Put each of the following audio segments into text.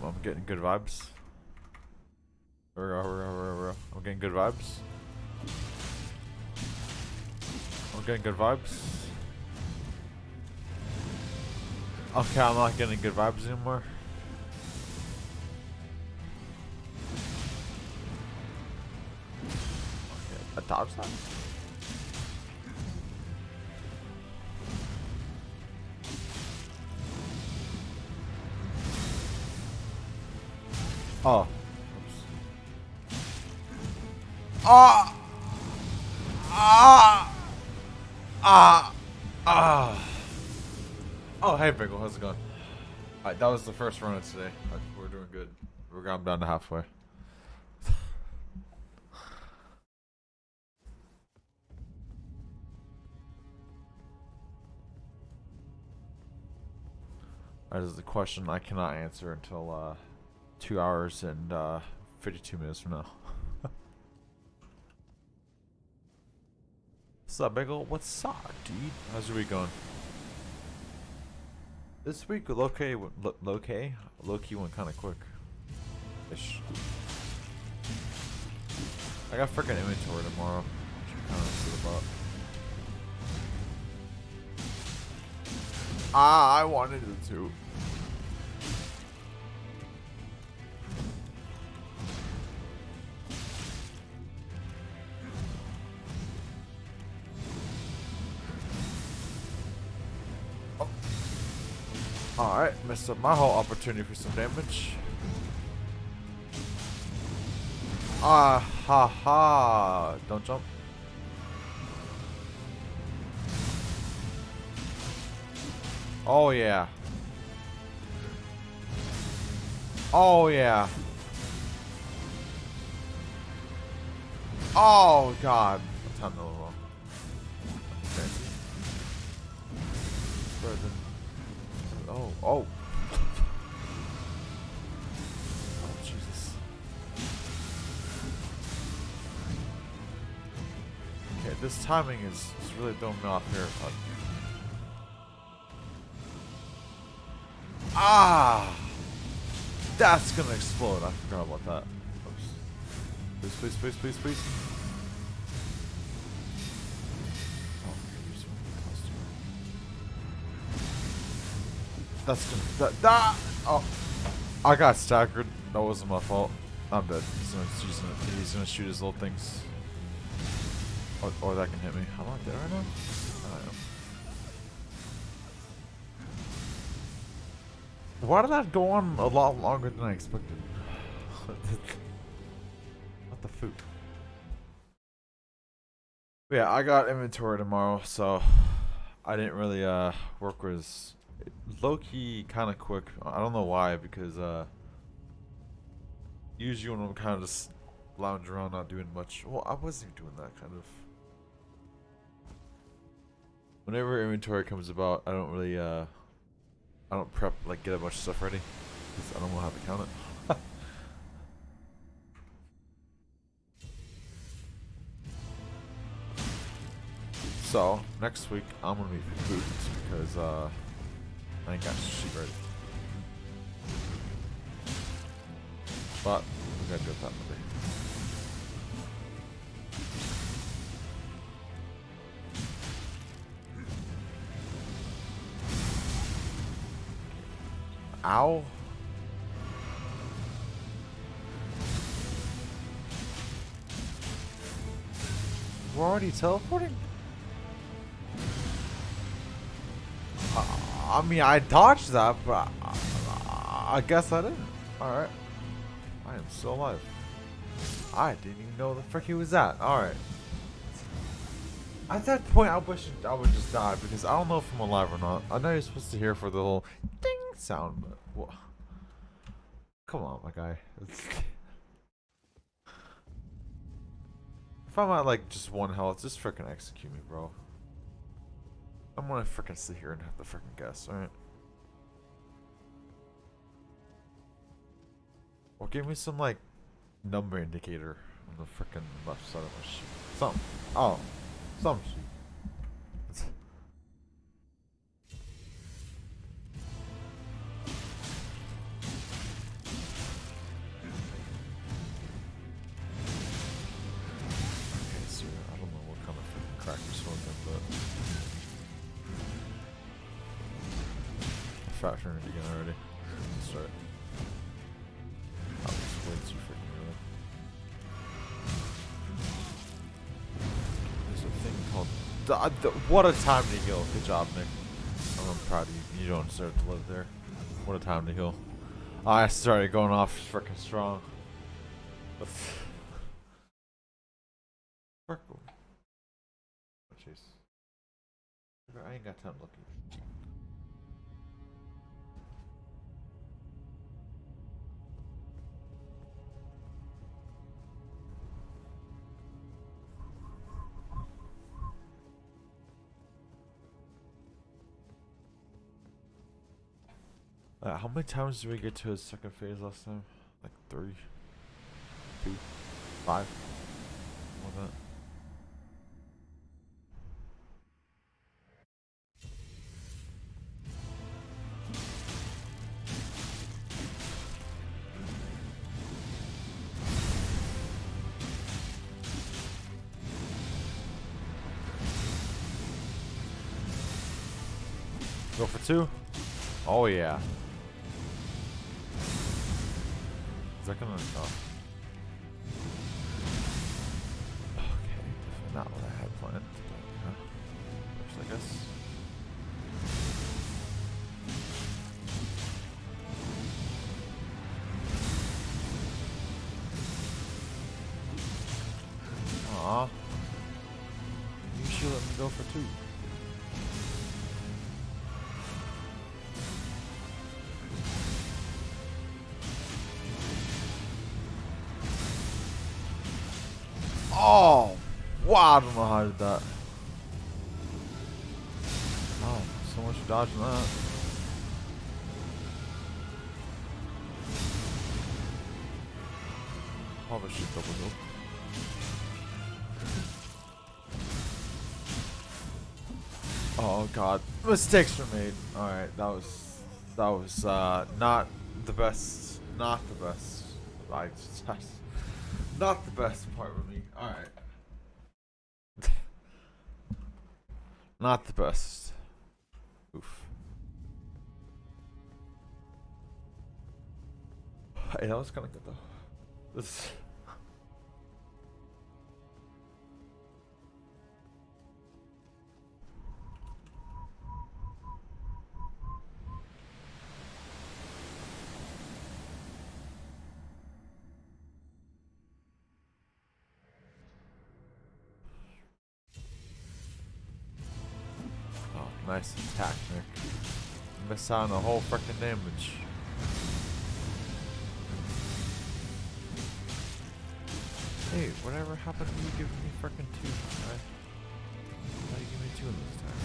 I'm getting good vibes. I'm getting good vibes. I'm getting good vibes. Okay, I'm not getting good vibes anymore. Okay, I dodged that. Oh. Oops. Ah! Ah! Ah! Ah! Oh, hey, Pickle, how's it going? Alright, that was the first run of today. We're doing good. We're going down to halfway. That is the question I cannot answer until 2 hours and 52 minutes from now. What's up, Bagel? What's up, dude? How's your week going? This week, low-key went kind of quick. Ish. I got freaking inventory tomorrow. Which I'm kind of upset about. Ah, I wanted it to. Oh. Alright, messed up my whole opportunity for some damage. Ah, ha ha. Don't jump. Oh, yeah. Oh, yeah. Oh, God. Time to level. Okay. Oh, oh. Oh, Jesus. Okay, this timing is really throwing me off here. Ah! That's gonna explode. I forgot about that. Oops. Please, please, please, please, please. Oh, use one costume. That's gonna. That. Oh. I got staggered. That wasn't my fault. I'm dead. He's gonna shoot his little things. Or that can hit me. Am I dead right now? I am. Why did that go on a lot longer than I expected? What the food? Yeah, I got inventory tomorrow, so I didn't really work with low-key kind of quick. I don't know why, because usually when I'm kind of just lounging around not doing much. Well, I wasn't doing that kind of. Whenever inventory comes about, I don't really I don't prep, like, get a bunch of stuff ready, because I don't know how to count it. So, next week, I'm gonna be pooped, because, I ain't got shit ready. But, we gotta do it that Monday. Ow. We're already teleporting? I mean, I dodged that, but I guess I didn't. Alright. I am still alive. I didn't even know the frick he was at. Alright. At that point, I wish I would just die, because I don't know if I'm alive or not. I know you're supposed to hear for the little ding sound, but what? Come on, my guy. If I'm at like just one health, just frickin' execute me, bro. I'm gonna frickin' sit here and have to frickin' guess, alright? Or give me some like number indicator on the frickin' left side of my sheet. Something. Oh. Some sheet. fat turn it again already. Let's start. That was way too freaking early. There's a thing called. What a time to heal. Good job, Nick. I'm proud of you. You don't deserve to live there. What a time to heal. I started going off freaking strong. Sparkle. Oh, jeez. I ain't got time looking. How many times did we get to his second phase last time? Like 3, 2, 5. What was that? Go for 2? Oh yeah. Is that gonna oh. Okay, definitely not what I had planned, but I guess. Aw. You should let me go for 2. Oh, wow, I don't know how I did that. Oh, so much for dodging that. Probably should double jump. Oh god, mistakes were made. Alright, that was not the best. Not the best. Not the best part of me. Alright. Not the best. Oof. Hey, that was kind of good though. This. Nice attack, Nick. Miss out on the whole freaking damage. Hey, whatever happened to you giving me freaking 2? Right? Why you give me 2 this time?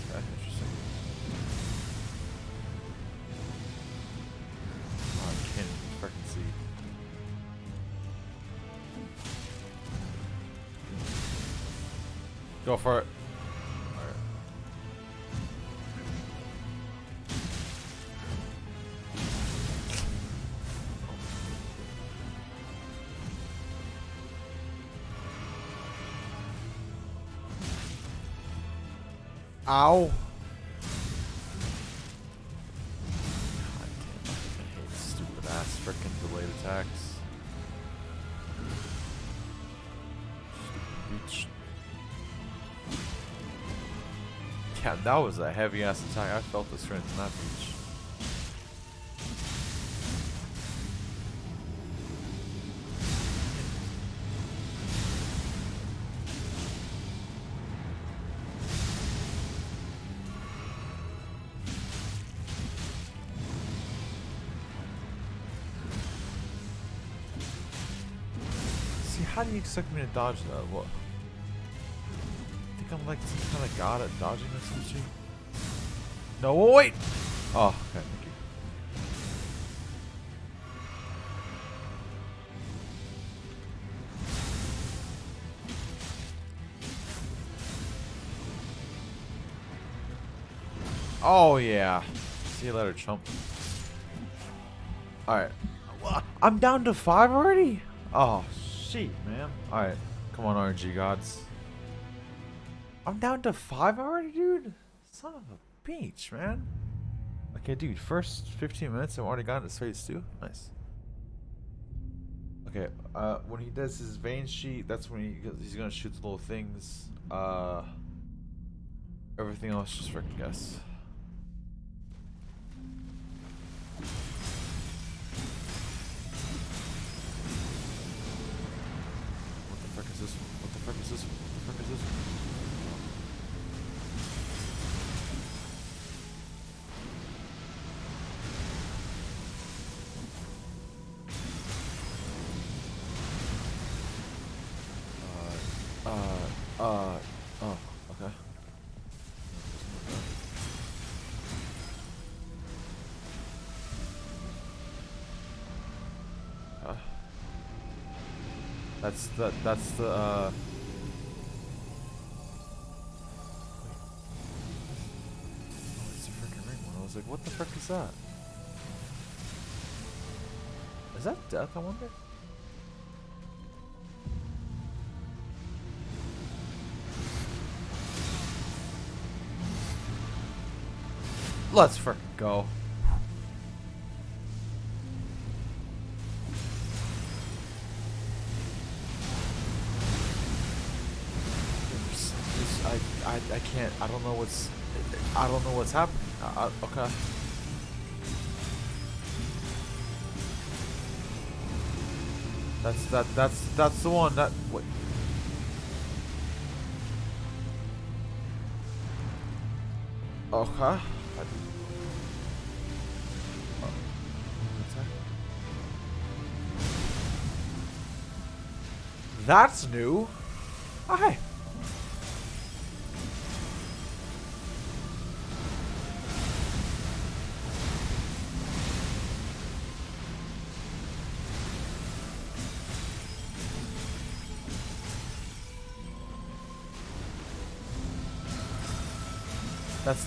Okay, interesting. Oh, I can't even freaking see. Go for it. Alright. Ow. God damn, I hate stupid ass freaking delayed attacks. Stupid bitch. Yeah, that was a heavy ass attack. I felt the strength in that beach. See, how do you expect me to dodge that? What? I'm like some kind of god at dodging or some shit. No, wait! Oh, okay, thank you. Oh, yeah. See you later, chump. Alright. I'm down to 5 already? Oh, shit, man. Alright. Come on, RNG gods. I'm down to 5 already, dude. Son of a beach, man. Okay, dude. First 15 minutes, I've already gotten to phase 2. Nice. Okay. When he does his vein sheet, that's when he's gonna shoot the little things. Everything else, just freaking guess. What the frick is this one? What the frick is this one? What the frick is this one? Oh, okay. That's the, wait. Oh, it's a freaking ring one. I was like, what the frick is that? Is that death, I wonder? Let's frickin' go. I can't. I don't know what's happening. Okay. That's the one. That wait. Okay. That's new. Oh, hey.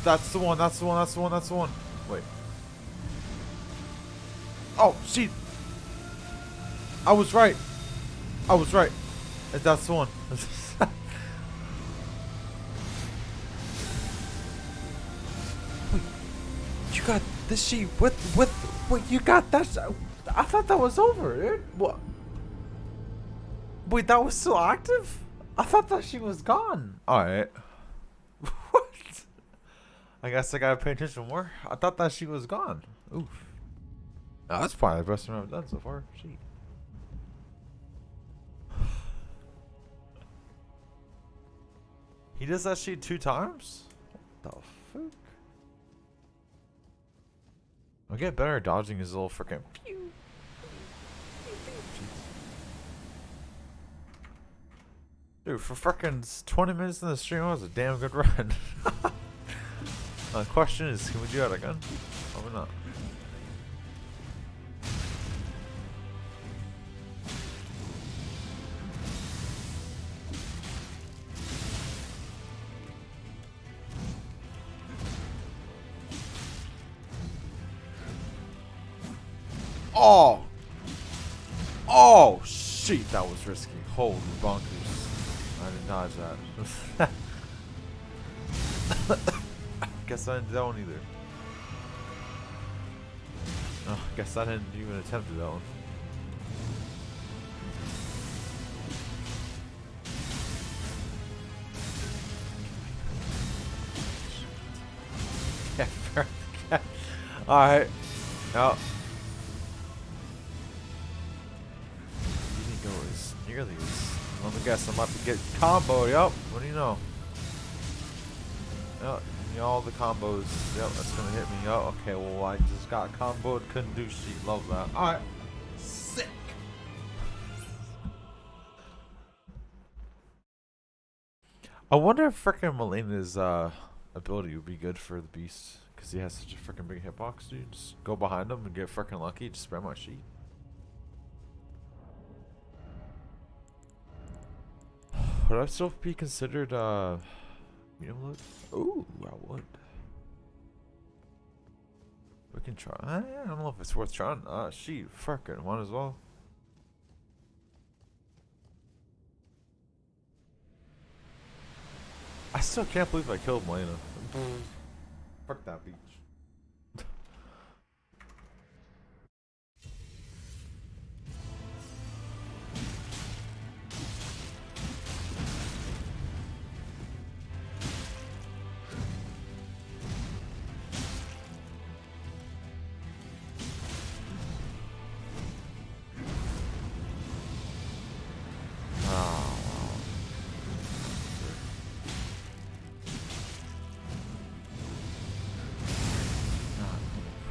That's the one. That's the one. That's the one. That's the one. Wait. Oh, shit. I was right. I was right. That's the one. Wait, you got this sheet with wait, you got that? I thought that was over, dude. What? Wait, that was still active? I thought that she was gone. All right. What? I guess I gotta pay attention more. I thought that she was gone. Oof. Oh, that's probably the best one I've done so far. Sheet. He does that sheet 2 times? What the fuck? I'll get better at dodging his little freaking pew. Dude, for freaking 20 minutes in the stream, that was a damn good run. The question is, can we do that again? Probably not. Oh! Oh, shit, that was risky. Holy bonkers. I didn't dodge that. Guess I didn't do that one either. Oh, guess I didn't even attempt that one. Yeah, alright. No. Go as nearly as. Let me guess, I'm about to get combo. Yup. What do you know? Yep. All the combos. Yep, that's gonna hit me. Oh, okay. Well, I just got comboed. Couldn't do shit. Love that. All right. Sick. I wonder if frickin' Melena's ability would be good for the beast, because he has such a frickin' big hitbox, dude. Just go behind him and get frickin' lucky. Just spread my sheet. Would I still be considered medium load? Ooh, I would. We can try. I don't know if it's worth trying. She fucking might as well. I still can't believe I killed Melina. Fuck that beach.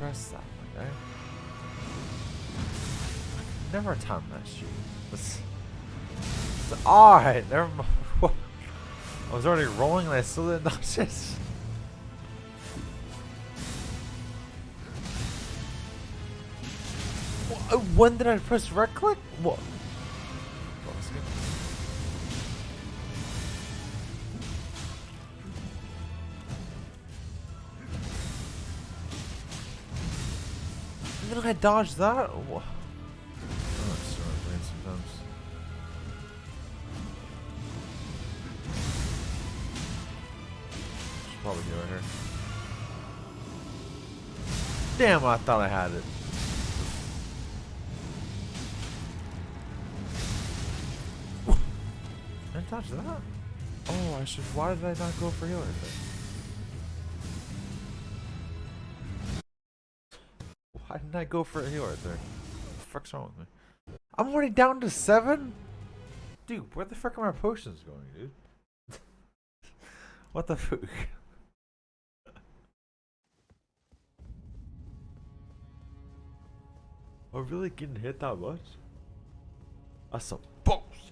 Press that one, okay? Never time that shit. Alright, never mind. I was already rolling and I still didn't dodge it. When did I press right click? What? And then I dodged that? What? Oh, it's still my brain sometimes. Should probably go right here. Damn, I thought I had it. Did I dodge that? Oh, I should. Why did I not go for healer then? Why didn't I go for a heal right there? What the fuck's wrong with me? I'm already down to 7? Dude, where the fuck are my potions going, dude? What the fuck? We're really getting hit that much? That's some bullshit.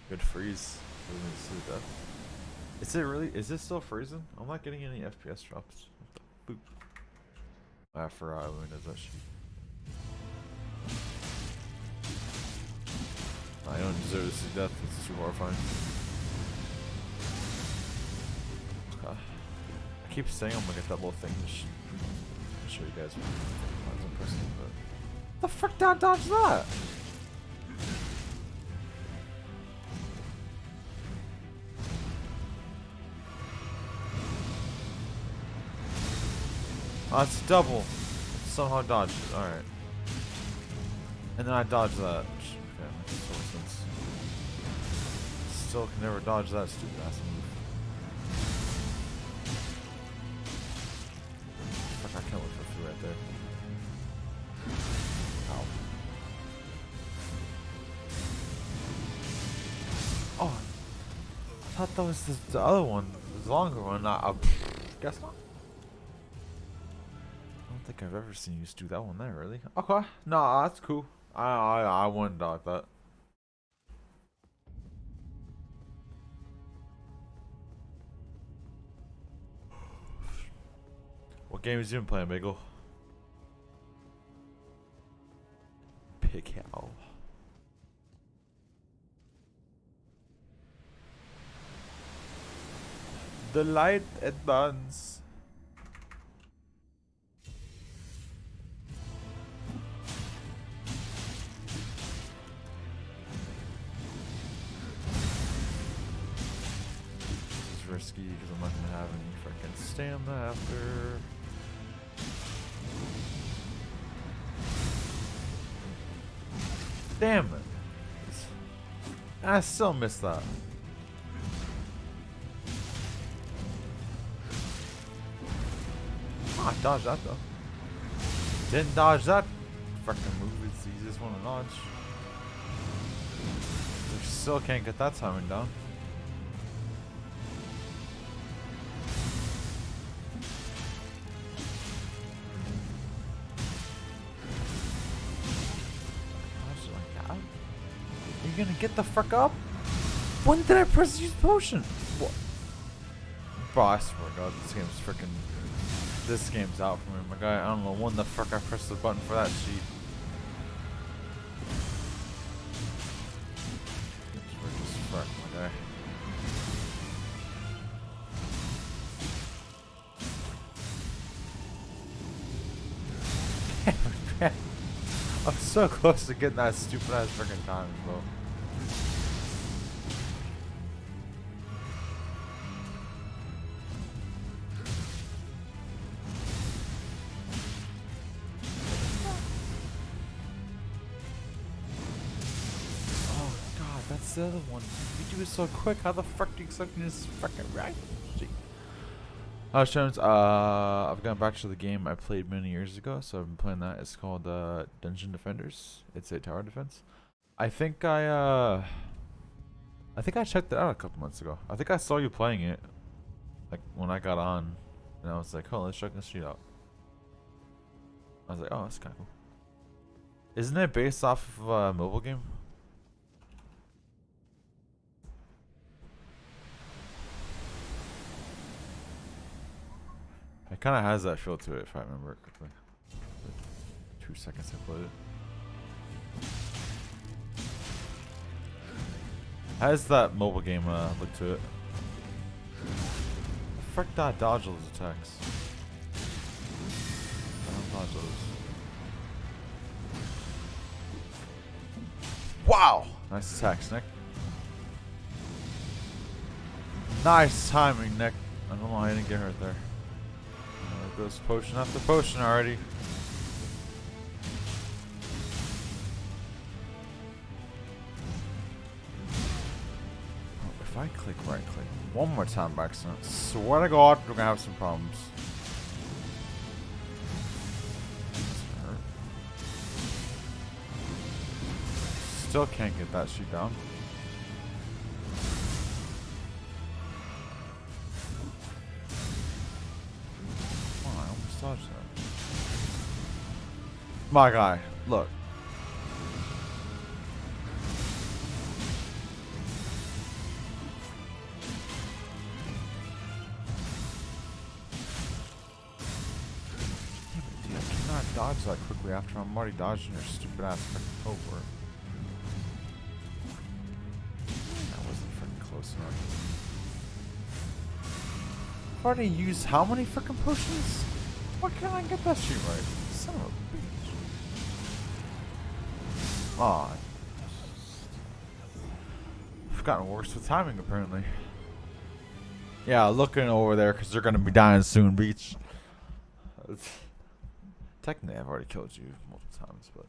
Good freeze. Is it really? Is this still freezing? I'm not getting any FPS drops. Boop. I forgot when does that shit. I don't deserve to see death. It's too horrifying. I keep saying I'm gonna get that little thing to show you guys what was impressive, but the frick did I dodge that? Oh, it's double. Somehow dodged it. Alright. And then I dodged that. Okay, makes total sense. Still can never dodge that stupid ass move. Fuck, I can't look for food right there. Ow. Oh. I thought that was the other one. The longer one. I guess not. I don't think I've ever seen you do that one there, really. Okay, nah, that's cool. I wouldn't dodge that. What game is you been playing, Bagel? Pig Cow. The light advance. Risky because I'm not gonna have any freaking stamina after. Damn it! I still missed that. Oh, I dodged that though. Didn't dodge that freaking move. It's the easiest one to dodge. Still can't get that timing down. You gonna get the fuck up? When did I press use potion? What? Bro, I swear to God, this game's freaking. This game's out for me, my guy. I don't know when the fuck I pressed the button for that sheet. Just fuck, my guy. so close to getting that stupid ass freaking time, bro. Oh god, that's the other one. You do it so quick. How the fuck do you expect me to just fucking right? Jones, I've gone back to the game I played many years ago, so I've been playing that. It's called Dungeon Defenders. It's a tower defense. I think I checked it out a couple months ago. I think I saw you playing it, like when I got on, and I was like, "Oh, let's check this shit out." I was like, "Oh, that's kind of cool." Isn't it based off of a mobile game? It kind of has that feel to it, if I remember it correctly. 2 seconds I played it. Has that mobile game look to it. Frick that dodge those attacks. I don't dodge those. Wow! Nice attacks, Nick. Nice timing, Nick. I don't know how I didn't get hurt there. There goes potion after potion already. If I click right click one more time by accident, swear to God, we're gonna have some problems. Still can't get that shit down. Oh, I almost dodged that. My guy, look. Dodge that quickly after I'm already dodging your stupid ass freaking over. That wasn't freaking close enough. I've already used how many freaking potions? Why can't I get that shit right? Son of a bitch. Aw. I've gotten worse with timing apparently. Yeah, looking over there because they're gonna be dying soon, Beach. Technically, I've already killed you multiple times, but...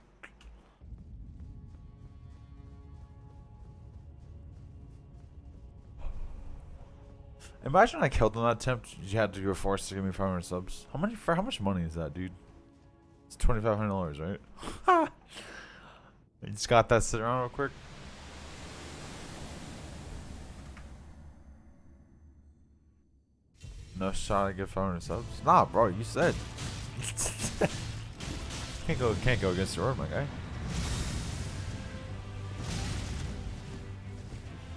Imagine I killed in that attempt. You had to do a force to give me 500 subs. How much money is that, dude? It's $2,500, right? You just got that sit around real quick. No shot to get 500 subs? Nah, bro, you said. Can't go against your word, my guy.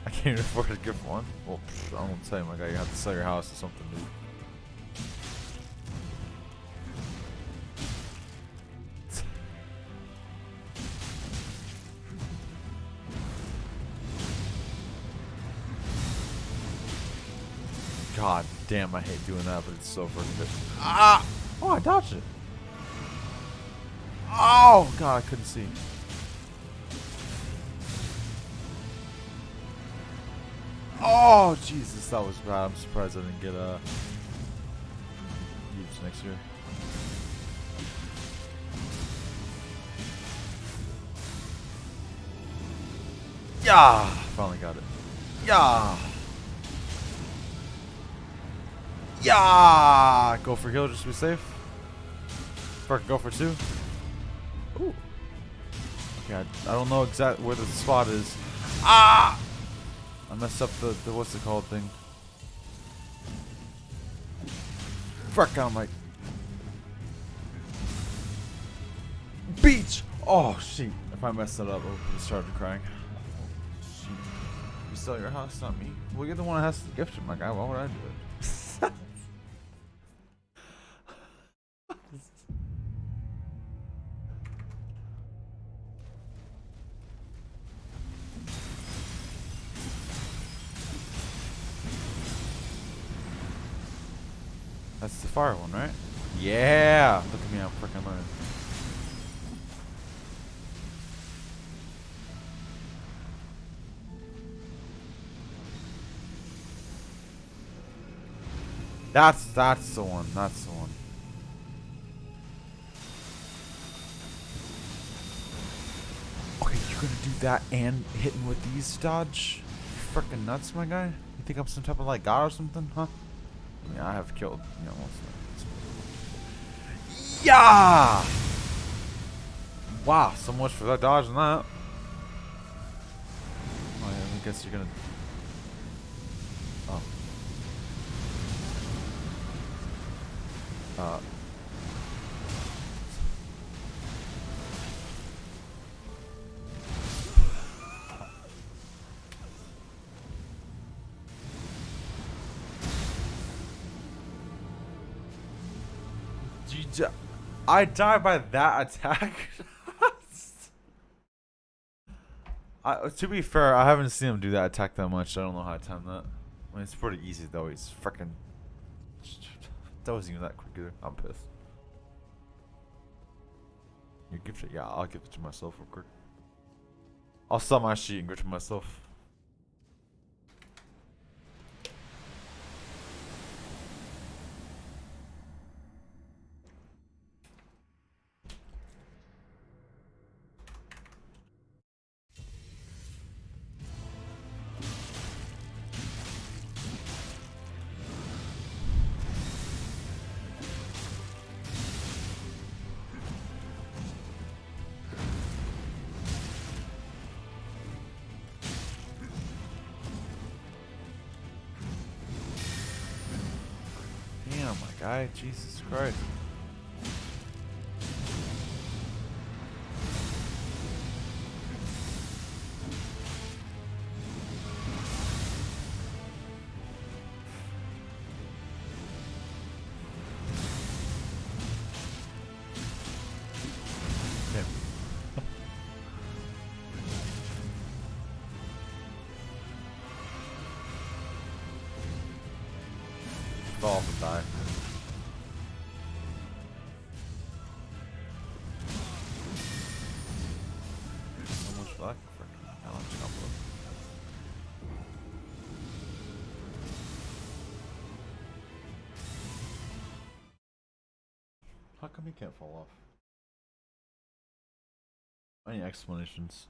I can't even afford to gift one. Well, I won't tell you, my guy. You have to sell your house or something, dude. God damn, I hate doing that, but it's so freaking good. Ah! Oh, I dodged it. Oh, God, I couldn't see. Oh, Jesus, that was bad. I'm surprised I didn't get Utes next year. Yeah! Finally got it. Yeah! Yeah! Go for heal just to be safe. Fucking go for two. Ooh. Okay, I don't know exactly where the spot is. Ah! I messed up the what's it called thing. Frick, I'm like... Beach! Oh, shit. If I messed it up, I would have started crying. Shit. You sell your house, not me. Well, you're the one that has to gift it, my guy. Why would I do it? That's the fire one, right? Yeah! Look at me, I'm freaking learning. That's the one. That's the one. Okay, you're gonna do that and hit me with these dodge? You freaking nuts, my guy. You think I'm some type of like god or something, huh? I mean, I have killed, you know, most of them. Yeah! Wow, so much for that dodge and that. Oh, yeah, I guess you're gonna. Oh. I died by that attack. To be fair, I haven't seen him do that attack that much. I don't know how to time that. I mean, it's pretty easy though. He's freaking. That wasn't even that quick either. I'm pissed. You gift it? Yeah, I'll give it to myself real quick. I'll sell my sheet and give it to myself. Damn, my guy. Jesus Christ. Damn. Fall off and die. So much luck. Freaking hell, I'm jumping. How come he can't fall off? Any explanations?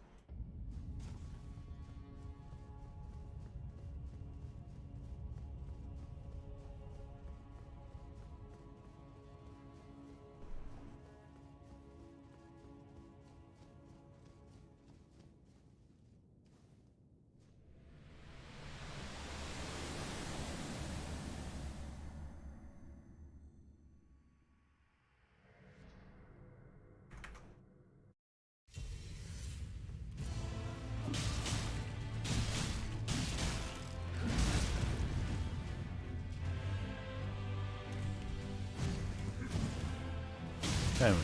Damn it.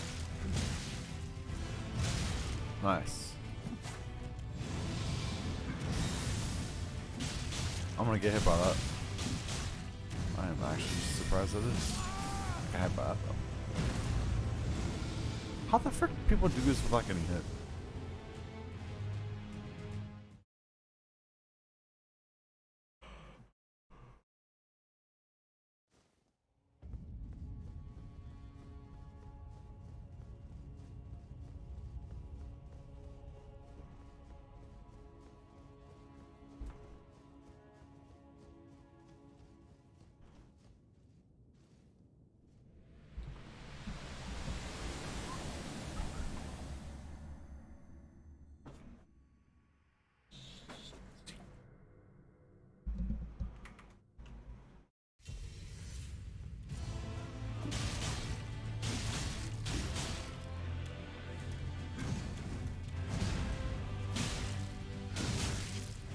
Nice. I'm gonna get hit by that. I am actually surprised at this. I got hit by that though. How the frick do people do this without getting hit?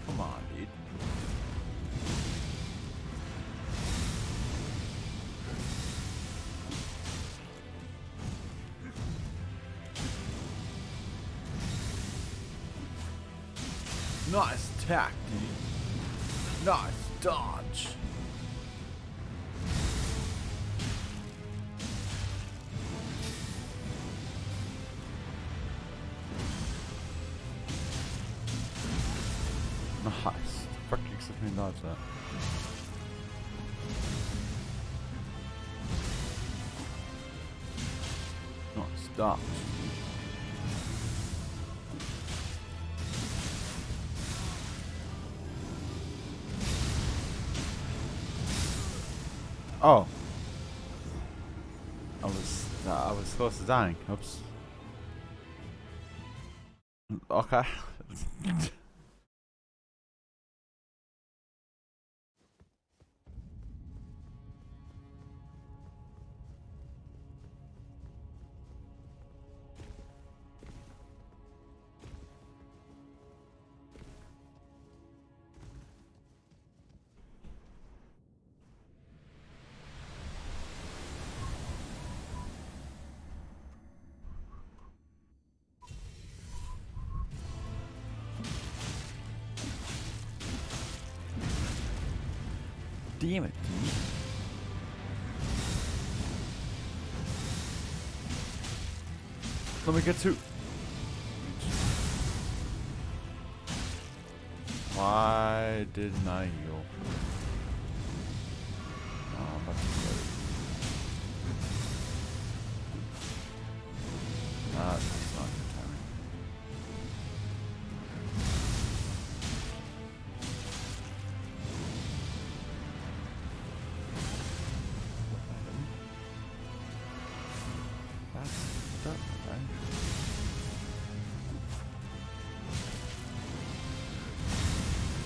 Come on, dude. Nice attack, dude. Nice dodge. Nice. Fuck, you expect me to dodge that. Stop. Oh. I was close to dying. Oops. Okay. Damn it. Let me get to. Why didn't I heal? Oh, I'm about to get it. That's not good timing. That's done, right?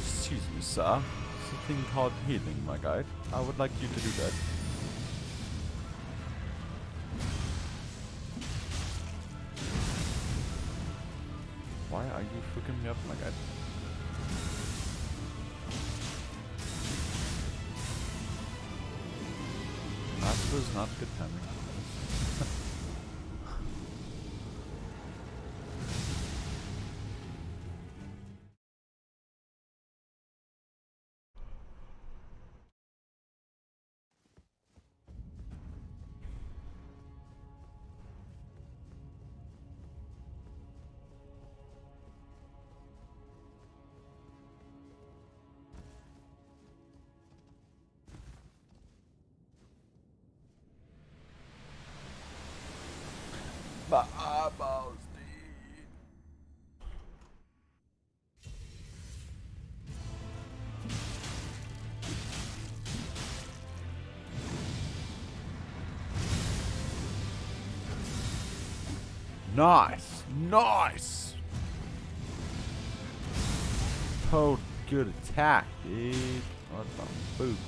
Excuse me, sir. It's a thing called healing, my guide. I would like you to do that. Why are you freaking me up, my guide? That was not good timing. My eyeballs, dude. Nice, nice. Oh, good attack, dude. What the boot?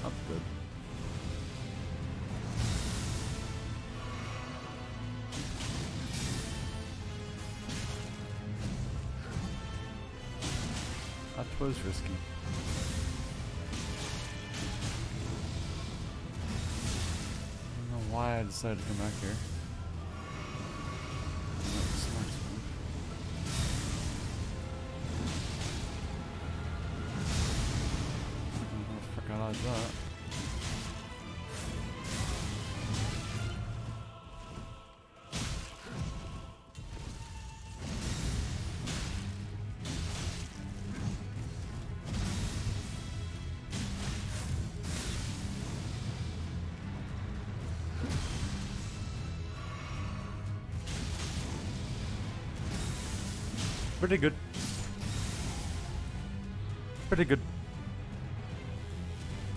That's good. That was risky. I don't know why I decided to come back here. That's a nice move. I don't know if I forgot I did that. Pretty good. Pretty good.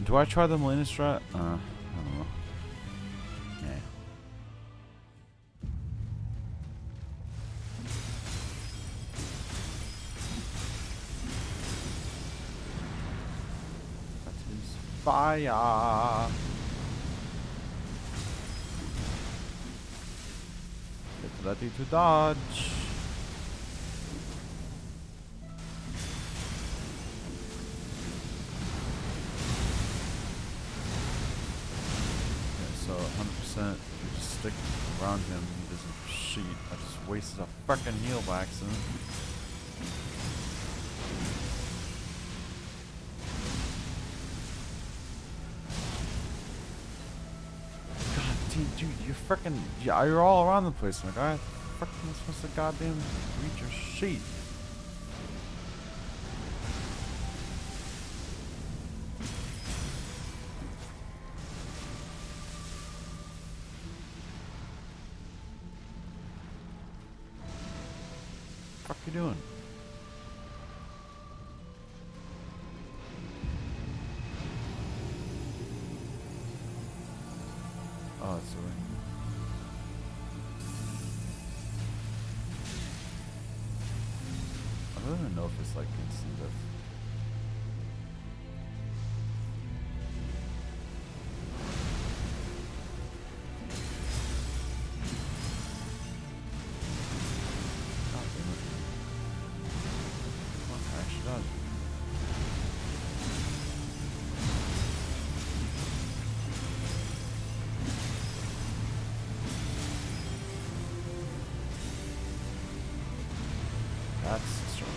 Do I try the Melina strat? I don't know. Yeah. That is fire. Get ready to dodge. So 100%, if you just stick around him, he doesn't shoot. I just wasted a fucking heal by accident. God damn dude, you're freaking, yeah, you're all around the place, my guy. Freaking am supposed to goddamn read your sheet. What the fuck you doing? Oh, it's a ring. I don't even know if it's like instant death. God damn it. Come on, I actually done. That's strong.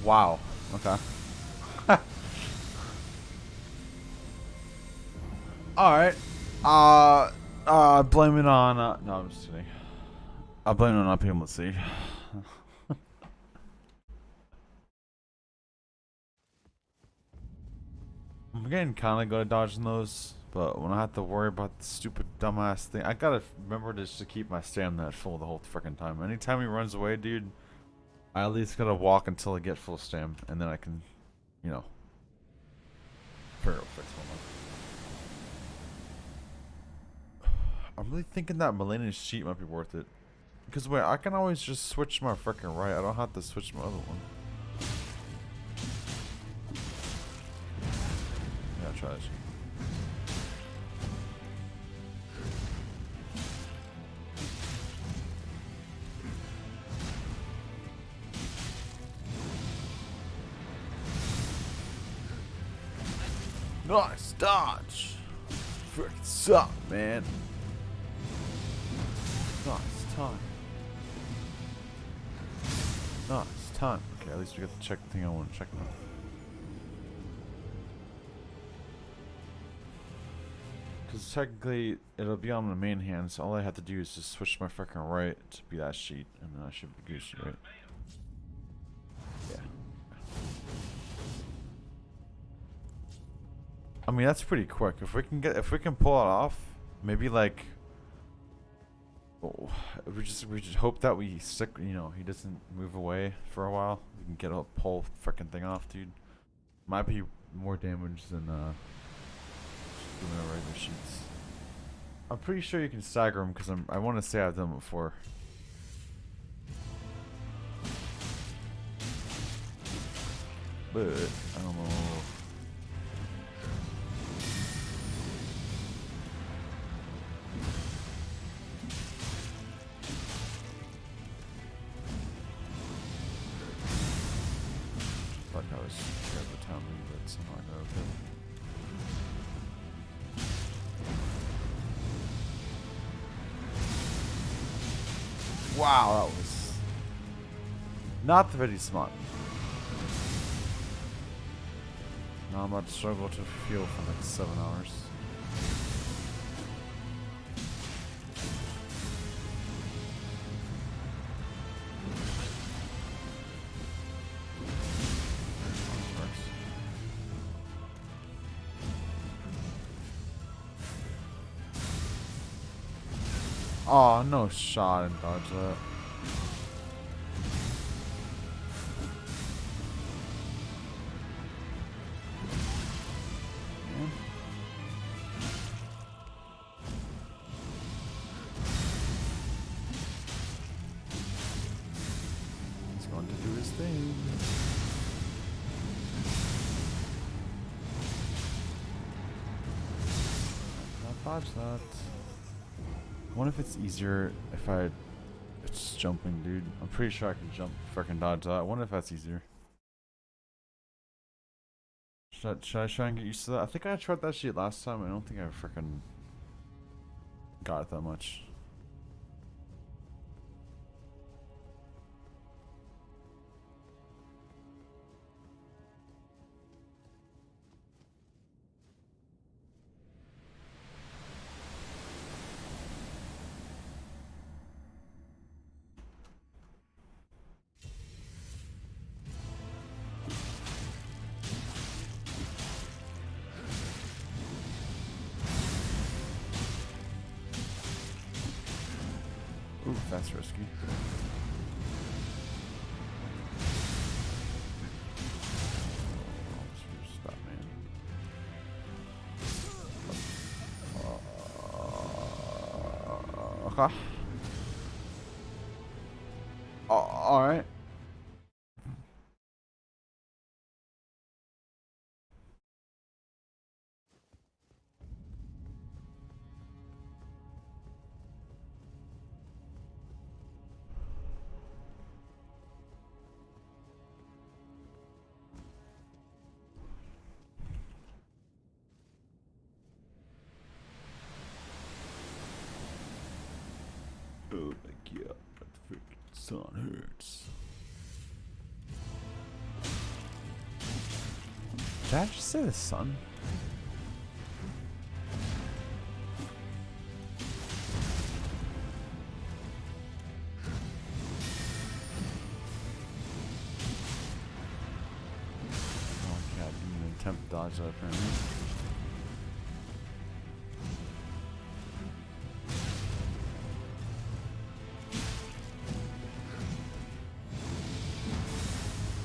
Wow. Okay. Alright. Blame it on, no, I'm just kidding. I'll blame it on not being able to see. I'm getting kind of good at dodging those, but when I have to worry about the stupid dumbass thing, I gotta remember just to keep my stamina at full the whole freaking time. Anytime he runs away, dude, I at least gotta walk until I get full stam, and then I can, you know, fix one. I'm really thinking that Millennium's sheet might be worth it. Because wait, I can always just switch my freaking right. I don't have to switch my other one. Yeah, try that shit. Nice dodge. Freaking suck, man. Nice time. Nice time. Okay, at least we got to check the thing I want to check now. Because technically, it'll be on the main hand, so all I have to do is just switch my freaking right to be that sheet, and then I should be Gucci, right? Yeah. I mean, that's pretty quick. If we can pull it off, maybe like, oh, we just hope that we stick. You know, he doesn't move away for a while. We can get a whole freaking thing off, dude. Might be more damage than doing a regular sheets. I'm pretty sure you can stagger them because I want to say I've done it before. But I don't know. Like I was scared of the town, but somehow I got okay. Wow, that was not very smart. Now I'm about to struggle to fuel for like 7 hours. Oh, no shot and dodge that. He's going to do his thing. Not dodge that. I wonder if it's easier if it's jumping, dude. I'm pretty sure I can jump, freaking dodge that. I wonder if that's easier. Should I try and get used to that? I think I tried that shit last time. I don't think I freaking got it that much. That's risky. Stop, man. Okay. Alright. Oh my god, that freaking sun hurts. Did I just say the sun? Oh god, you didn't attempt to dodge that apparently.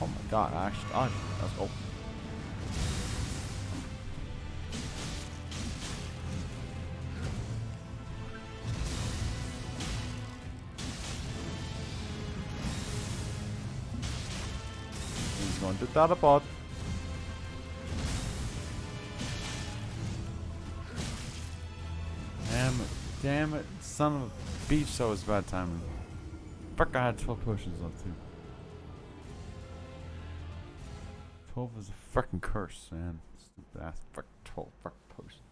Oh my god, I actually dodged it. Let's go. He's going to teleport. Damn it, son of a beach, that was bad timing. Fuck, I had 12 potions left too. 12 is a fucking curse, man. Stupid ass fuck 12 fucking potions.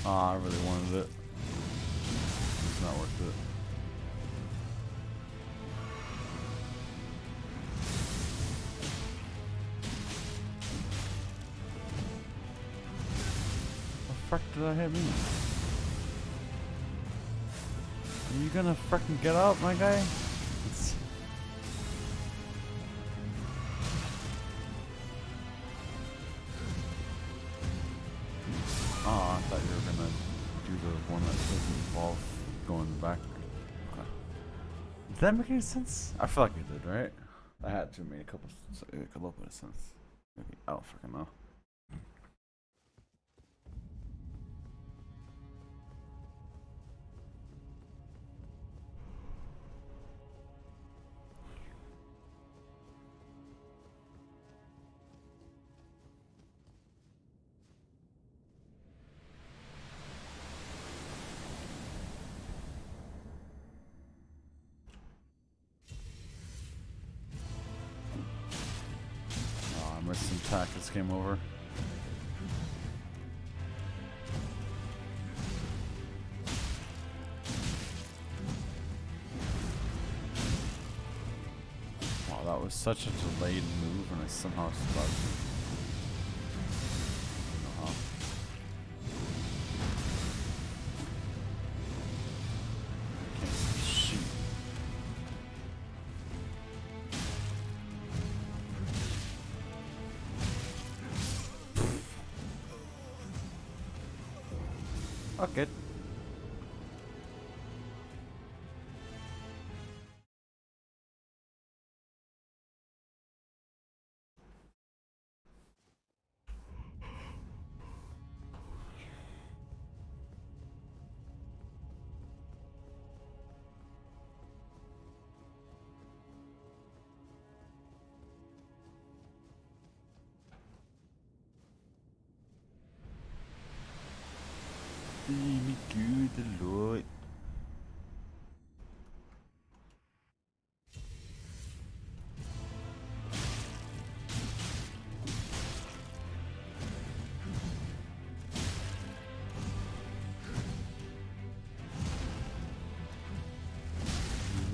I really wanted it. It's not worth it. What the fuck did I hit me? Are you gonna fucking get up, my guy? Oh, I thought you were gonna do the one that doesn't involve going back. Okay. Did that make any sense? I feel like it did, right? I had to make a little bit of sense. Maybe, I don't fucking know. I missed some tactics, came over. Wow, that was such a delayed move and I somehow survived. I don't know how. I can't see shit. Okay.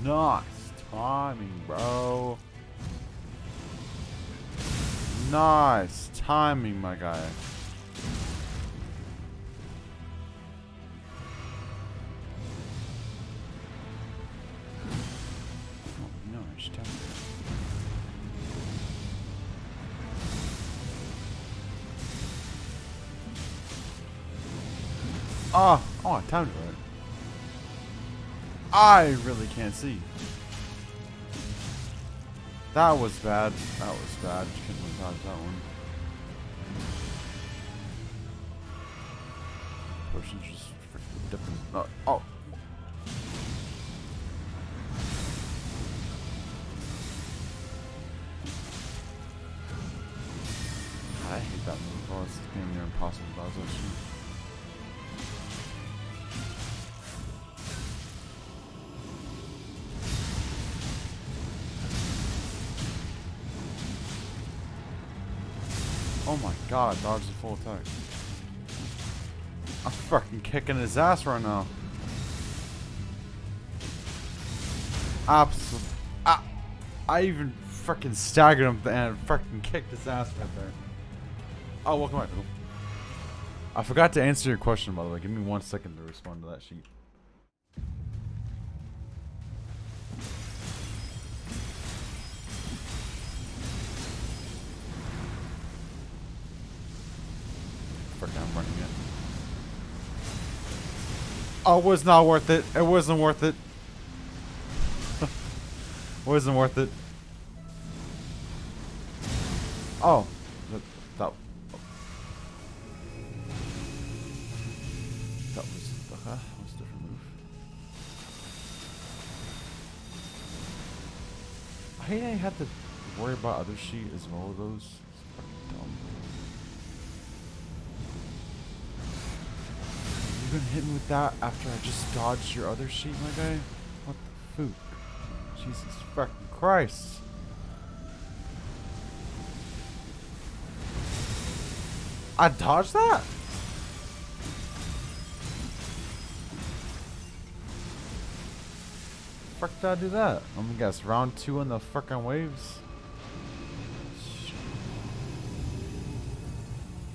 Nice timing, bro. Nice timing, my guy. Oh, nice timing. Oh, I timed it right. I really can't see. That was bad. That was bad. Couldn't have dodged that one. Person's just freaking dipping. Oh. I hate that move. Oh, it's damn near impossible to dodge that shit. Oh my god, I dodged the full attack. I'm fucking kicking his ass right now. Absolutely. I even fucking staggered him and fucking kicked his ass right there. Oh, welcome back. I forgot to answer your question, by the way. Give me 1 second to respond to that sheet. I'm running it. Oh, it was not worth it. It wasn't worth it. Wasn't worth it. Oh. That was a different move. I hate I had to worry about other sheet as well as those. It's fucking dumb. You gonna hit me with that after I just dodged your other sheet, my guy? What the fuck? Jesus fucking Christ. I dodged that? Fuck did I do that? I'm gonna guess round 2 on the fucking waves.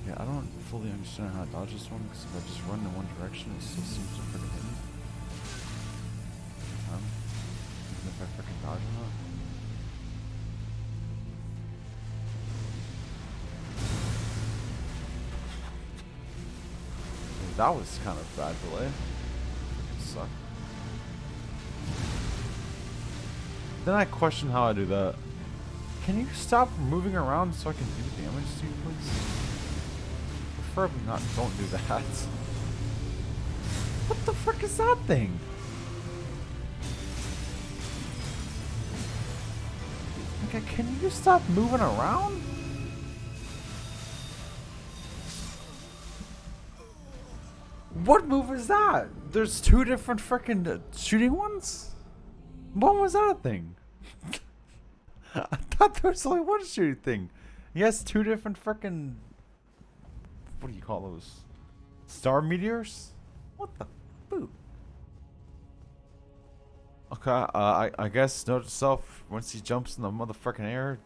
Yeah, I don't fully understand how to dodge this one because if I just run in one direction, it still seems to freaking hit me. Even if I freaking dodge or not. Dude, that was kind of bad delay. Freaking suck. Then I question how I do that. Can you stop moving around so I can do damage to you, please? Preferably not. Don't do that. What the frick is that thing? Okay, can you stop moving around? What move is that? There's 2 different frickin' shooting ones? When was that a thing? I thought there was only one shooting thing. He has 2 different frickin'... What do you call those? Star meteors? What the boot? Okay, I guess note to self, once he jumps in the motherfucking air,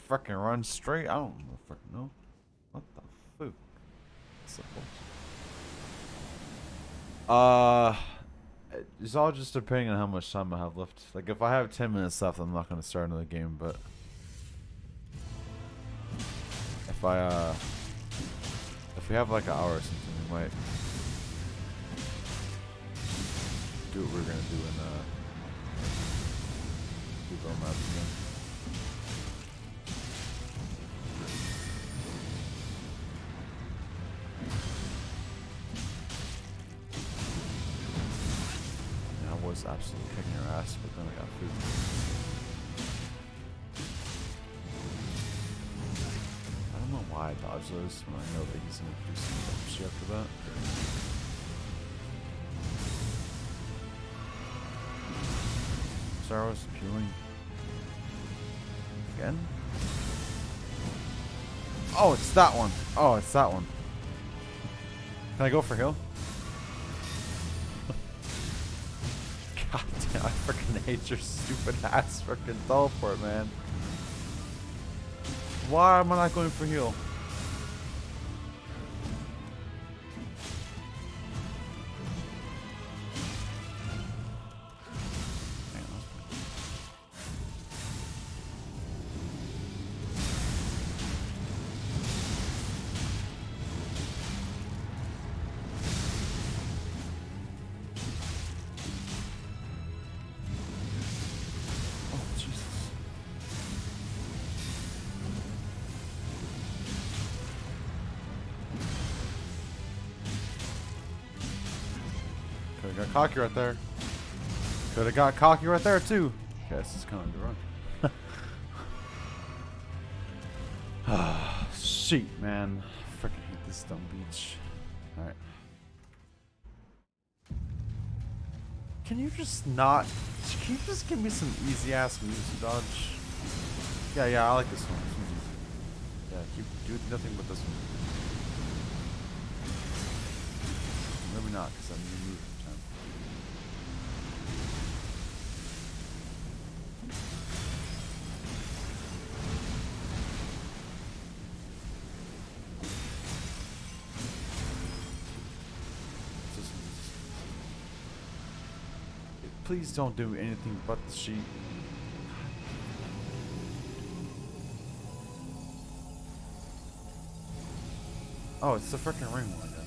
fucking run straight. I don't fucking know. What the fuck? It's all just depending on how much time I have left. Like, if I have 10 minutes left, I'm not gonna start another game, but if we have like an hour or something, we might do what we're gonna do in Google Maps again. I was absolutely kicking her ass, but then I got food. I don't know why I dodge those when I know that he's gonna do some dumb shit after that. Sorry, I was peeling. Again? Oh, it's that one. Oh, it's that one. Can I go for heal? God damn, I freaking hate your stupid ass freaking teleport, man. Why am I not going for heal? Could've got cocky right there. Could've got cocky right there too. Okay, this is kind of a run. Shit, man. Freaking hate this dumb beach. Alright. Can you just not... Can you just give me some easy ass moves to dodge? Yeah, I like this one. This one's easy. Yeah, keep do nothing but this one. Maybe not, because I'm new move every time. Please don't do anything but the sheep. Oh, it's the freaking ring one, yeah.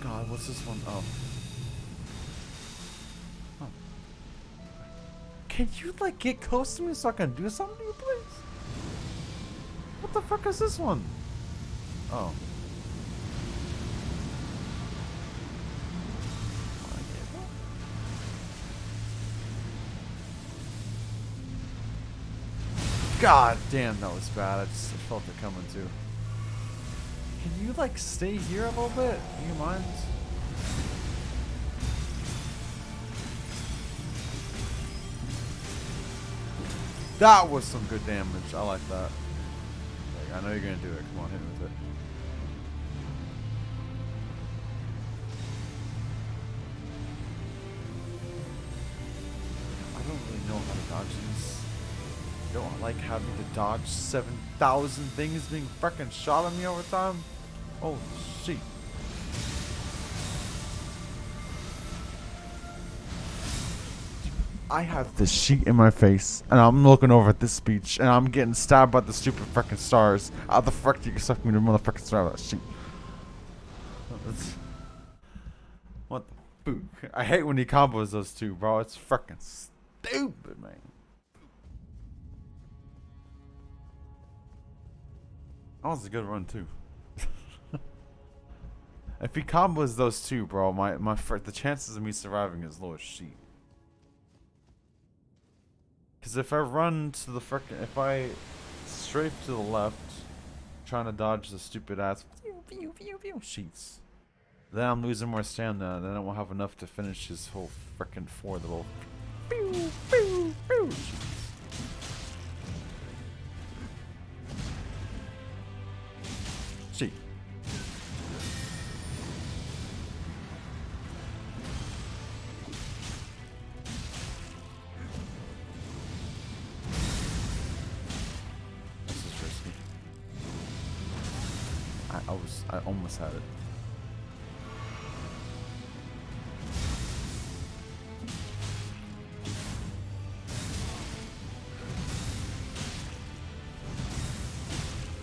God, what's this one? Oh. Huh. Can you, like, get close to me so I can do something to you, please? What the fuck is this one? Oh. God damn, that was bad. I just felt it coming too. Can you, like, stay here a little bit? Do you mind? That was some good damage. I like that. Like, I know you're gonna do it. Come on, hit me with it. I don't really know how to dodge these. I don't like having to dodge 7,000 things being freaking shot at me over time. Oh shit. I have this sheet in my face, and I'm looking over at this speech, and I'm getting stabbed by the stupid freaking stars. How the fuck do you expect me to motherfucking stab that sheet? What the fuck? I hate when he combos those two, bro. It's freaking stupid, man. That was a good run too. If he combos those two, bro, the chances of me surviving is low as shit. Because if I run to the frickin', if I strafe to the left, trying to dodge the stupid ass sheets, then I'm losing more stamina, then I won't have enough to finish his whole frickin' four little sheets. Sheet. I almost had it.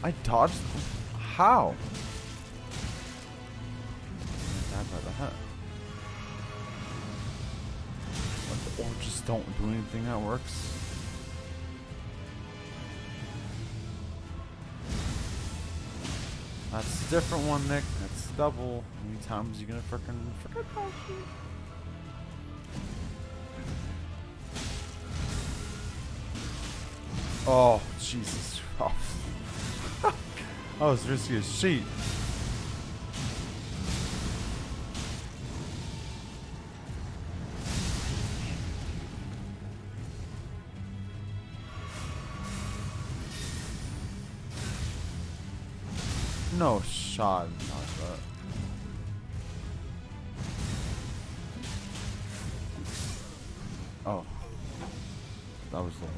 I dodged them? How? Stabbed by the hat. Or just don't do anything that works. That's a different one, Nick. That's double. How many times are you gonna frickin' dodge me? Oh, Jesus. Oh. That was risky as shit. no shot. Not that. Oh. That was the one.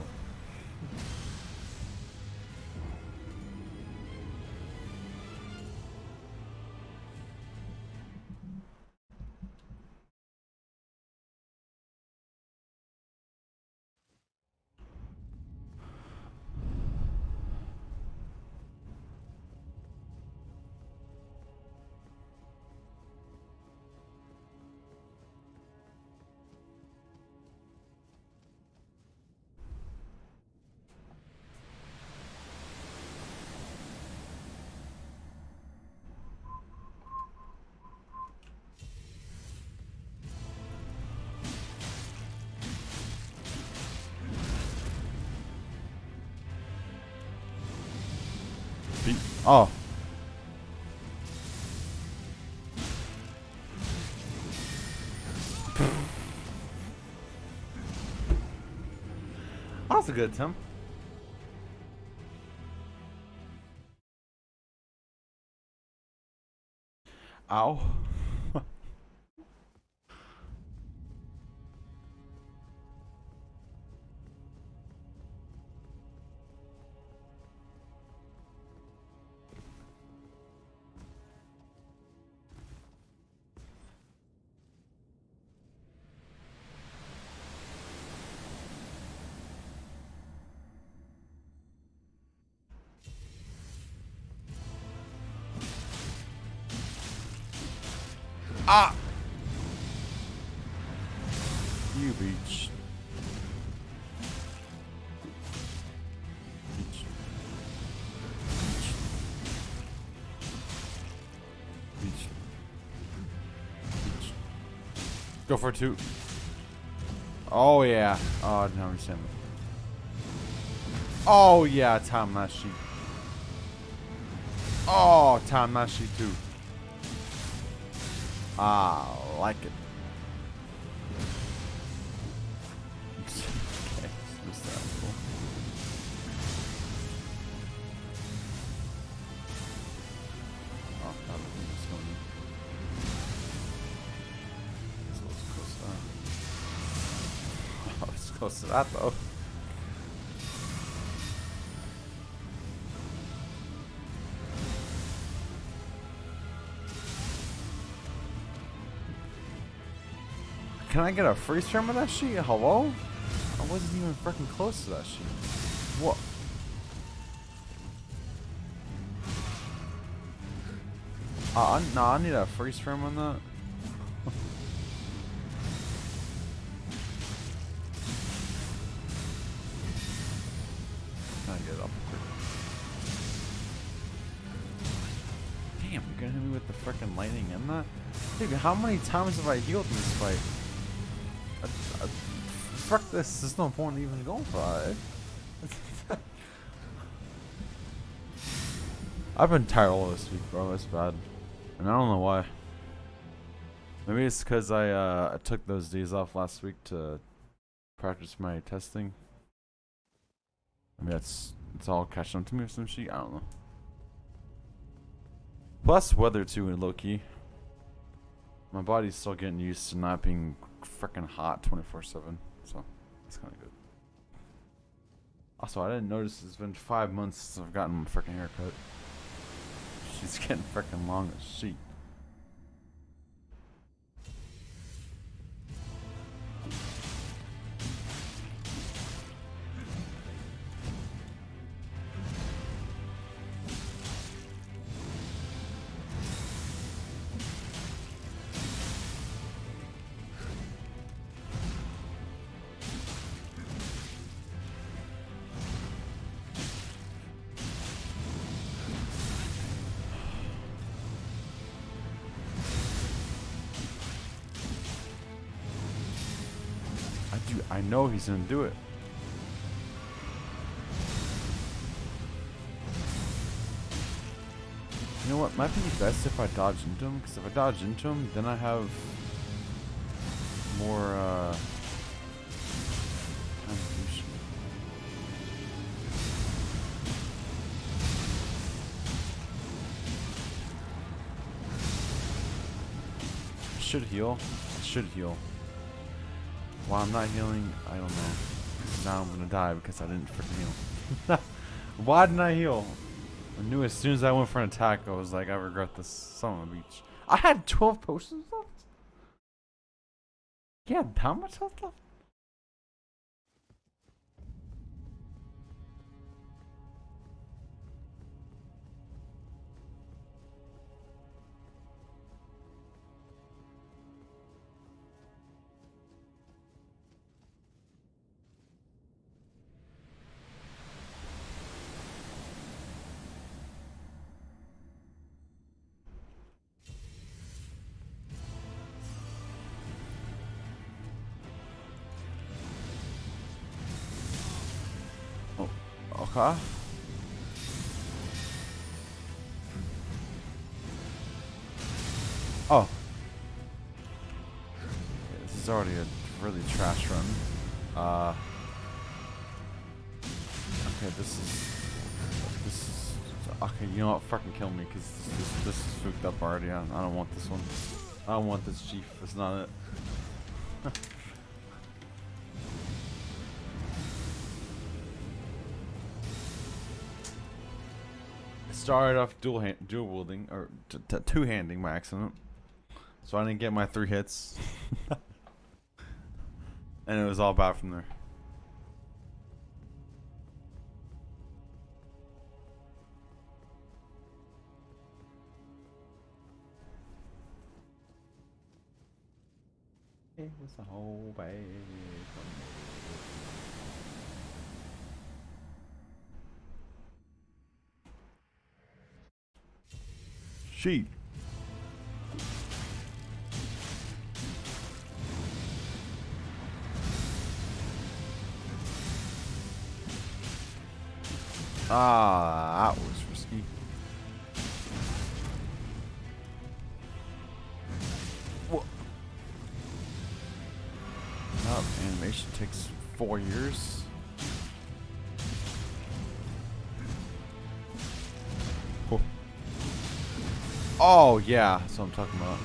Oh. That's a good attempt. Ow. Ah! You beach. Beach. Beach. Beach. Beach. Go for 2. Oh yeah. Oh, no, understand. Oh yeah, time that sheet. Oh, time that sheet too. Ah, like it. Okay, just that cool. Oh, that was going in. So it's close to that. Oh, it's close to that though. Can I get a freeze frame of that sheet? Hello? I wasn't even freaking close to that sheet. What? No, I need a freeze frame on that. Can I get it up quick? Damn, you're gonna hit me with the freaking lightning in that? Dude, how many times have I healed in this fight? Fuck this, there's no point in even going for it. I've been tired all this week, bro. It's bad. And I don't know why. Maybe it's because I took those days off last week to practice my testing. I mean, it's all catching up to me or some shit. I don't know. Plus weather too in low-key. My body's still getting used to not being freaking hot 24/7. So, it's kind of good. Also, I didn't notice it's been 5 months since I've gotten my freaking haircut. She's getting freaking long as shit. I know he's gonna do it. You know what? Might be best if I dodge into him, because if I dodge into him, then I have more contribution. should heal. It should heal. Why I'm not healing, I don't know. Now I'm gonna die because I didn't freaking heal. Why didn't I heal? I knew as soon as I went for an attack, I was like, I regret this. Son of a beach. I had 12 potions left? Yeah, how much health left? Oh, okay. Oh. Yeah, this is already a really trash run. Okay, this is okay. You know what? Fucking kill me, cause this is spooked up already. I don't want this one. I don't want this chief. That's not it. Started off dual wielding or two handing by accident, so I didn't get my 3 hits, and it was all bad from there. It was a whole bad sheep. Ah, that was risky. What? Nope, animation takes 4 years. Oh. Oh yeah, that's what I'm talking about.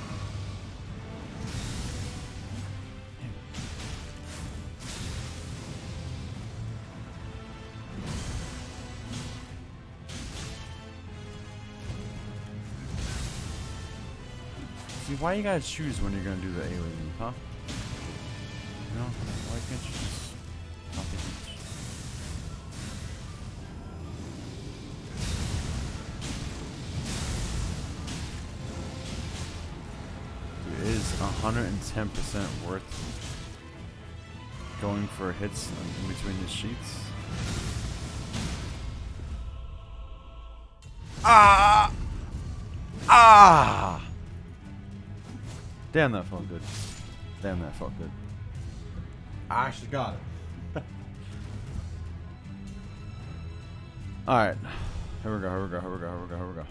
See, why you gotta choose when you're gonna do the AoE, huh? You know, why can't you just not be huge? Dude, it is 110% worth going for hits in between the sheets. Ah! Ah! Damn, that felt good. Damn, that felt good. I actually got it. Alright. Here we go, here we go, here we go, here we go, here we go.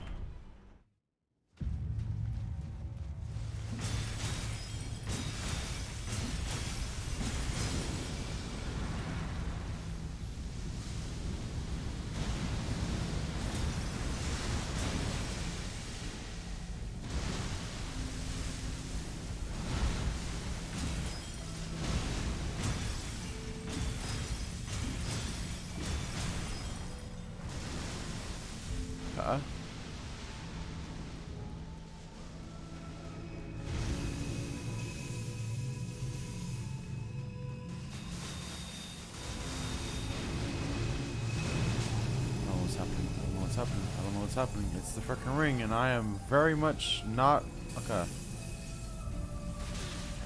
I don't know what's happening. It's the freaking ring, and I am very much not okay. I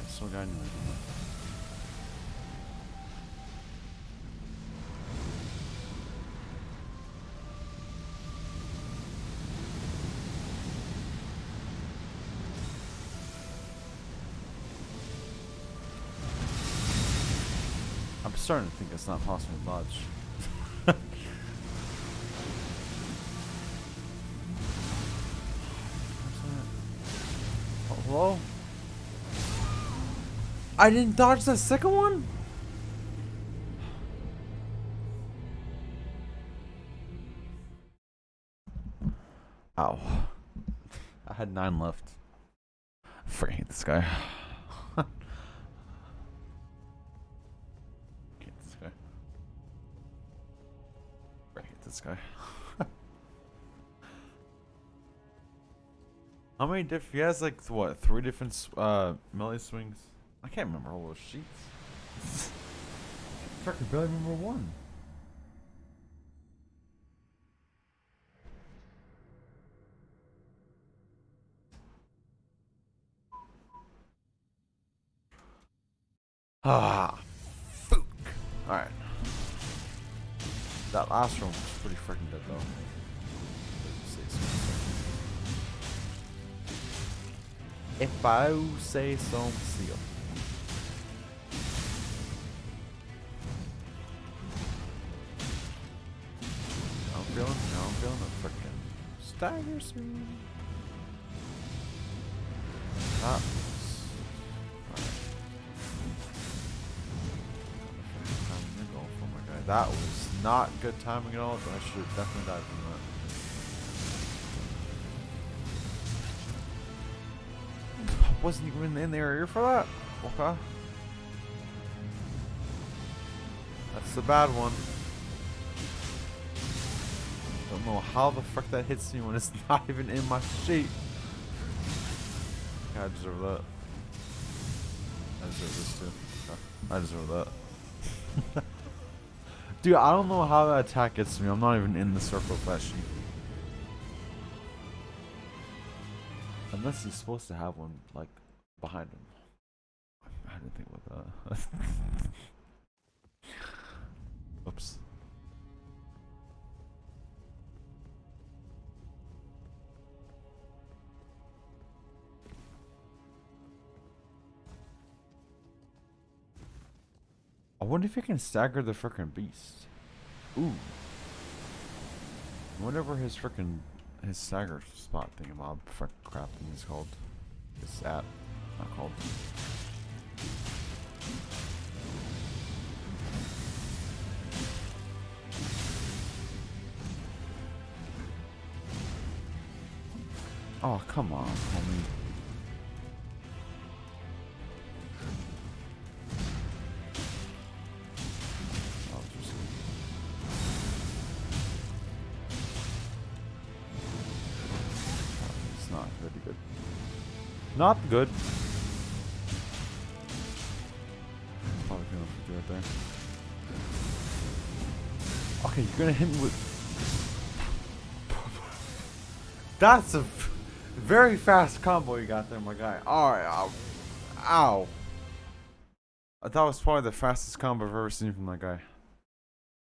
still got anything. I'm starting to think it's not possible to dodge. Hello? I didn't dodge the second one? Ow. I had 9 left. freaking hate this guy. Hate this guy. I hate this guy. How many different? He has like what? 3 different melee swings. I can't remember all those sheets. I can barely remember one. Ah, fuck. All right. That last one was pretty freaking dead though. If I say so myself. I'm feeling a freaking stagger soon. That was alright. That was not good timing at all, but I should have definitely died from that. Wasn't even in the area for that. Okay. That's the bad one. Don't know how the fuck that hits me when it's not even in my sheet. I deserve that. I deserve this too. Okay. I deserve that. Dude, I don't know how that attack gets me. I'm not even in the circle of that sheet. Unless he's supposed to have one, like, behind him. I didn't think about that. Oops. I wonder if you can stagger the frickin' beast. Ooh. Whatever his frickin' his stagger spot thingamabob frick crap thing is called. It's at not called. Oh come on, homie. Not good. Probably gonna do it there. Okay, you're gonna hit me with. That's a very fast combo you got there, my guy. Alright, ow. Ow. That was probably the fastest combo I've ever seen from that guy.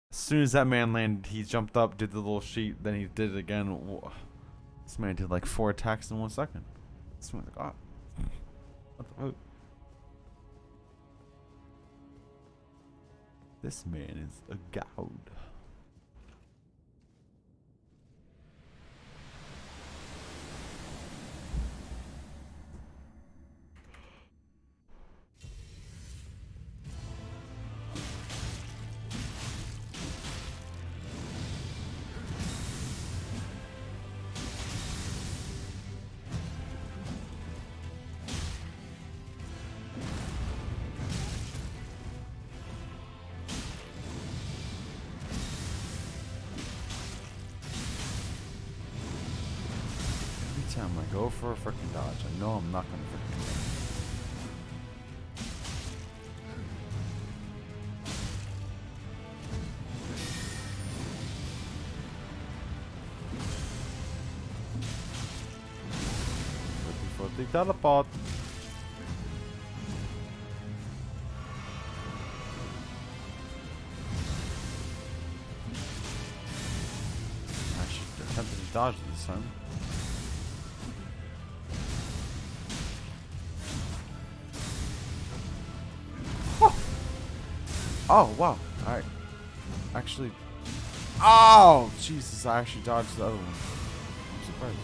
As soon as that man landed, he jumped up, did the little sheet, then he did it again. Whoa. This man did like 4 attacks in 1 second. This man's like, oh. What the fuck? This man is a god. Time I go for a freaking dodge, I know I'm not gonna freaking do it. Footy teleport. I should attempt to dodge this time. Oh, wow. Alright. Actually. Oh, Jesus. I actually dodged the other one. I'm surprised.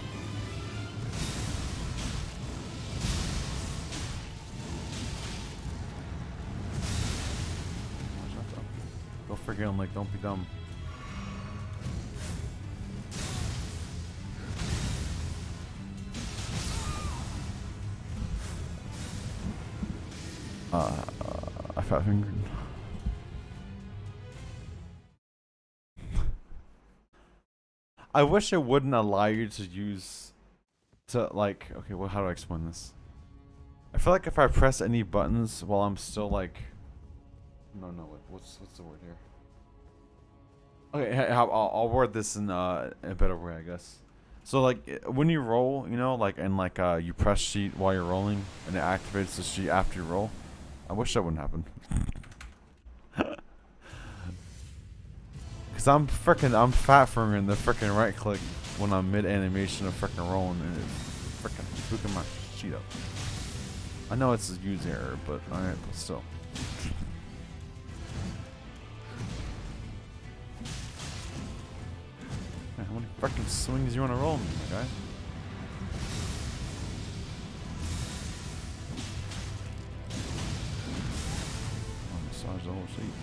Go figure, like, don't be dumb. fat fingered. I wish it wouldn't allow you to use like, okay, well, how do I explain this? I feel like if I press any buttons while I'm still like, no, wait, what's the word here? Okay, I'll word this in a better way, I guess. So like when you roll, you know, like and like you press sheet while you're rolling, and it activates the sheet after you roll. I wish that wouldn't happen. Cause I'm fat fingering the frickin' right click when I'm mid animation of frickin' rolling, and it's frickin' booking my sheet up. I know it's a user error, but alright, but still. Man, how many frickin' swings you wanna roll me, my guy? I'll massage the whole sheet.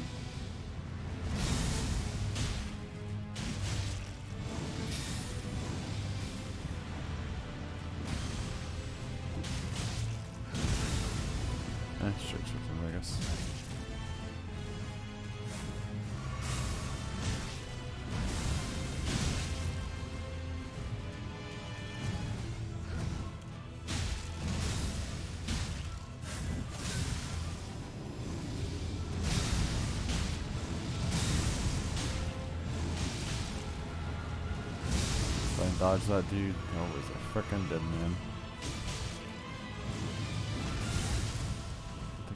Straight switch, I guess. If I dodge that dude, always a frickin' dead man.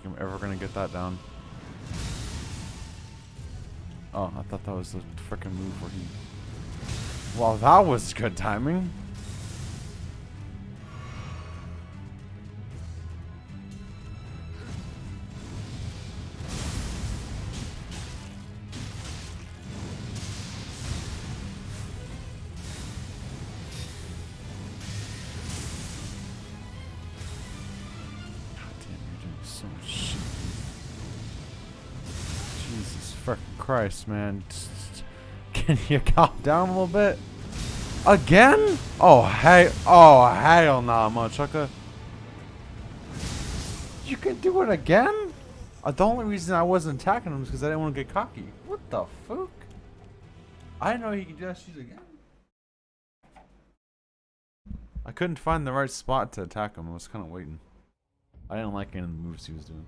I'm ever gonna get that down. Oh, I thought that was the frickin' move where he... Well, that was good timing. So much shit. Jesus fucking Christ, man. Can you calm down a little bit? Again? Oh, hey. Oh, hell nah, motherfucker. You can do it again? The only reason I wasn't attacking him is because I didn't want to get cocky. What the fuck? I didn't know he could do that shit again. I couldn't find the right spot to attack him. I was kind of waiting. I didn't like any of the moves he was doing.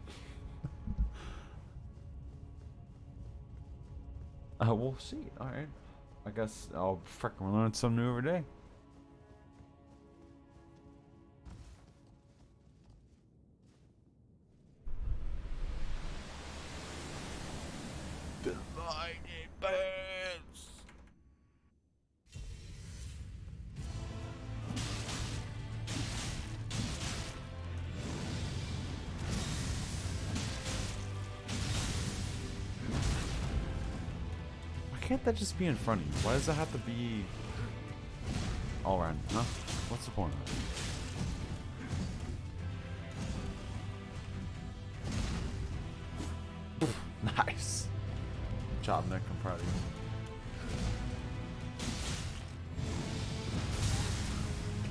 We'll see. Alright. I guess I'll frickin' learn something new every day. The lightning burns! Can't that just be in front of you? Why does it have to be all around? Huh? What's the point of it? Nice. Good job, Nick. I'm proud of you.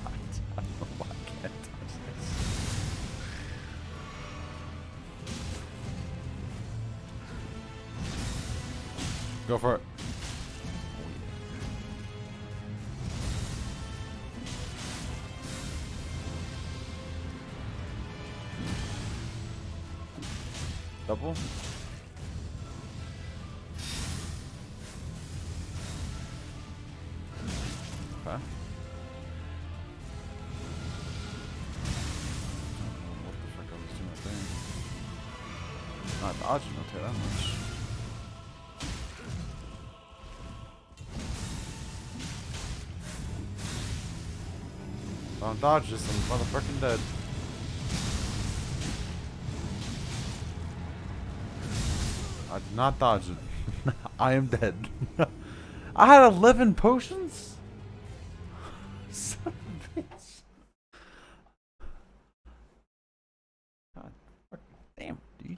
God, I don't know why I can't touch this. Go for it. Double? Okay. What the frick I was doing up there? Not dodging, I'll tell you that much. If I don't dodge this, I'm motherfucking dead. I did not dodge it. I am dead. I had 11 potions? Son of a bitch. God damn, dude.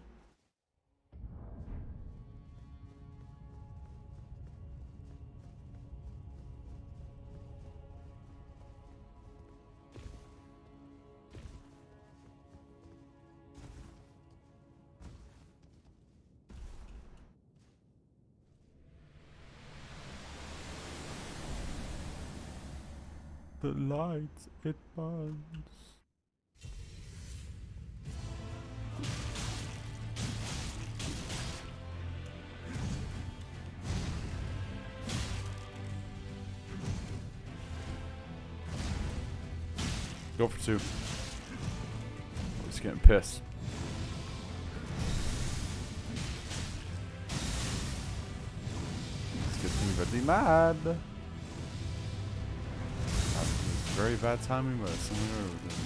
the lights, it burns. Go for 2. He's getting pissed. Let's get me really mad. It's very bad timing, but it's something over there.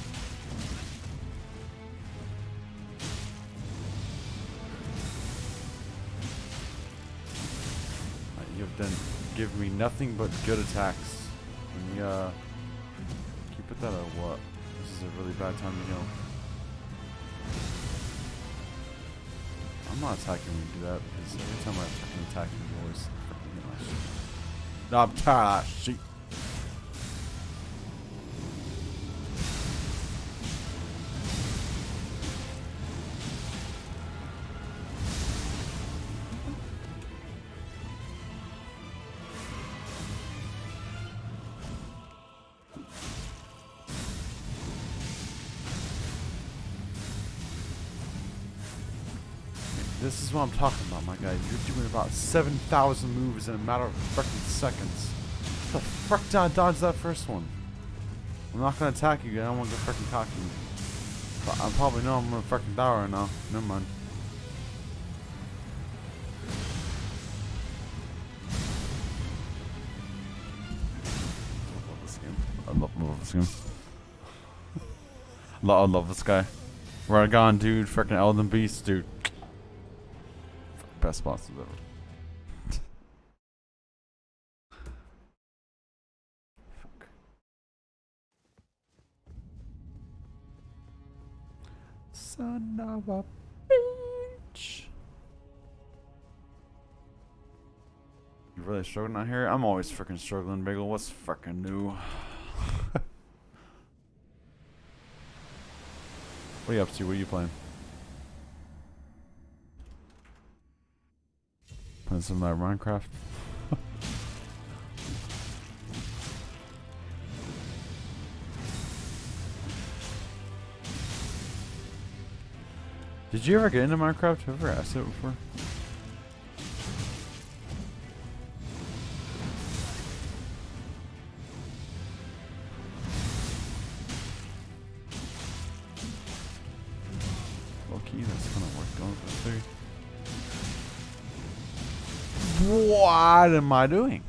You've done give me nothing but good attacks. Can you put that or what? This is a really bad time to heal. I'm not attacking when you do that because every time I fucking attack you always fucking hit my shit. No, I'm tired of that shit. This is what I'm talking about, my guy. You're doing about 7,000 moves in a matter of freaking seconds. What the fuck did I dodge that first one? I'm not gonna attack you, I don't want to get freaking cocky. But I probably know I'm gonna freaking die right now. Never mind. I love this game. I love this game. I love this guy. Right on, dude. Freaking Elden Beast, dude. Best bosses ever. Fuck. Son of a bitch. You really struggling out here? I'm always freaking struggling, Bagel. What's freaking new? What are you up to? What are you playing? Playing some of that Minecraft. Did you ever get into Minecraft? Have you ever asked it before? Okay, that's gonna work. Going for 3. What am I doing?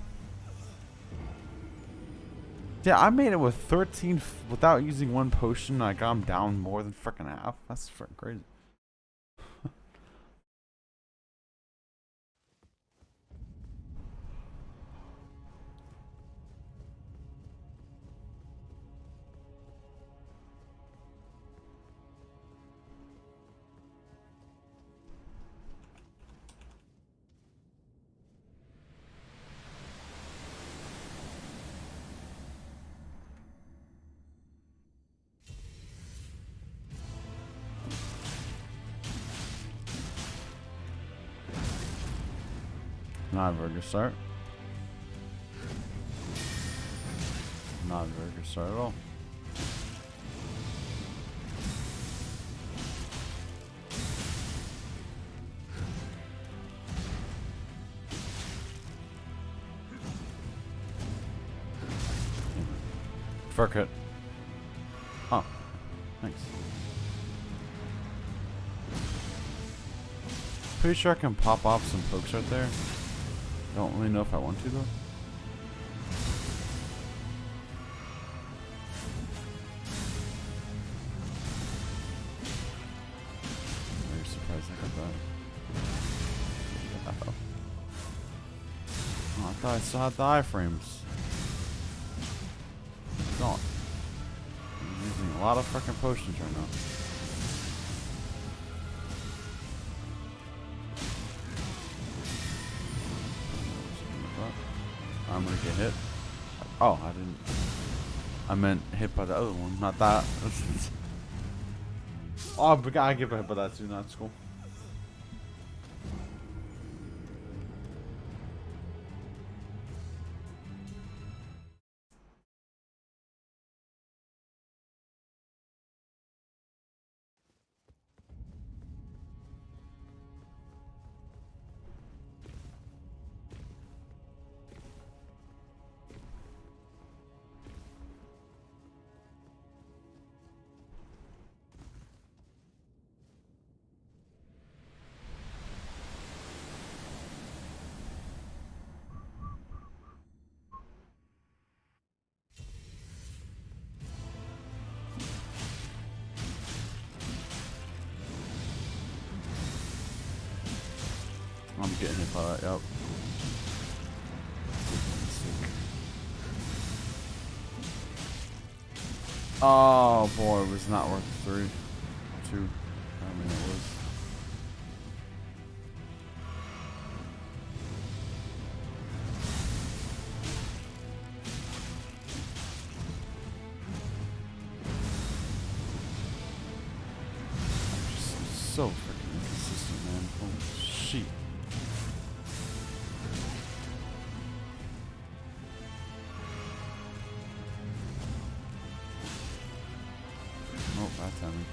Yeah, I made it with 13 without using one potion. I got him down more than freaking half. That's freaking crazy. Not a very good start. Not a very good start at all. Fuck it. Oh, thanks. Pretty sure I can pop off some pokes right there. Don't really know if I want to though. Very surprised I got that. Oh, I thought I still had the iframes. Don't. I'm using a lot of fucking potions right now. I'm gonna get hit. Oh, I didn't. I meant hit by the other one, not that. Oh, but I get hit by that too. That's cool. getting hit by that, yep. Oh boy, it was not worth 3. 2. I mean, it was. I'm just so freaking inconsistent, man. Holy shit. Oh, bad timing.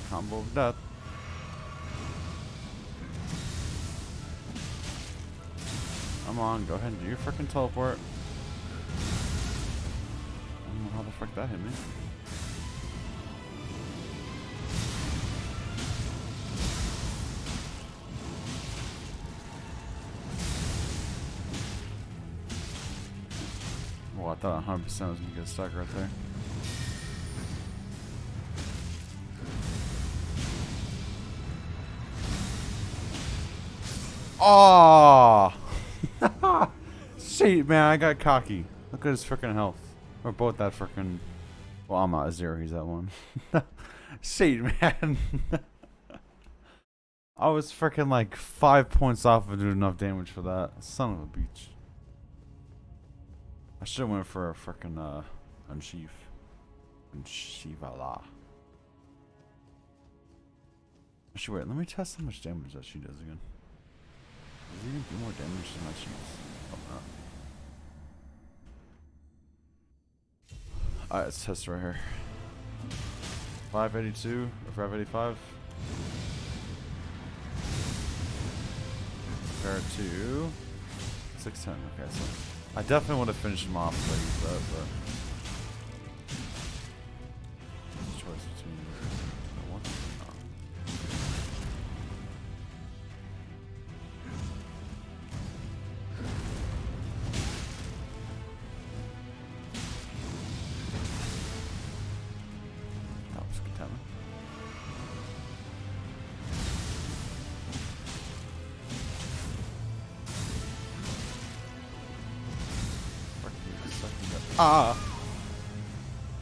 Combo of death. Come on, go ahead and do your freaking teleport. I don't know how the fuck that hit me. Oh, I thought 100% was gonna get stuck right there. Oh! Shit, man, I got cocky. Look at his freaking health. We're both that freaking. Well, I'm at 0, he's at 1. Shit, man. I was freaking like 5 points off of doing enough damage for that. Son of a bitch. I should have went for a freaking unsheath. Unsheavala. Actually, wait, let me test how much damage that she does again. Does it even do more damage than my sheets? Oh, no. Alright, let's test right here. 582 or 585. Compared to 610. Okay, so I definitely want to finish him off if I use that, but choice between one and not. That was good timing.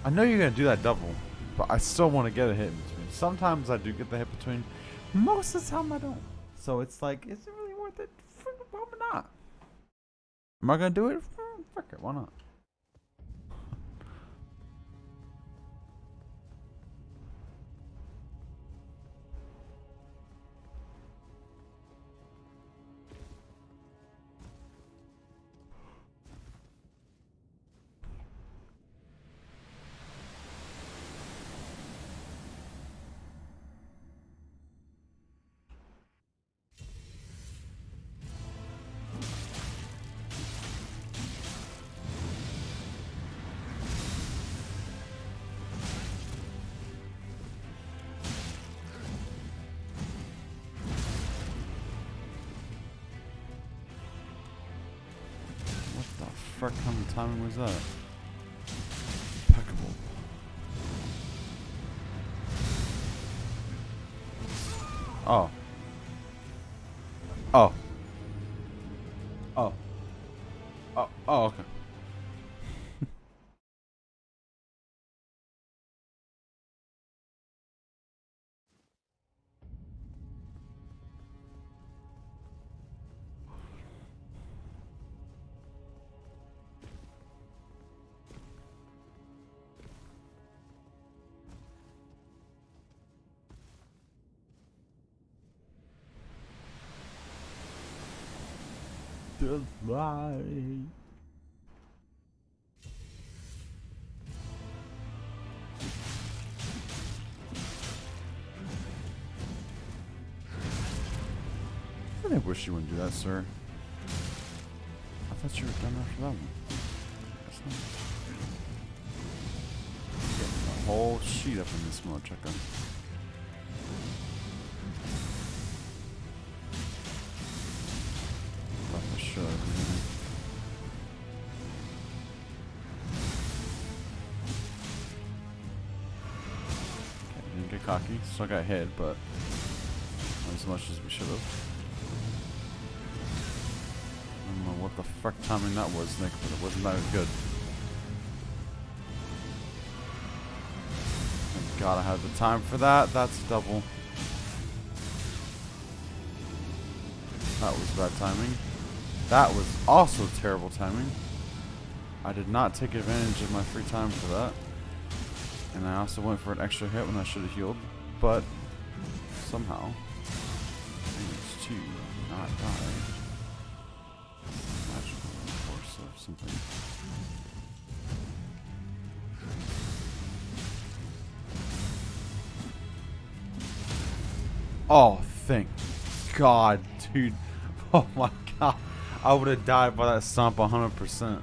I know you're gonna do that double, but I still want to get a hit in between. Sometimes I do get the hit between. Most of the time I don't. So it's like, is it really worth it? Probably not. Am I gonna do it? Fuck it, why not? What kind of timing was that? Impeccable. Oh. Oh. Oh. Oh. Oh, okay. Just lie. I wish you wouldn't do that, sir. I thought you were done after that one. That's not. Getting the whole sheet up in this mode, check out. Thought I should. Okay, didn't get cocky. So I got hit, but not as much as we should have. I don't know what the fuck timing that was, Nick, but it wasn't that good. Thank God I had the time for that. That's double. That was bad timing. That was also terrible timing. I did not take advantage of my free time for that. And I also went for an extra hit when I should have healed. But somehow managed to not die. Magical force of something. Oh, thank God, dude. Oh my God. I would have died by that stomp 100%.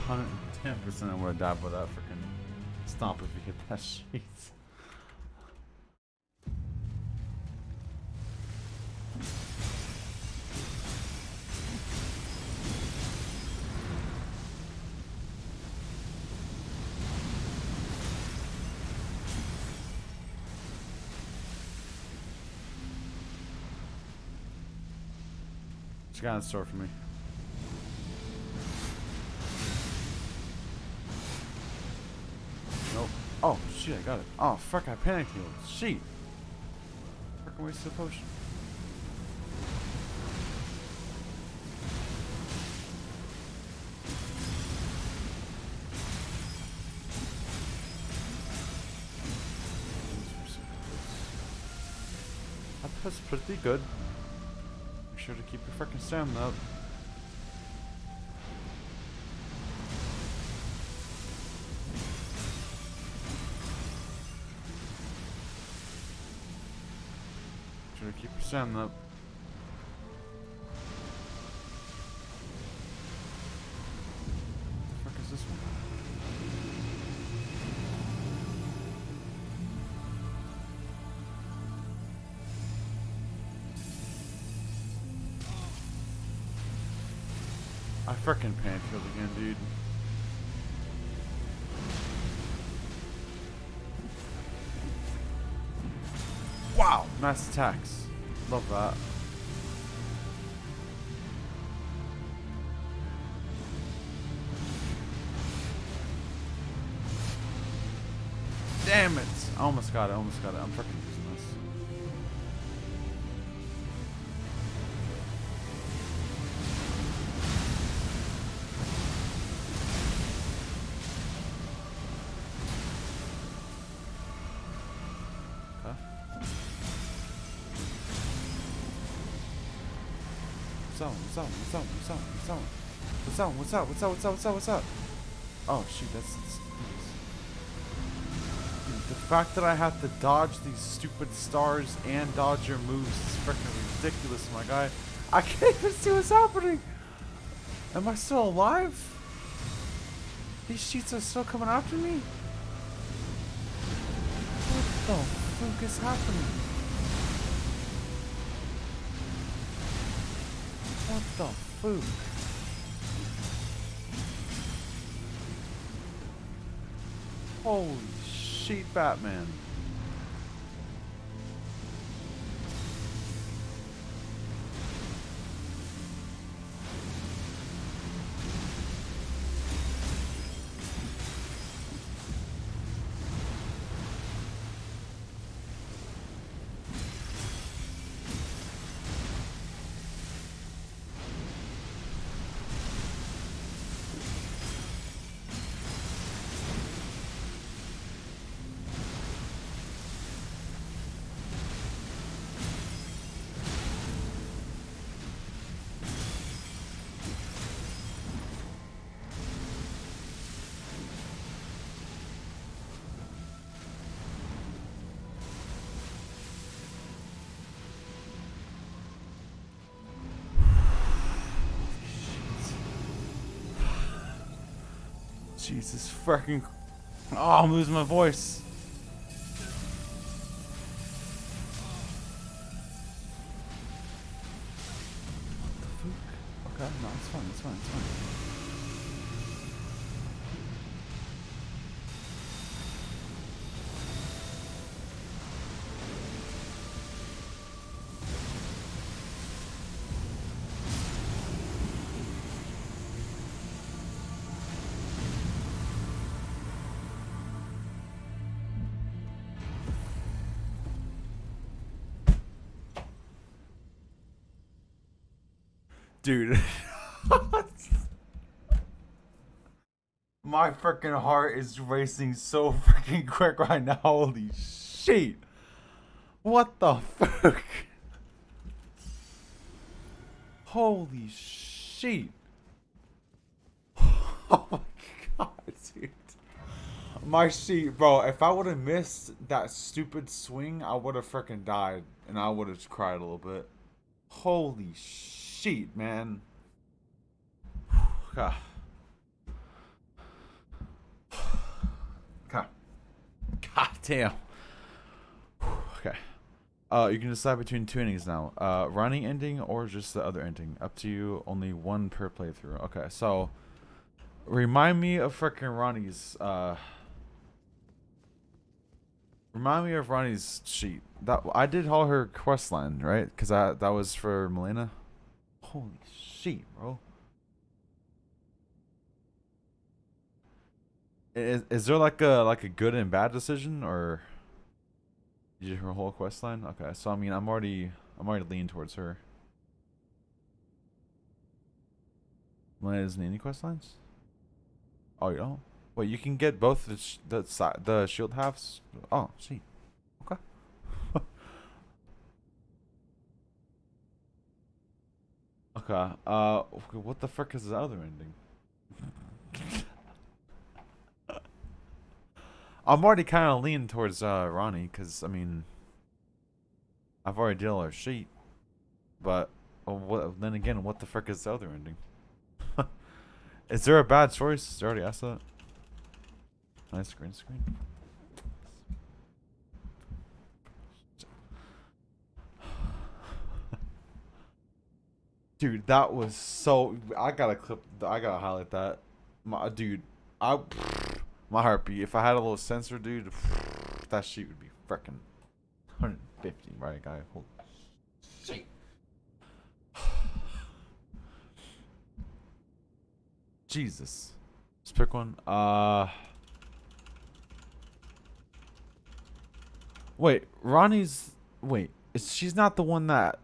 110% I would have died by that freaking stomp if you hit that sheet. What you got in store for me? Nope. Oh, shit, I got it. Oh, fuck, I panic healed. Shit. Fucking wasted a potion. That's pretty good. Make sure to keep your freaking stamina up. Make sure to keep your stamina up. What the fuck is this one? I freaking panic healed again, dude. Wow, nice attacks. Love that. Damn it! I almost got it, I'm freaking using this. What's up? Oh shoot, that's dude, the fact that I have to dodge these stupid stars and dodge your moves is freaking ridiculous, my guy. I can't even see what's happening. Am I still alive? These cheats are still coming after me? What the fuck is happening? What the fuck? Holy shit, Batman. Jesus fucking. Oh, I'm losing my voice. What the fuck? Okay, no, it's fine, it's fine, it's fine. Dude. My freaking heart is racing so freaking quick right now. Holy shit. What the fuck? Holy shit. Oh my god, dude. My sheet, bro. If I would have missed that stupid swing, I would have freaking died. And I would have cried a little bit. Holy shit, man. God. God. God damn. Okay. You can decide between two endings now. Running ending or just the other ending. Up to you. Only one per playthrough. Okay, so remind me of freaking Ronnie's remind me of Ronnie's sheet. That I did all her quest line, right? Cause that was for Melina. Holy shit, bro. Is there like a good and bad decision, or you did her whole quest line? Okay, so I mean I'm already leaning towards her. Melina doesn't need any quest lines? Oh, you don't? Wait, you can get both the shield halves. Oh, see. Okay. Okay. What the frick is the other ending? I'm already kind of leaning towards Ronnie, cause I mean, I've already did all her sheet, but then again, what the frick is the other ending? Is there a bad choice? Did I already asked that? Nice green screen. Dude, that was so. I gotta clip. I gotta highlight that. My dude, I my heartbeat. If I had a little sensor, dude, that sheet would be freaking 150, right, guy? Holy shit. Jesus. Let's pick one. Wait, Ronnie's. Wait, she's not the one that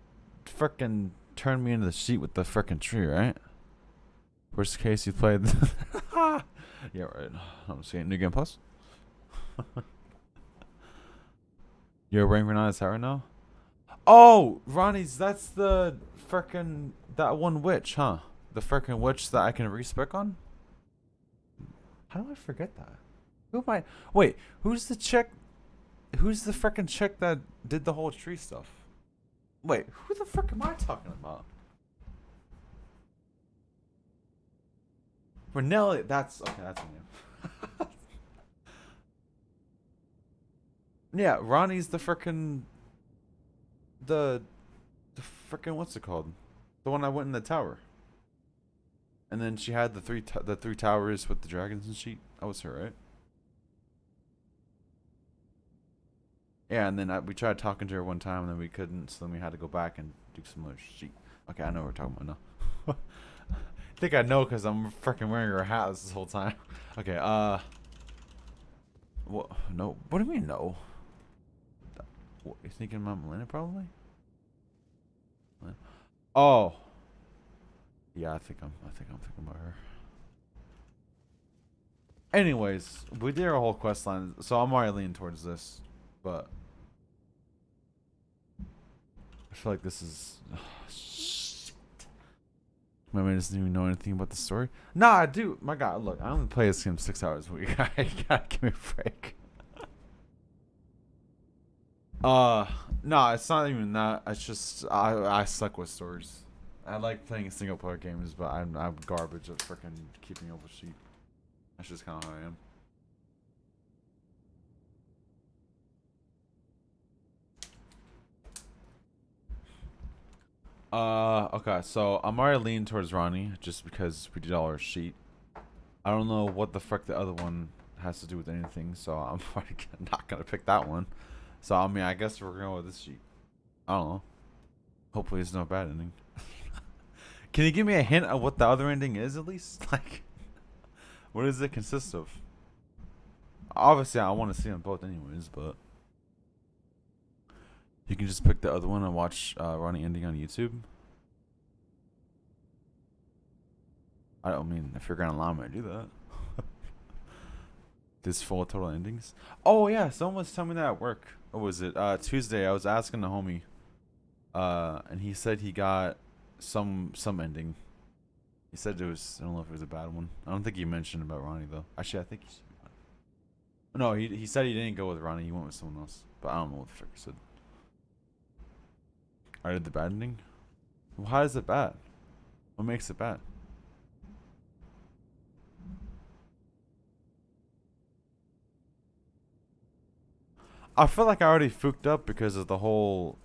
frickin' turned me into the sheet with the frickin' tree, right? Worst case, you played. Yeah, right. I'm just getting New Game Plus. You're wearing Renata's hat right now? Oh, Ronnie's. That's the frickin' that one witch, huh? The frickin' witch that I can respec on? How do I forget that? Who am I? Wait, who's the chick? Who's the frickin' chick that did the whole tree stuff? Wait, who the frick am I talking about? Renelli, that's okay. That's her name. Yeah, Ronnie's the frickin' the frickin' what's it called? The one I went in the tower. And then she had the three towers with the dragons and shit. That was her, right? Yeah, and then we tried talking to her one time, and then we couldn't, so then we had to go back and do some other shit. Okay, I know what we're talking about now. I think I know because I'm freaking wearing her hat this whole time. Okay, what? No, what do you mean no? What, you thinking about Melina probably? Oh, yeah, I think I'm thinking about her. Anyways, we did our whole quest line, so I'm already leaning towards this, but I feel like this is. Oh, shit. My man doesn't even know anything about the story. Nah, I do. My God, look, I only play this game 6 hours a week. You gotta give me a break. No, it's not even that. It's just I suck with stories. I like playing single player games, but I'm garbage at freaking keeping up with sheep. That's just kind of how I am. Okay, so I'm already leaning towards Ronnie just because we did all our sheet. I don't know what the frick the other one has to do with anything, so I'm probably not gonna pick that one. So I mean, I guess we're going with this sheet. I don't know. Hopefully, it's no bad ending. Can you give me a hint of what the other ending is at least? Like, what does it consist of? Obviously, I want to see them both anyways, but you can just pick the other one and watch Ronnie ending on YouTube. I don't mean if you're gonna allow me to do that. This full of total endings. Oh yeah, someone was telling me that at work. What was it? Tuesday. I was asking the homie. And he said he got some ending. He said it was. I don't know if it was a bad one. I don't think he mentioned about Ronnie though. Actually, I think he. No, he said he didn't go with Ronnie. He went with someone else. But I don't know what the frick he said. I did the bad ending. Well, how is it bad? What makes it bad? I feel like I already fooked up because of the whole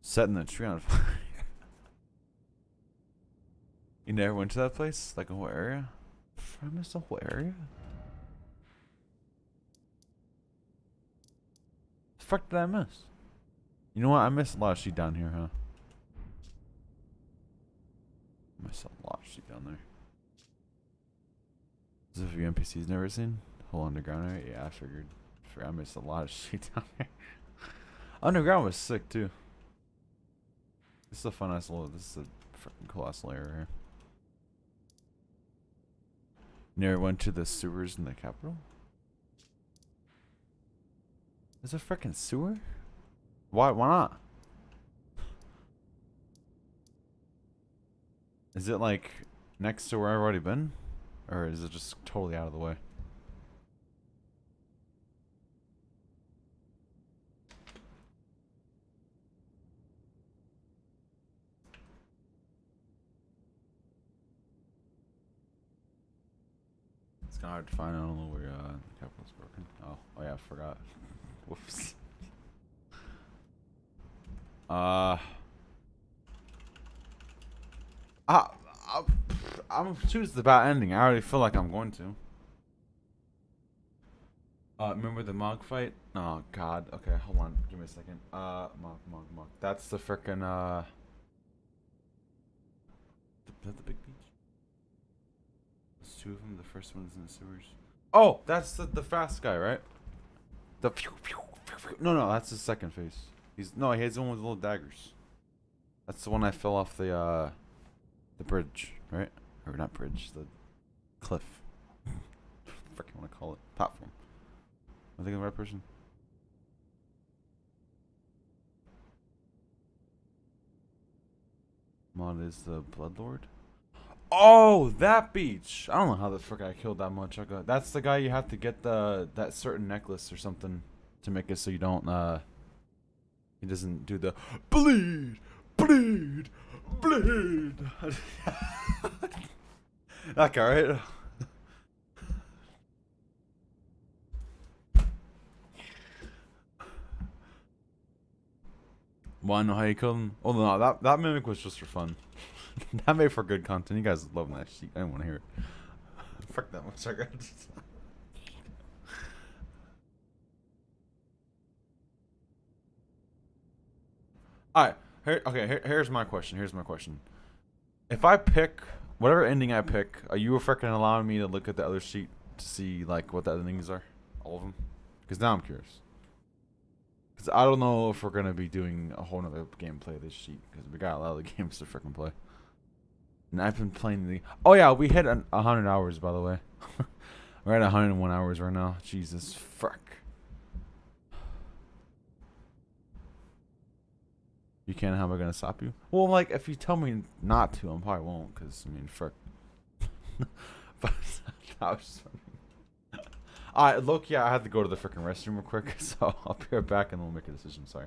setting the tree on fire. You never went to that place? Like a whole area? I missed the whole area? The fuck did I miss? You know what? I missed a lot of shit down here, huh? I missed a lot of shit down there. Is there a few NPCs never seen? Whole underground area? Yeah, I figured. I missed a lot of shit down there. Underground was sick too. This is a fun ass little. This is a freaking cool ass layer here. Never went to the sewers in the capital? There's a freaking sewer? Why not? Is it like next to where I've already been? Or is it just totally out of the way? It's kind of hard to find. I don't know where the capital's broken. Oh yeah, I forgot. Whoops. I, I, I'm choose the bad ending. I already feel like I'm going to. Remember the Mog fight? Oh God. Okay, hold on. Give me a second. Mog. That's the frickin' the big beach. There's two of them. The first one's in the sewers. Oh, that's the fast guy, right? The no, that's his second face. He has the one with the little daggers. That's the one I fell off the bridge, right? Or not bridge, the cliff. Freaking want to call it platform. I think I'm the right person. Mod is the Bloodlord. Oh, that beach! I don't know how the frick I killed that much. That's the guy you have to get that certain necklace or something to make it so you don't he doesn't do the bleed. That guy, right? Wanna know how you killed him? Oh no, that mimic was just for fun. That made for good content. You guys love that shit. I didn't want to hear it. Fuck that much. Alright. Here's my question. If I pick whatever ending I pick, are you freaking allowing me to look at the other sheet to see like what the endings are? All of them? Because now I'm curious. Because I don't know if we're gonna be doing a whole nother gameplay of this sheet because we got a lot of games to freaking play. And I've been playing the. Oh yeah, we hit 100 hours by the way. We're at 101 hours right now. Jesus fuck. You can't. How am I gonna stop you? Well, like if you tell me not to, I probably won't. Cause I mean, fuck. But I was just. Look, yeah, I had to go to the freaking restroom real quick, so I'll be right back and then we'll make a decision. Sorry.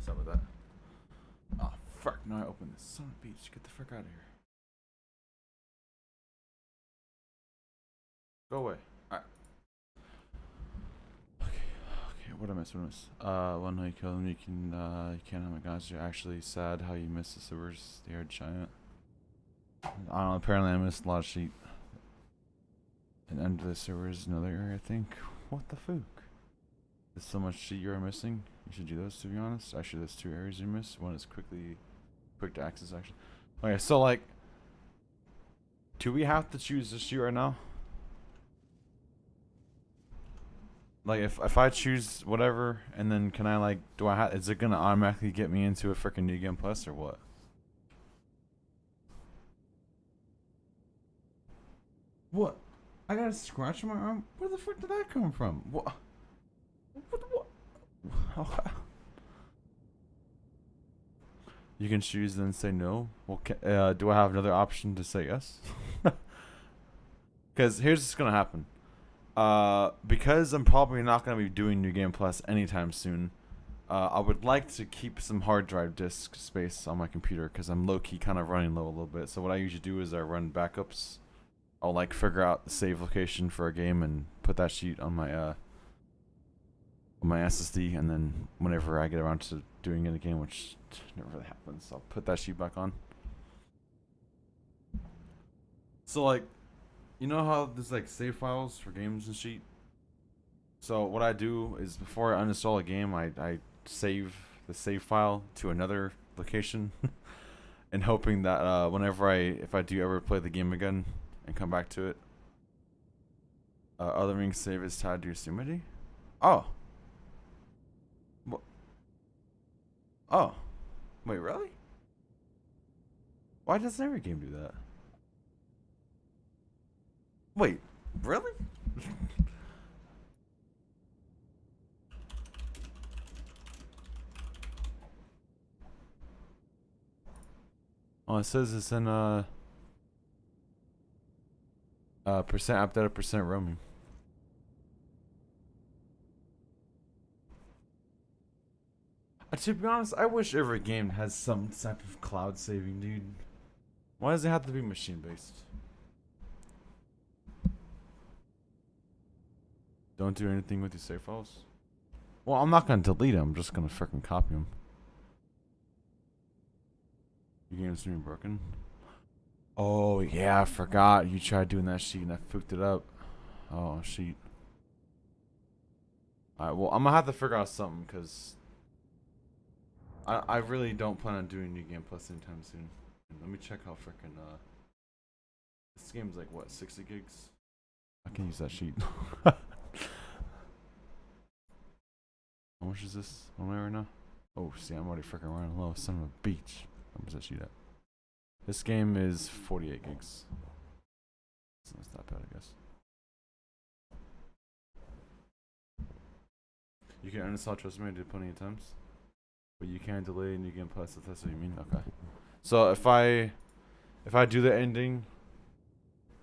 What's up with that? Oh, fuck. No, I opened this. Son of a bitch. Get the fuck out of here. Go away. Alright. Okay, what I miss? One night you kill them, you can't have my gods. You're actually sad how you miss the sewers. They are giant. I don't know, apparently I missed a lot of sheep. And under the sewers, another area, I think. What the fuck? There's so much sheep you're missing. You should do those, to be honest. Actually, there's 2 areas you miss. One is quick to access, actually. Okay, so, like, do we have to choose this sheet right now? Like, if I choose whatever, and then can I, like, is it gonna automatically get me into a freaking New Game Plus, or what? What? I got a scratch on my arm? Where the fuck did that come from? What? What? You can choose then say no? Well, do I have another option to say yes? Because here's what's gonna happen. Because I'm probably not gonna be doing New Game Plus anytime soon. I would like to keep some hard drive disk space on my computer because I'm low-key kind of running low a little bit. So what I usually do is I run backups. I'll like figure out the save location for a game and put that sheet on my SSD, and then whenever I get around to doing it again, which never really happens, I'll put that sheet back on. So like, you know how there's like save files for games and sheet? So what I do is before I uninstall a game, I save the save file to another location, and hoping that if I do ever play the game again and come back to it, other ring save is tied to your Steam ID. Oh. Oh. Wait, really? Why doesn't every game do that? Wait, really? Oh, it says it's in percent app data, percent roaming. To be honest, I wish every game has some type of cloud saving, dude. Why does it have to be machine based? Don't do anything with your save files. Well, I'm not gonna delete them. I'm just gonna freaking copy them. Your game's being broken. Oh yeah, I forgot. You tried doing that sheet and I fucked it up. Oh sheet. Alright, well I'm gonna have to figure out something because I really don't plan on doing New Game Plus anytime soon. Let me check how freaking this game's like what, 60 gigs? I can use that sheet. How much is this on my right now? Oh, see, I'm already freaking running low. Son of a beach. How much is that sheet at? This game is 48 gigs. So that's not bad, I guess. You can uninstall Trust Me, I did plenty of times. But you can't delay New Game Plus if that's what you mean. Okay. So if I do the ending,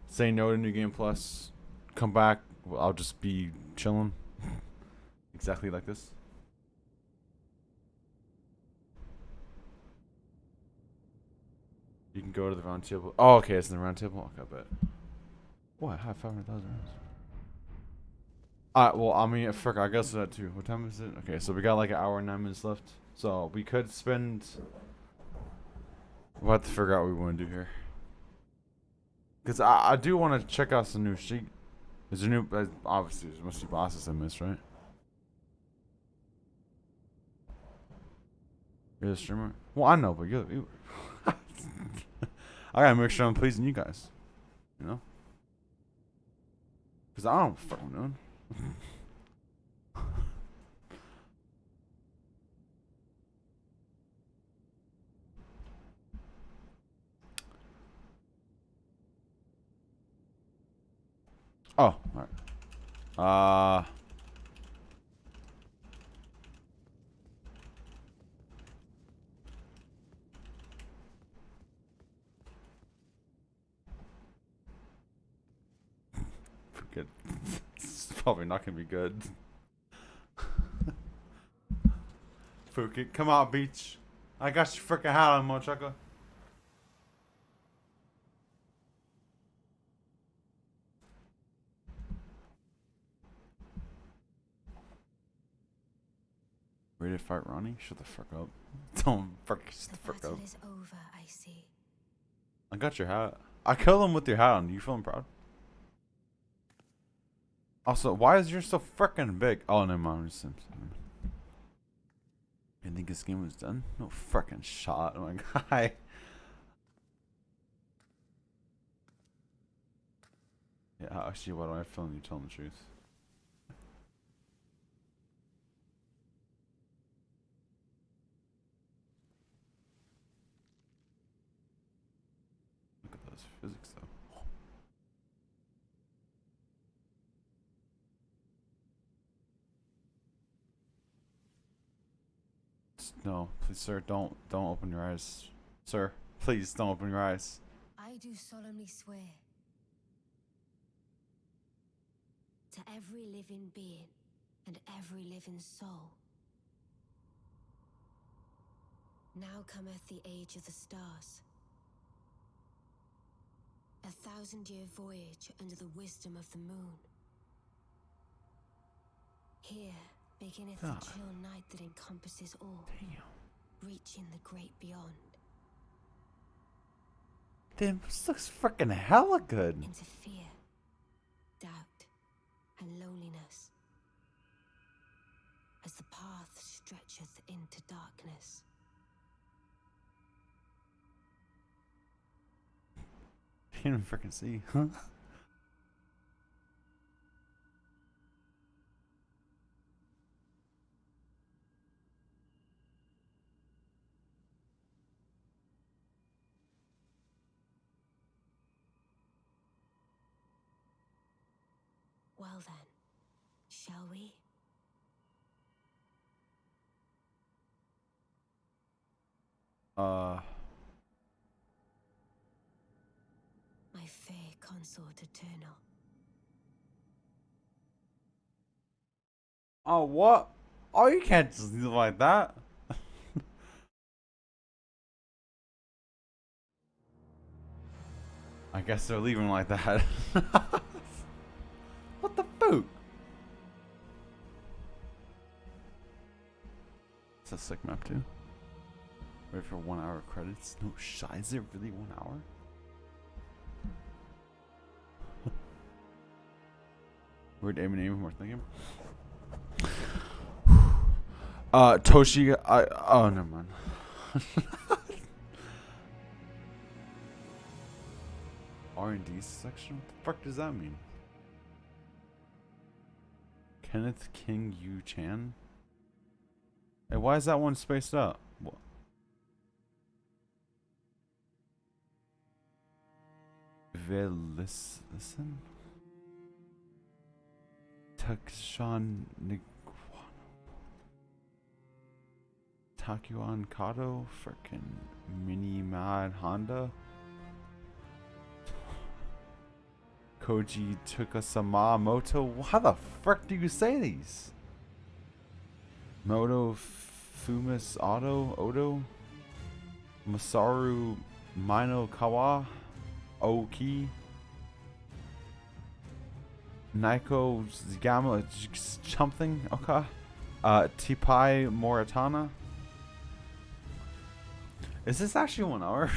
say no to New Game Plus, come back, well, I'll just be chilling. Exactly like this. You can go to the round table. Oh, okay, it's in the round table. Okay, I bet. Oh, I have 500,000 rounds. Well, I mean, I guess that too. What time is it? Okay, so we got like an hour and 9 minutes left. So we could spend. We'll have to figure out what we want to do here. Because I do want to check out some new sheet. Is there new. Obviously, there's must be bosses I missed, right? You're the streamer? Well, I know, but you're the viewer. I gotta make sure I'm pleasing you guys. You know? Because I don't fucking know. Oh, alright. Forget. It's probably not gonna be good. Fuki. Come out, Beach. I got your freaking hat on, motherfucker. Ready to fight Ronnie? Shut the fuck up. Don't fuck shut the fuck up. Is over, I see. I got your hat. I killed him with your hat on. You feeling proud? Also, why is yours so freaking big? Oh, never mind. You think this game was done? No freaking shot, oh my guy. Yeah, actually, why do I feel you telling the truth? Look at those physics, though. No, please, sir, don't open your eyes. Sir, please don't open your eyes. I do solemnly swear to every living being and every living soul. Now cometh the age of the stars. 1,000-year voyage under the wisdom of the moon. Here beginneth the chill night that encompasses all. Damn. Reaching the great beyond. Damn, this looks freaking hella good. Into fear, doubt, and loneliness. As the path stretcheth into darkness. You didn't freaking see, huh? Well then, shall we? My fair consort eternal. Oh, what? Oh, you can't just leave it like that. I guess they're leaving like that. What the fuck? It's a sick map too. Wait for 1 hour credits. No shot. Is it really 1 hour? Weird aim and aim more thinking. Toshi, oh, never mind. R&D section? What the fuck does that mean? Kenneth King Yu Chan? Hey, why is that one spaced out? What? Listen? Takshan Niguano. Takuan Kato? Frickin' Mini Mad Honda? Koji Tukasama Moto. How the frick do you say these? Moto Fumis Odo Masaru Mino Kawa Oki Naiko Zigama something. Okay. Tipai Moritana. Is this actually 1 hour?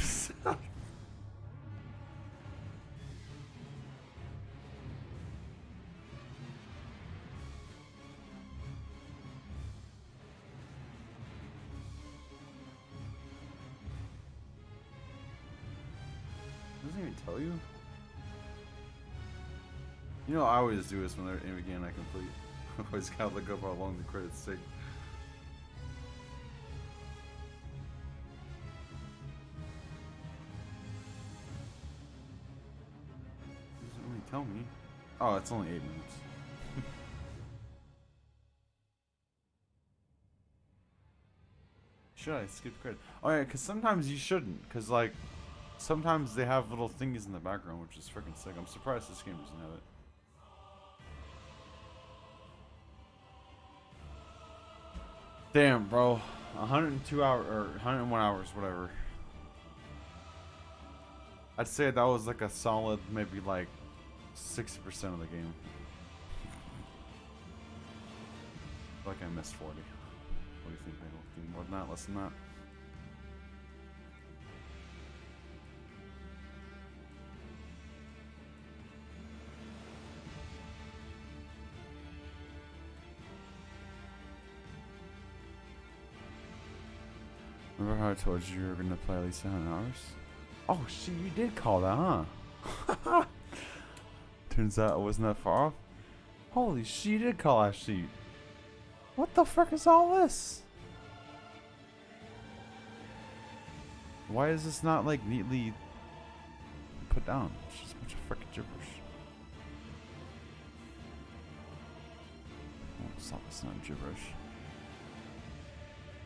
Doesn't even tell you. You know, I always do this when in a game I complete. I always kind of look up how long the credits take. It doesn't really tell me. Oh, it's only 8 minutes. Should I skip credit? Oh yeah, because sometimes you shouldn't. Because like, sometimes they have little thingies in the background, which is freaking sick. I'm surprised this game doesn't have it. Damn, bro. 102 hours or 101 hours, whatever. I'd say that was like a solid, maybe like 60% of the game. Like I missed 40. What do you think, Bagel? Do more than that? Less than that? Remember how I told you were gonna play at least 100 hours? Oh shit, you did call that, huh? Turns out I wasn't that far off. Holy shit, you did call that sheet. What the frick is all this? Why is this not like neatly put down? It's just a bunch of frickin' gibberish. Oh, stop, it's not gibberish.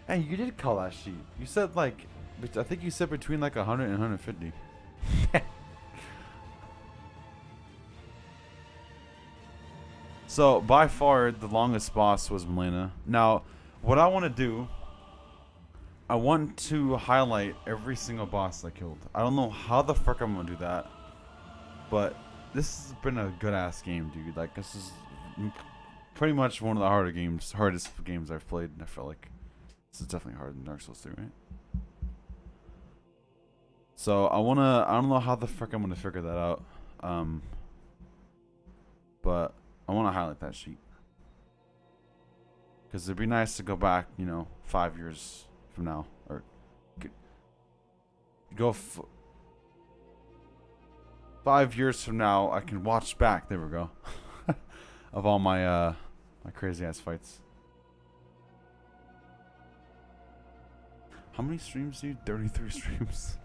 Hey, you did call that sheet. You said like, I think you said between like 100 and 150. So by far the longest boss was Melina. Now, what I want to do, I want to highlight every single boss I killed. I don't know how the fuck I'm gonna do that, but this has been a good ass game, dude. Like this is pretty much one of the hardest games I've played. I feel like this is definitely harder than Dark Souls 3, right? So I don't know how the fuck I'm gonna figure that out. But I want to highlight that sheet. Because it'd be nice to go back, 5 years from now. Or go 5 years from now, I can watch back, there we go, of all my my crazy ass fights. How many streams, dude? 33 streams.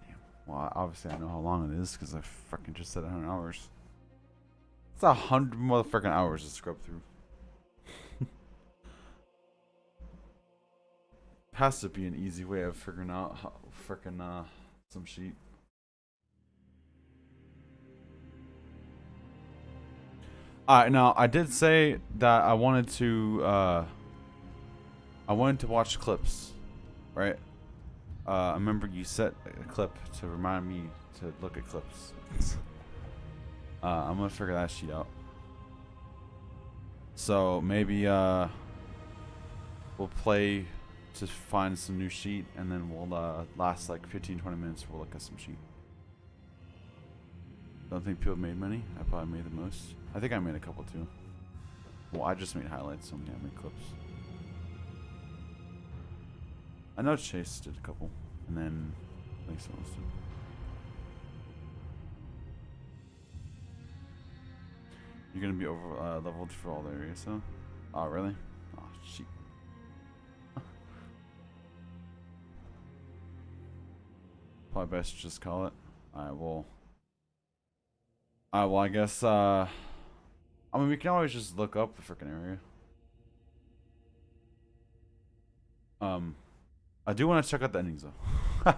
Damn. Well, obviously I know how long it is because I fucking just said 100 hours. It's 100 motherfucking hours to scrub through. Has to be an easy way of figuring out how freaking some sheet. Now I did say that I wanted to watch clips, right? I remember you set a clip to remind me to look at clips. I'm gonna figure that shit out. So maybe we'll play to find some new sheet, and then we'll last like 15-20 minutes. We'll look at some sheet. Don't think people made many. I probably made the most. I think I made a couple too. Well, I just made highlights, so yeah, I made clips. I know Chase did a couple, and then I think someone else did. You're gonna be over leveled for all the areas, huh? Oh, really? Oh, shit. Probably best to just call it. Alright, well. Alright, well, I guess, I mean, we can always just look up the freaking area. I do want to check out the endings, though.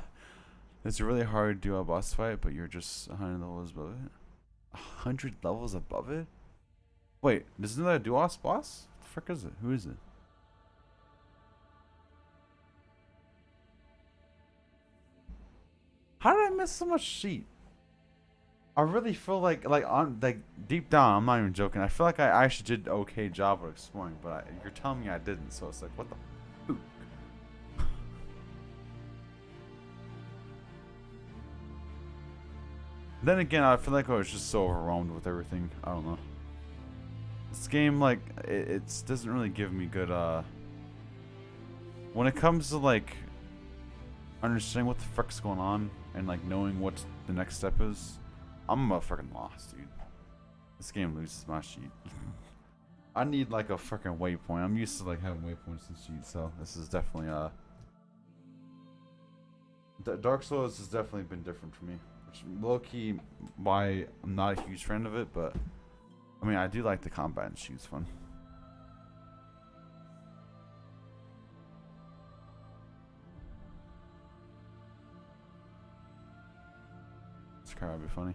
It's really hard to do a boss fight, but you're just 100 levels above it. 100 levels above it? Wait, isn't that a Duos boss? What the frick is it? Who is it? How did I miss so much sheet? I really feel like on deep down, I'm not even joking. I feel like I actually did an okay job of exploring, but you're telling me I didn't, so it's like, what the fuck? Then again, I feel like I was just so overwhelmed with everything. I don't know. This game, like, it doesn't really give me good, when it comes to, like, understanding what the frick's going on and, like, knowing what the next step is, I'm fucking lost, dude. This game loses my sheet. I need, like, a freaking waypoint. I'm used to, like, having waypoints and sheets, so this is definitely, Dark Souls has definitely been different for me. Which, low-key, why I'm not a huge fan of it, but I mean, I do like the combat and sheet's fun. This car would be funny.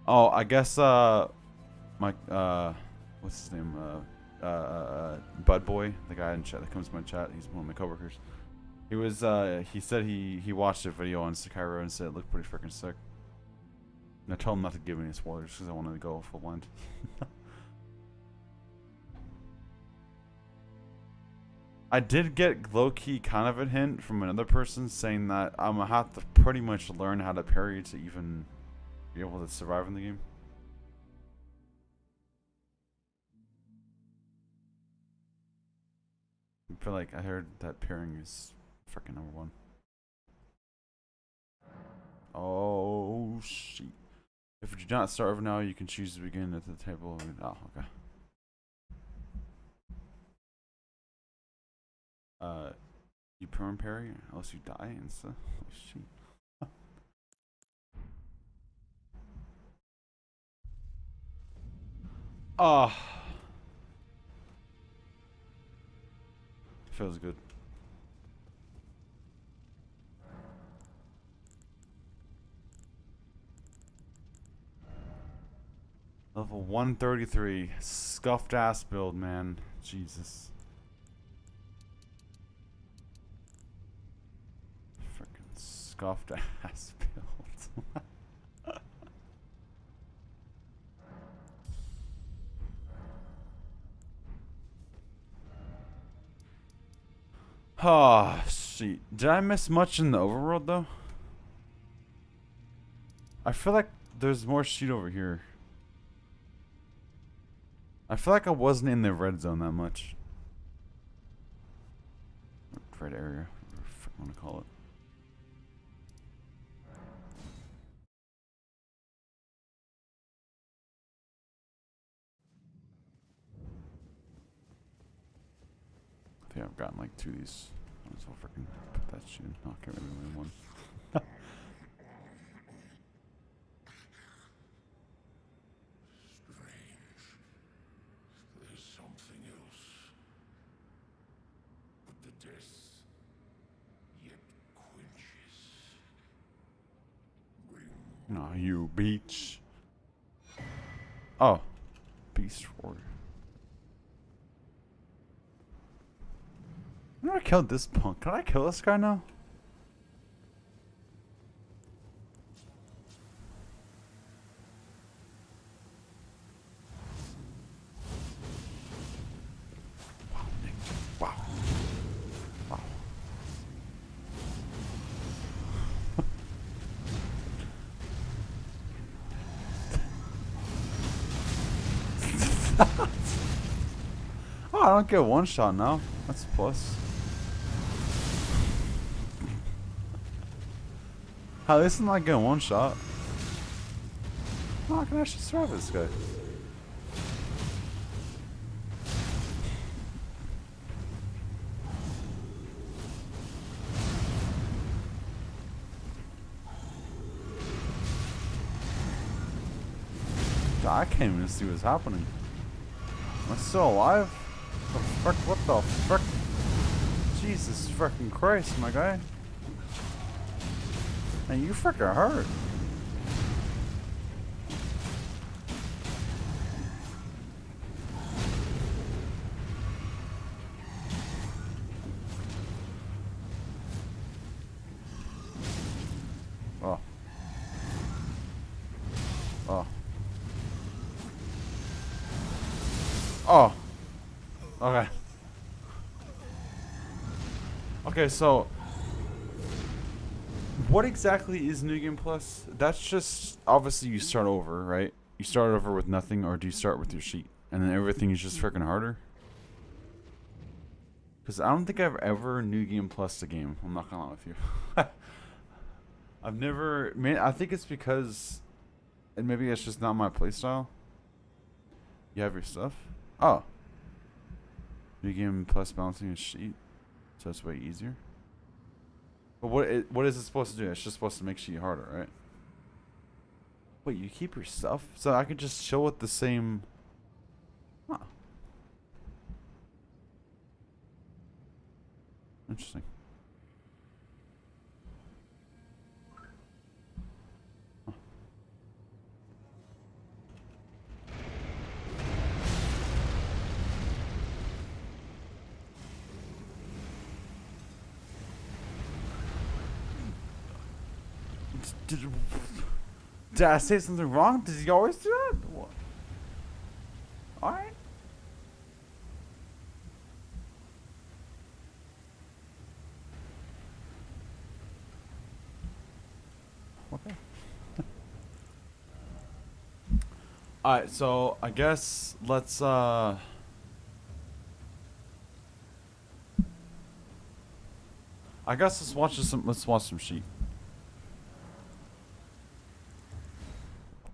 Oh, I guess, my, what's his name? Bud Boy, the guy in chat that comes to my chat. He's one of my coworkers. He was he said he watched a video on Sekiro and said it looked pretty freaking sick. And I told him not to give me any spoilers because I wanted to go full blind. I did get low-key kind of a hint from another person saying that I'm gonna have to pretty much learn how to parry to even be able to survive in the game. I feel like I heard that parrying is freaking number one. Oh, shit. If you do not start over now, you can choose to begin at the table. Oh, okay. You perm parry, else you die and stuff. Oh, shit. Oh. Feels good. Level 133. Scuffed ass build, man. Jesus. Freaking scuffed ass build. Oh, shit. Did I miss much in the overworld, though? I feel like there's more shit over here. I feel like I wasn't in the red zone that much. Red area, whatever the fuck I want to call it. I think I've gotten like 2 of these. I might as well freaking put that shit in. Oh, I can't really win one. No, you beach. Oh, beast roar. I never killed this punk. Can I kill this guy now? Wow, Nick. Wow. Wow. Oh, I don't get one shot now. That's a plus. How this is not getting one shot. Oh, I can actually survive this guy. God, I can't even see what's happening. Am I still alive? The frick? What the frick? Jesus freaking Christ, my guy. Man, you freaking hurt. Oh. Oh. Oh. Okay. Okay, so what exactly is New Game Plus? That's just obviously you start over, right? You start over with nothing, or do you start with your sheet and then everything is just freaking harder? Because I don't think I've ever New Game Plus a game. I'm not gonna lie with you. I've never. Man, I think it's because, and maybe it's just not my playstyle. You have your stuff. Oh. New Game Plus balancing a sheet, so it's way easier. But what is it supposed to do? It's just supposed to make sheet harder, right? Wait, you keep your stuff? So I could just chill with the same... Huh. Interesting. Huh. Did I say something wrong? Does he always do that? What? Alright. Okay. Alright, so I guess let's let's watch some sheep.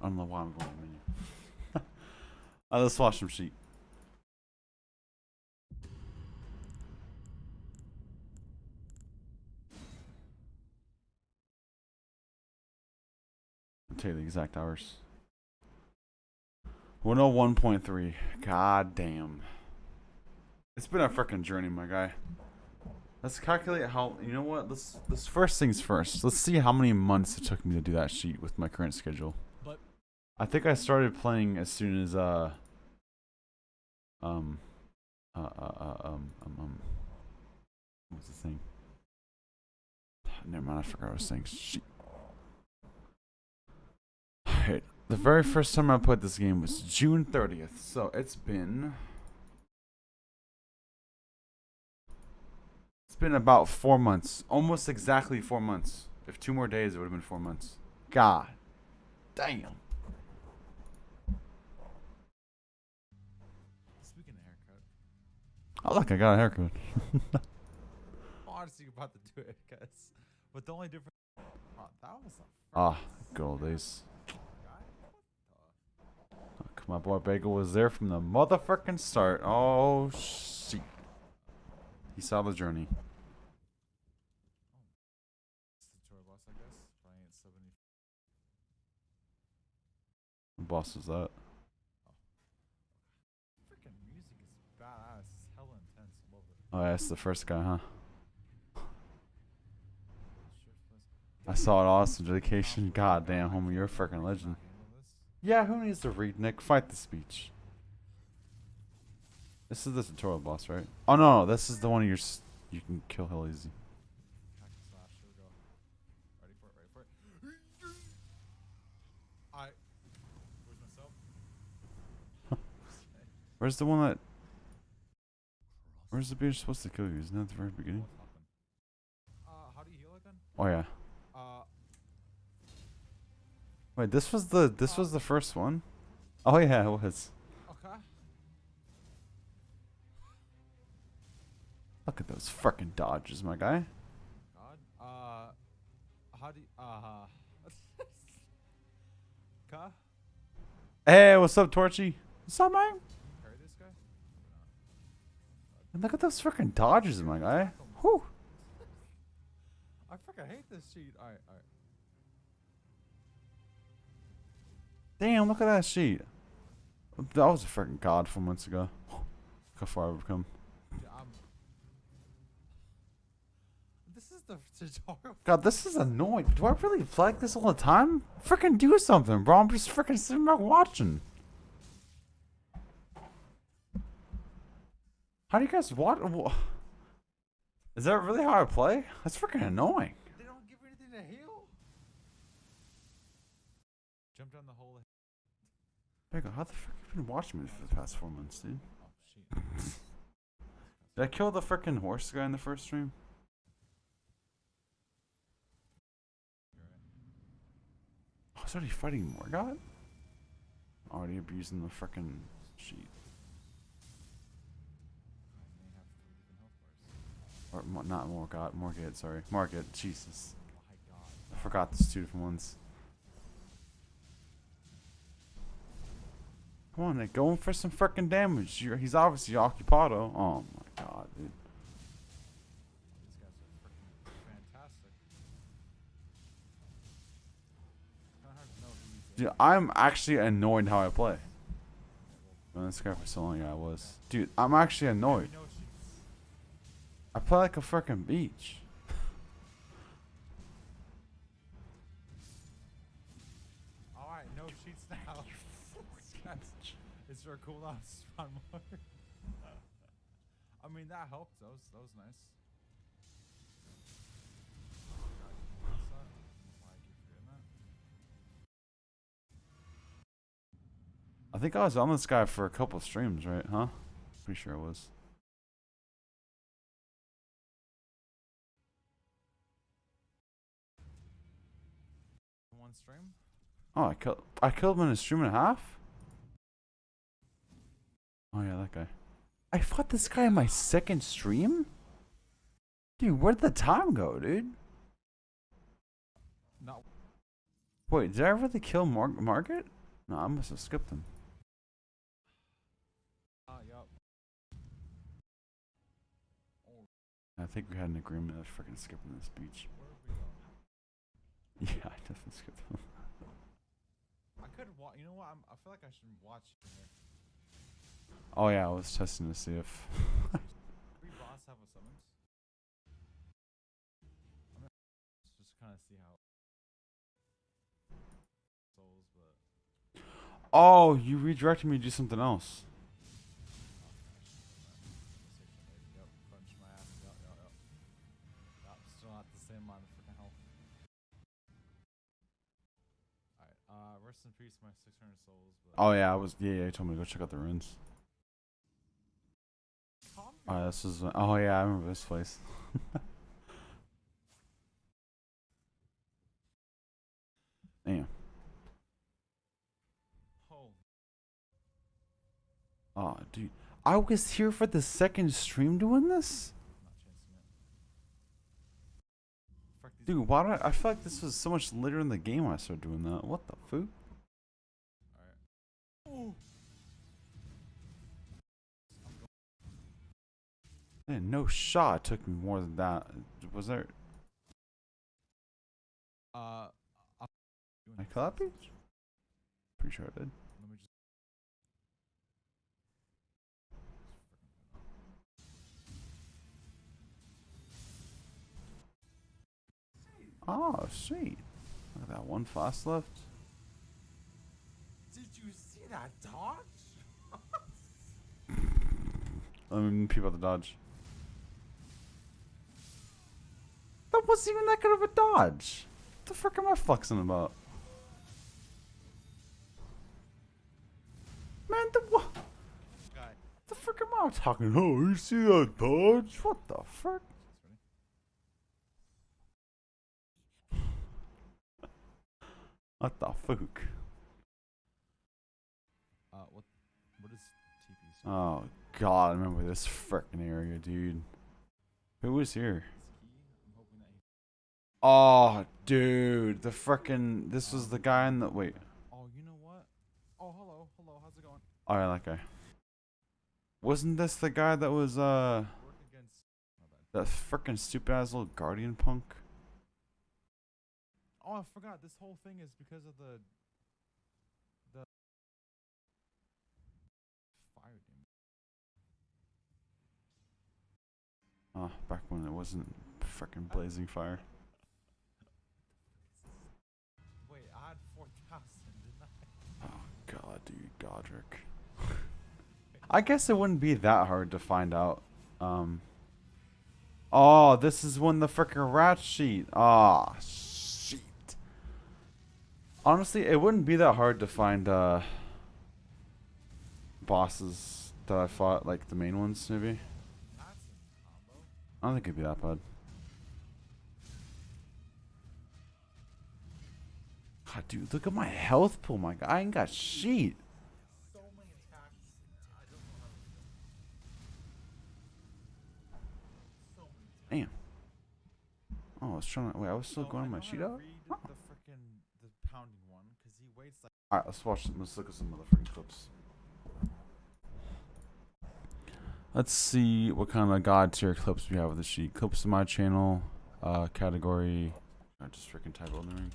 I don't know why I'm going to menu. Let's watch some sheep. I'll tell you the exact hours. 101.3. God damn. It's been a freaking journey, my guy. Let's calculate how, you know what? Let's first things first. Let's see how many months it took me to do that sheet with my current schedule. But I think I started playing as soon as what's the thing? Never mind, I forgot what I was saying. Sheet. Alright. The very first time I played this game was June 30th. So it's been about 4 months. Almost exactly 4 months. If 2 more days, it would have been 4 months. God damn. speaking of haircut, Oh, look, I got a haircut. I'm honestly about to do it, guys. But the only difference. Oh, that was a Ah, good old days. Look, my boy Bagel was there from the motherfucking start. Oh, shit. He saw the journey. It's the tour bus, I guess. Probably ain't 70. What boss was that? Freaking music is badass. It's hella intense. Love it. Oh, yeah, that's the first guy, huh? Sure, please. I saw it awesome dedication. God damn, homie, you're a freaking legend. Yeah, who needs to read, Nick? Fight the speech. This is the tutorial boss, right? Oh, no, this is the one you can kill hell easy. Hack and slash. Here we go. Ready for it, ready for it. Where's myself? Where's the one that... Where's the bitch supposed to kill you? Isn't that at the very beginning? How do you heal again? Oh, yeah. Wait, this was the first one? Oh, yeah, it was. Okay. Look at those frickin' dodges, my guy. God. How do you, Okay. Hey, what's up, Torchy? What's up, man? Carry this guy? And look at those frickin' dodges, my guy. Whew. I freaking hate this sheet. Alright. Damn, look at that sheet. That was a freaking god 4 months ago. Look how far I've come. Yeah, this is the tutorial. God, this is annoying. Do I really play like this all the time? Freaking do something, bro. I'm just freaking sitting back watching. How do you guys watch? Is that really how I play? That's freaking annoying. They don't give you anything to heal. Jump down the hole. Bagel, how the fuck have you been watching me for the past 4 months, dude? Oh, shit. Did I kill the freaking horse guy in the first stream? Oh, I was already fighting Morgoth? Already abusing the freaking sheet. Or not Morgoth, Morgoth, sorry. Morgoth, Jesus. My God. I forgot there's 2 different ones. Come on, Nick, going for some freaking damage. He's obviously Occupado. Oh my god, dude. These guys are freaking fantastic. Kind of hard to know who he's Dude, I'm actually annoyed how I play. Been this guy for so long, yeah, I was. Dude, I'm actually annoyed. No sheets. I play like a freaking beach. Alright, no sheets now. Is there a cooldown spawn more? I mean, that helped. That was nice. I think I was on this guy for a couple streams, right? Huh? Pretty sure I was. One stream? Oh, I killed him in a stream and a half? Oh yeah, that guy. I fought this guy in my second stream? Dude, where'd the time go, dude? No. Wait, did I really kill Margaret? No, I must have skipped him. Yup. I think we had an agreement of freaking skipping this speech. Where are we going? Yeah, I definitely skipped him. I could watch. You know what? I feel like I should watch from here. Oh yeah, I was testing to see if... Every boss have a summons. I'm gonna just kind of see how souls, but Oh, you redirected me to do something else. Yep, crunch my ass. Yup. Yup, still not the same amount of freaking health. Alright, rest in peace, my 600 souls. But Oh yeah, yeah, you told me to go check out the ruins. Alright, this is... Oh yeah, I remember this place. Damn. Oh, dude. I was here for the second stream doing this? Dude, why do I feel like this was so much later in the game when I started doing that. What the fuck? Alright. Man, no shot took me more than that. Was there... I copy? Pretty sure I did. Let me just. Oh, sweet. Look at that, one fast left. Did you see that dodge? Let me peep out the dodge. That wasn't even that good of a dodge. What the frick am I flexing about? Man, what? The frick am I talking? Oh, you see that dodge? What the frick? What the fuck? What is TP? Oh god, I remember this frickin' area, dude. Who was here? Oh, dude, the frickin' this was the guy in the wait. Oh, you know what? Oh, hello, how's it going? Oh yeah, that guy. Wasn't this the guy that was Work against. that frickin' stupid ass little guardian punk? Oh, I forgot. This whole thing is because of the fire demon. Oh, back when it wasn't frickin' blazing fire. Wait, I had 4,000, didn't I? Oh god, dude, Godric. I guess it wouldn't be that hard to find out. Oh, this is when the frickin' rat sheet. Ah, shit. Honestly, it wouldn't be that hard to find bosses that I fought, like the main ones, maybe. That's in combo. I don't think it'd be that bad. God, dude, look at my health pool, my guy. I ain't got shit. So many attacks. I don't know how to. So many attacks. Damn. Oh, I was trying to wait. I was still So going I on my know sheet how to out. read the pounding one, because he waits like. All right, let's watch. Let's look at some motherfucking clips. Let's see what kind of god tier clips we have with the sheet. Clips to my channel, category. I just freaking type Elden Ring.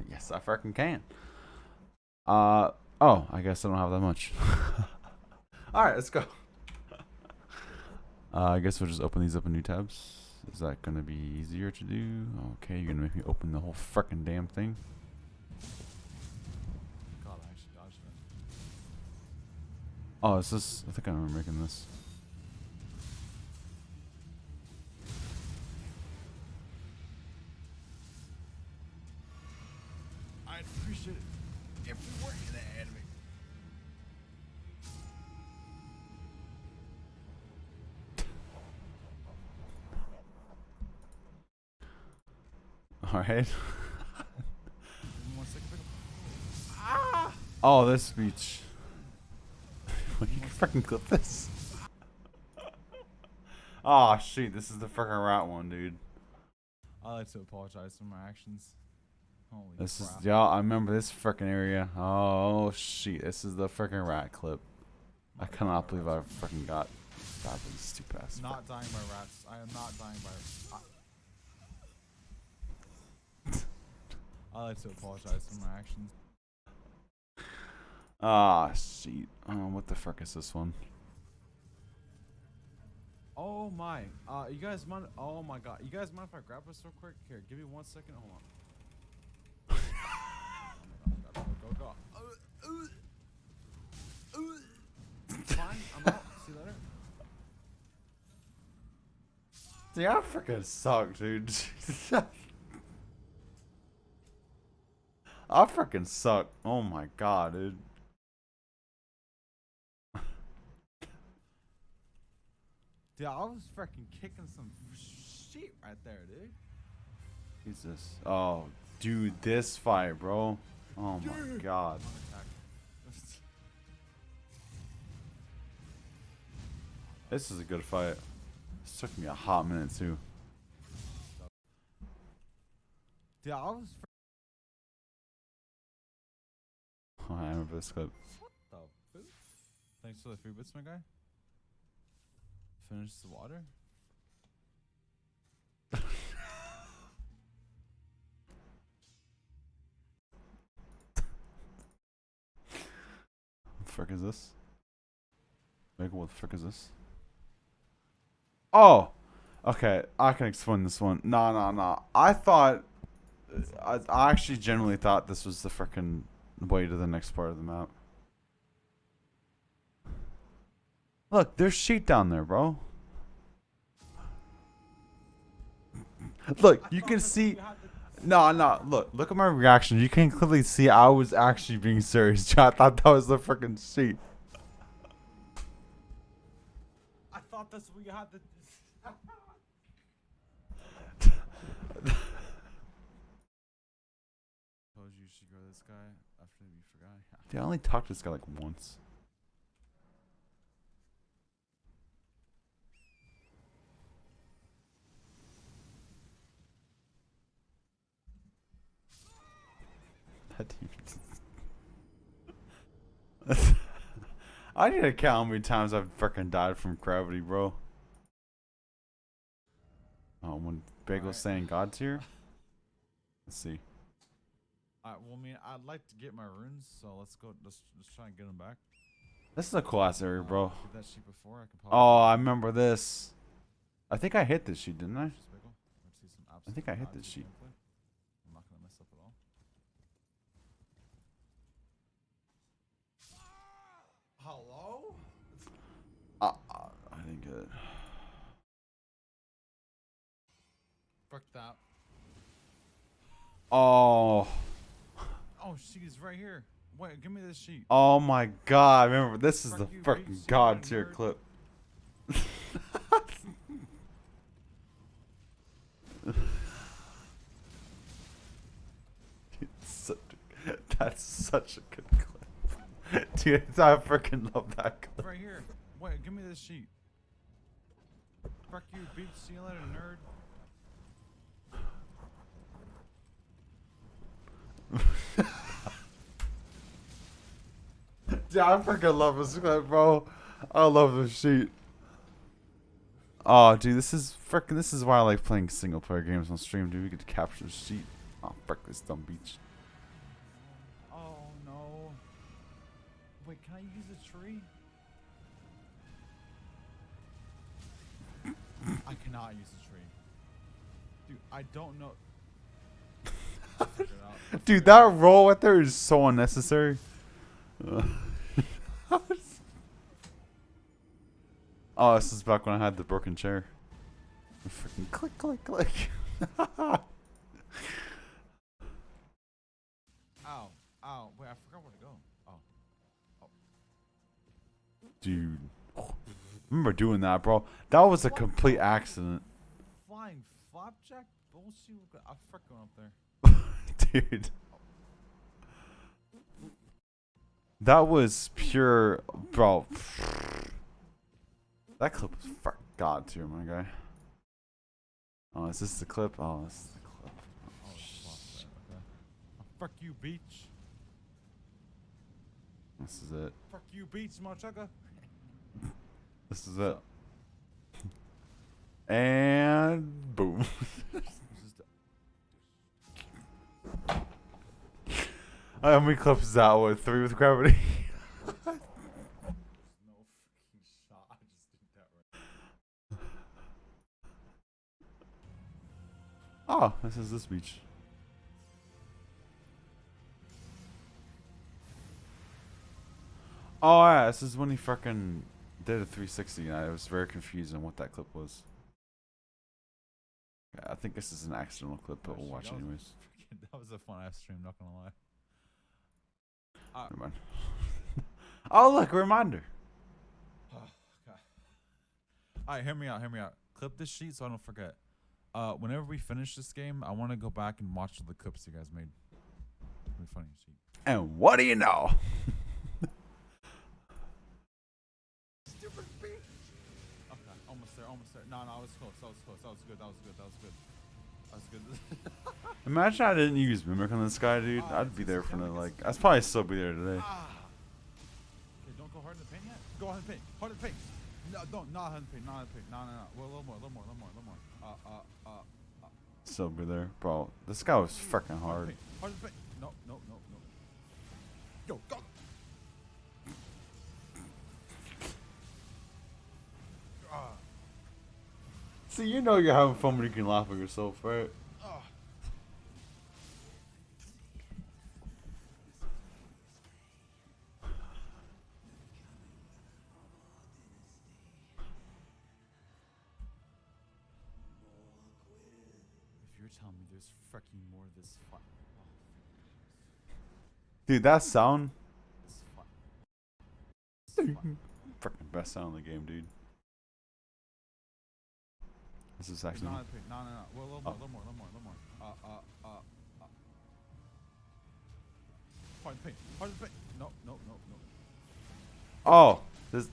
Yes, I freaking can. Oh, I guess I don't have that much. All right, let's go. I guess we'll just open these up in new tabs. Is that gonna be easier to do? Okay, you're gonna make me open the whole freaking damn thing. God, I actually dodged that. Oh, is this? I think I remember making this. I I'd appreciate it if we weren't in the anime. Alright. 1 second. Oh, this speech. You can fucking clip this. Oh, shit. This is the freaking rat one, dude. I like to apologize for my actions. Holy This crap. is, y'all, I remember this freaking area. Oh, shit. This is the freaking rat clip. I cannot believe I freaking got that with stupid ass. Not dying by rats. I am not dying by. I like to apologize for my actions. Ah, shit. What the fuck is this one? Oh my. You guys mind? Oh my god. You guys mind if I grab this real quick? Here, give me 1 second. Hold on. Oh my god. Go. Fine. I'm out. See you later. Dude, I freaking suck, dude. I freaking suck. Oh my god, dude. Dude, I was freaking kicking some shit right there, dude. Jesus. Oh, dude, this fight, bro. Oh my god. This is a good fight. This took me a hot minute too. Dude, I was. Oh, I remember this clip. What the food? Thanks for the food bits, my guy. Finish the water. What the frick is this? Michael, what the frick is this? Oh! Okay, I can explain this one. No. I thought... I actually genuinely thought this was the frickin' way to the next part of the map. Look, there's sheet down there, bro. Look, you can see... No, look at my reaction. You can clearly see I was actually being serious. I thought that was the frickin' sheet. I thought that's what you had to. Told you should go this guy after you forgot. Dude, I only talked to this guy like once. That dude. I need to count how many times I've freaking died from gravity, bro. Oh, when Bagel's saying God tier? Let's see. Alright, well, I mean, I'd like to get my runes, so let's go. Let's try and get them back. This is a cool ass area, bro. Did that sheet before? I can probably. Oh, I remember this. I think I hit this sheet, didn't I? I think I hit this sheet. I'm not gonna mess up at all. Hello? I didn't get it. Fuck that. Oh. Oh, she's right here. Wait, give me this sheet. Oh my god. Remember, this is Fuck the you, freaking bitch, God you tier nerd. clip. That's such a good clip. Dude, I freaking love that clip. Right here. Wait, give me this sheet. Fuck you, bitch. See you later, nerd. Dude, I freaking love this clip, bro. I love this sheet. Oh, dude, this is why I like playing single player games on stream, dude. We get to capture the sheet. Oh, frick this dumb beach. Oh no. Wait, can I use a tree? I cannot use a tree. Dude, I don't know. Figure it out. Dude, that roll right there is so unnecessary. Oh, this is back when I had the broken chair. Freaking click, click, click. Ow. Ow. Wait, I forgot where to go. Oh. Dude. Remember doing that, bro? That was a complete accident. Flying flapjack bullshit. I forgot going up there. Dude. That was pure, bro. That clip was fuck god tier, my guy. Oh, is this the clip? Oh, this is the clip. Oh, it's okay. Fuck you, beach. This is it. Fuck you, beach, motherfucker. This is it. And boom. How many clips is that one? 3 with gravity? No freaking shot. I just did that right. Oh, this is this beach. Oh yeah, this is when he fucking did a 360 and I was very confused on what that clip was. Yeah, I think this is an accidental clip, but we'll watch it anyways. That was a fun ass stream, not gonna lie. Never mind. Oh look, a reminder. Okay. Alright, hear me out, hear me out. Clip this sheet so I don't forget. Whenever we finish this game, I want to go back and watch the clips you guys made. It'll be funny sheet. And what do you know? Stupid bitch. Okay, almost there, almost there. No, I was close. That was close. That was good. That was good. That was good. That was good. Imagine I didn't use Mimic on this guy, dude. I'd be there for the like. I'd probably still be there today. Okay, don't go hard in the paint yet. Go hard in the paint. Hard in the paint. No, don't. Not hard in the paint. Not hard in the paint. No. Well, a little more. A little more. A little more. A little more. Still be there, bro. This guy was freaking hard. Hard in the paint. No. Yo, go. See, you know you're having fun when you can laugh at yourself, right? If you're telling me there's freaking more of this fight. Dude, that sound. This fight. Freaking best sound in the game, dude. This is actually. No. Well, a little more. A little more. A little more. Hard in the paint. Hard in the paint. No. Oh, this.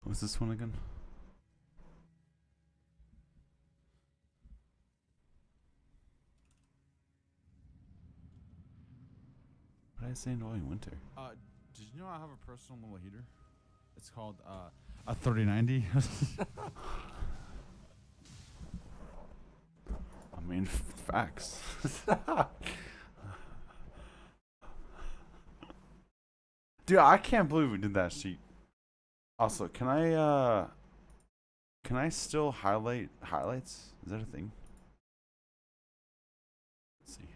What's this one again? What did I say? Annoying winter. Did you know I have a personal little heater? It's called a 3090. I mean, facts. Dude, I can't believe we did that sheet. Also, can I still highlight highlights? Is that a thing? Let's see.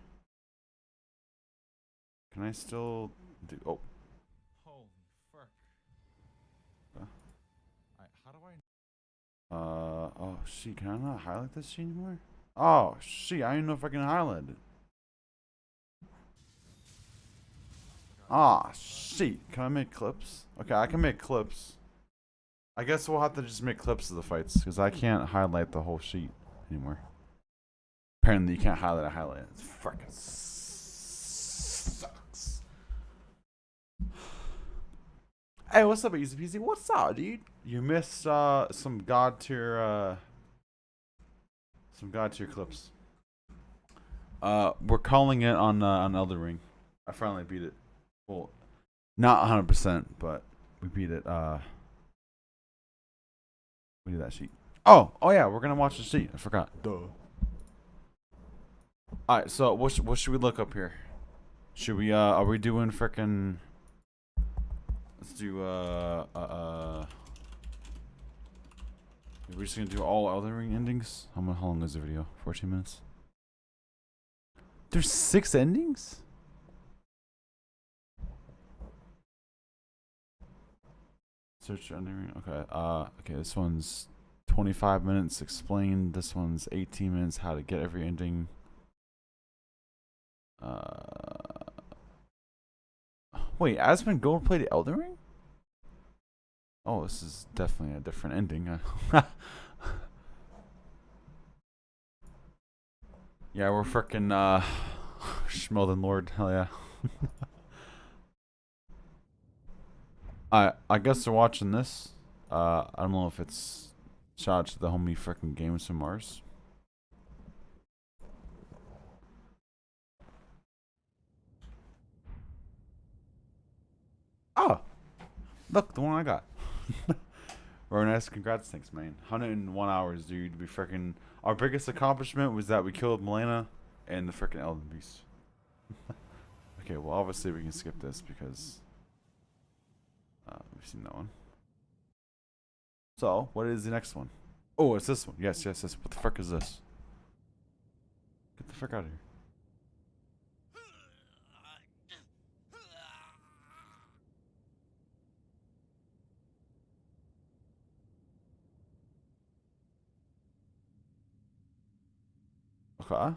Can I still do? Oh. Holy fuck. Huh? How do I? Oh shit, can I not highlight this sheet anymore? Oh shit, I don't even know if I can highlight it. Ah shit, can I make clips? Okay, I can make clips. I guess we'll have to just make clips of the fights because I can't highlight the whole sheet anymore. Apparently, you can't highlight a highlight. It fucking sucks. Hey, what's up, Easy Peasy? What's up, dude? You missed some god tier clips. We're calling it on Elden Ring. I finally beat it. Well, not 100%, but we beat it. We did that sheet. Oh yeah, we're gonna watch the sheet. I forgot. Duh. All right, so what should we look up here? Should we are we doing frickin'? Let's do we're just gonna do all Elden Ring endings. How long is the video? 14 minutes. There's 6 endings? Search Elden Ring. Okay. Okay, this one's 25 minutes explained. This one's 18 minutes how to get every ending. Wait, Asmund Gold played Elden Ring? Oh, this is definitely a different ending. Yeah, we're frickin' Schmelden Lord. Hell yeah. I guess they're watching this. I don't know if it's shout out to the homie frickin' Games from Mars. Oh, look, the one I got. Very nice. Congrats, thanks, man. 101 hours, dude. We frickin' our biggest accomplishment was that we killed Milena and the frickin' Elden Beast. Okay, well, obviously we can skip this because we've seen that one. So, what is the next one? Oh, it's this one. Yes, yes, yes. What the frick is this? Get the frick out of here. Okay.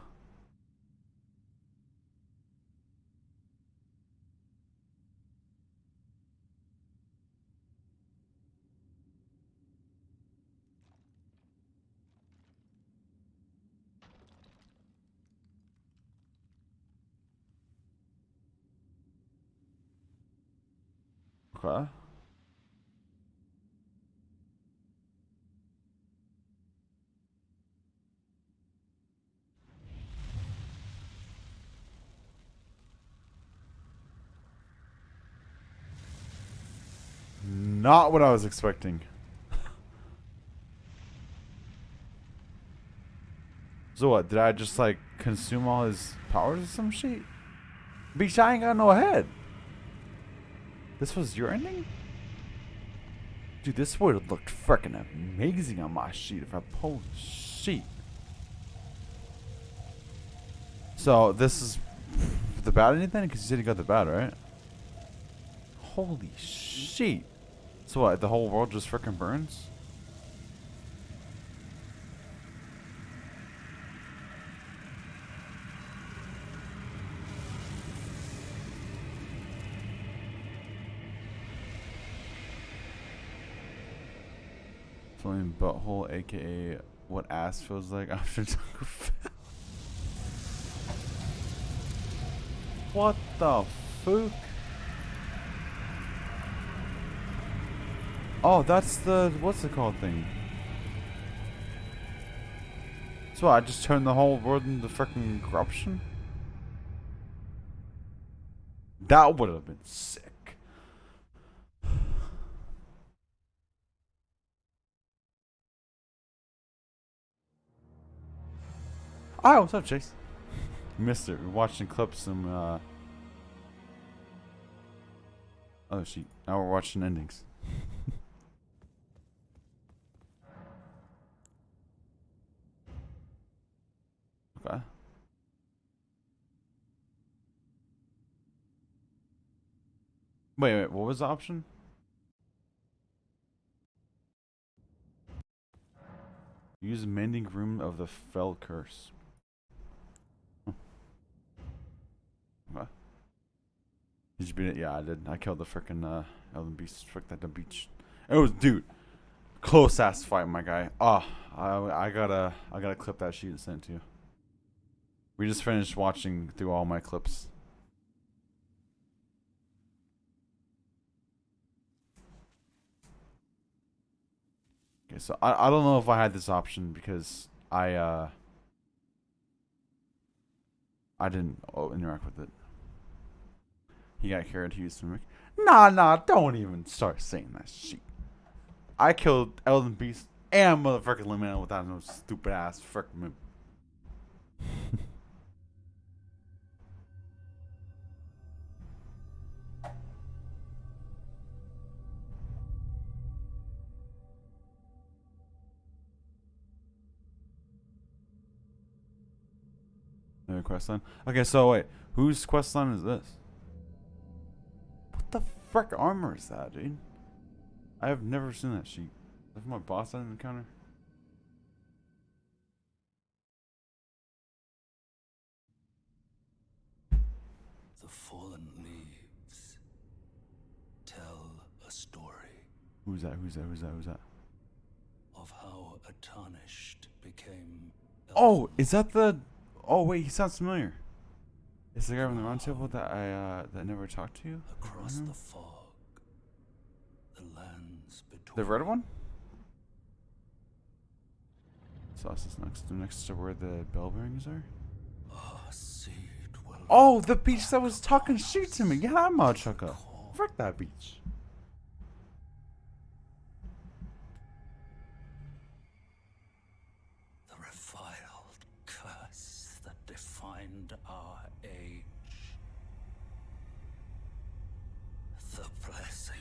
Okay. Not what I was expecting. So what? Did I just like consume all his powers or some shit? Bitch, I ain't got no head. This was your ending? Dude, this would have looked freaking amazing on my sheet if I pulled the sheet. So this is the bat anything? Because you said you got the bat, right? Holy shit. So what, the whole world just freaking burns? Flowing butthole, aka what ass feels like after Taco Bell. What the fuck? Oh, that's the what's it called thing? So I just turned the whole world into freaking corruption? That would have been sick. Oh, what's up, Chase? Missed it. We're watching clips and oh shit. Now we're watching endings. Okay. Wait, what was the option? Use mending room of the fell curse. What? Did you beat it? Yeah, I did. I killed the frickin' Elden Beast. Frick that dumb beach. It was, dude, close ass fight, my guy. Oh, I gotta clip that sheet and send it to you. We just finished watching through all my clips. Okay, so I don't know if I had this option because I didn't interact with it. He got carried. He used to. Nah, don't even start saying that shit. I killed Elden Beast and motherfucking Lemon without no stupid ass frickin' move. Maybe questline. Okay, so wait, whose questline is this? What the frick armor is that, dude? I have never seen that sheet. Is that my boss I didn't encounter? fallen leaves tell a story Who's that? Who's that? Who's that? Who's that? of how a tarnished became. Oh, is that the? Oh wait, he sounds familiar. Is the guy from the round table that that never talked to you? Across the fog, the lands between. The red one? So this is next to where the bell bearings are. A seed will Oh, the beach that was talking shit to me. Yeah, I'm out, Chucka. Frick that beach. the reviled curse that defined our age. The blessing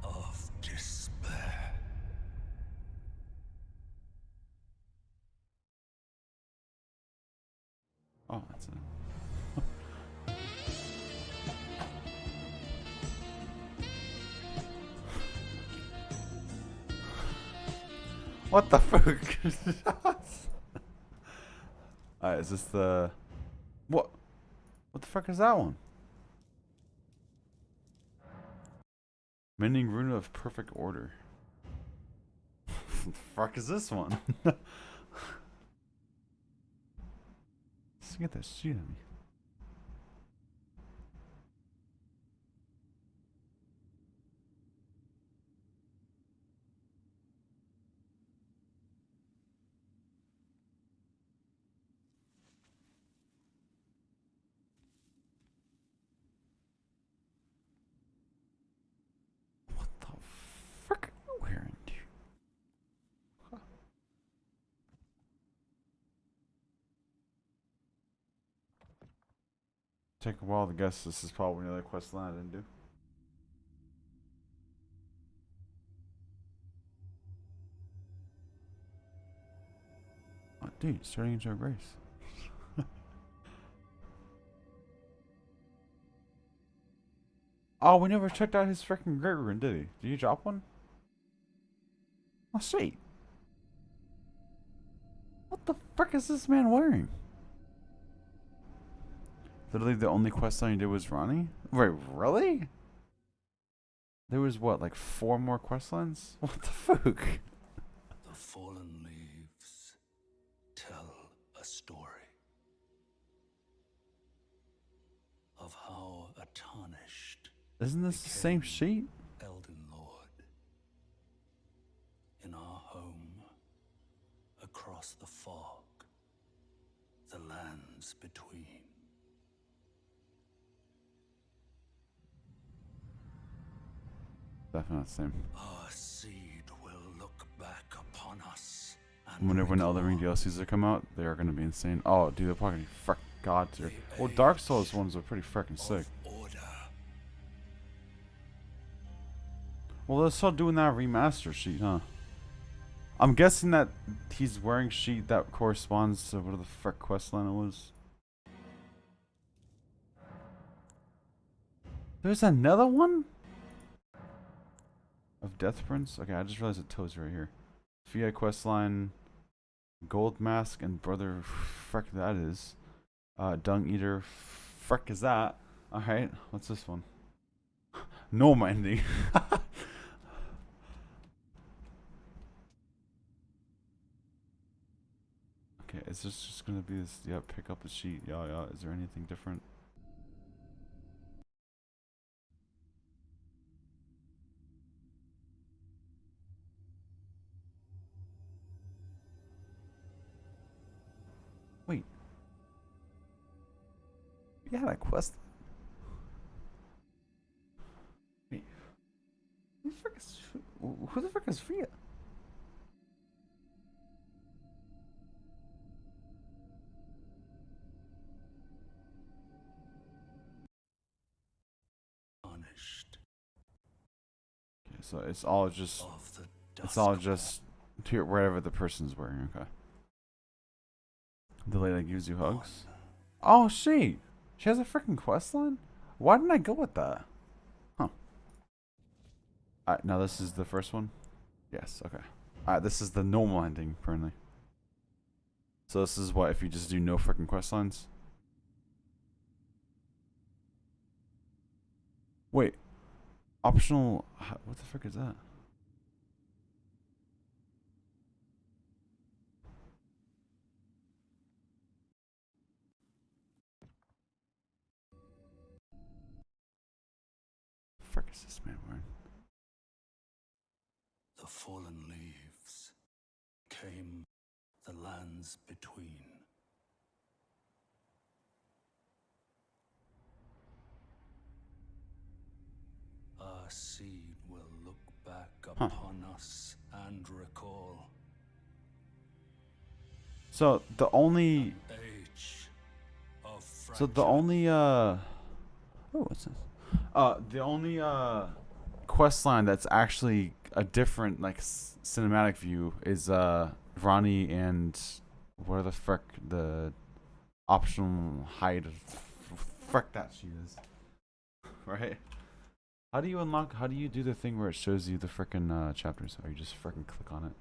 of despair. Oh, that's it. What the fuck? Alright, is this the... What? What the fuck is that one? Mending Rune of Perfect Order. What the fuck is this one? Let's get that shit at me. What the frick are you wearing, dude? Huh. Take a while to guess this is probably another quest line I didn't do. Oh, dude, starting into a race. Oh, we never checked out his freaking great rune, did he? Did you drop one? Oh, sweet. What the frick is this man wearing? Literally the only quest line he did was Ronnie? Wait, really? There was what, like 4 more quest lines? What the fuck? The fallen leaves tell a story of how a tarnished Isn't this the same sheet? Elden Lord in our home across the fog, the lands between. Definitely not the same. Our seed will look back upon us. I And wonder when Elden Ring recall DLCs are come out, they are gonna be insane. Oh, dude, they're probably frick god tier. Well, Dark Souls ones are pretty freaking sick. of order. Well, let's start doing that remaster sheet, huh? I'm guessing that he's wearing sheet that corresponds to whatever the frick quest line it was. There's another one? Of Death Prince? Okay, I just realized it toes right here. Fiat quest line, Gold Mask, and Brother frick that is. Dung Eater, frick is that? Alright, what's this one? No ending. Okay, is this just gonna be this? Yeah, pick up the sheet. Yeah, yeah. Is there anything different? Wait. Yeah, that quest. Wait. Who the frick is Fia? Tarnished Okay, so it's all just of the it's all dusk just to wherever the person's wearing. Okay. The lady that gives you hugs. Oh, she has a freaking quest line. Why didn't I go with that? Huh. Alright, now this is the first one. Yes. Okay. Alright, this is the normal ending apparently. So this is what if you just do no freaking quest lines. Wait. Optional. What the frick is that? Frick is this man wearing? The fallen leaves came the lands between. Our seed will look back upon us and recall. So the only. Age of So the only. Oh, what's this? The only quest line that's actually a different like cinematic view is Ronnie and where the frick the optional hide frick that she is. Right? How do you unlock? How do you do the thing where it shows you the frickin' chapters? Or you just frickin' click on it?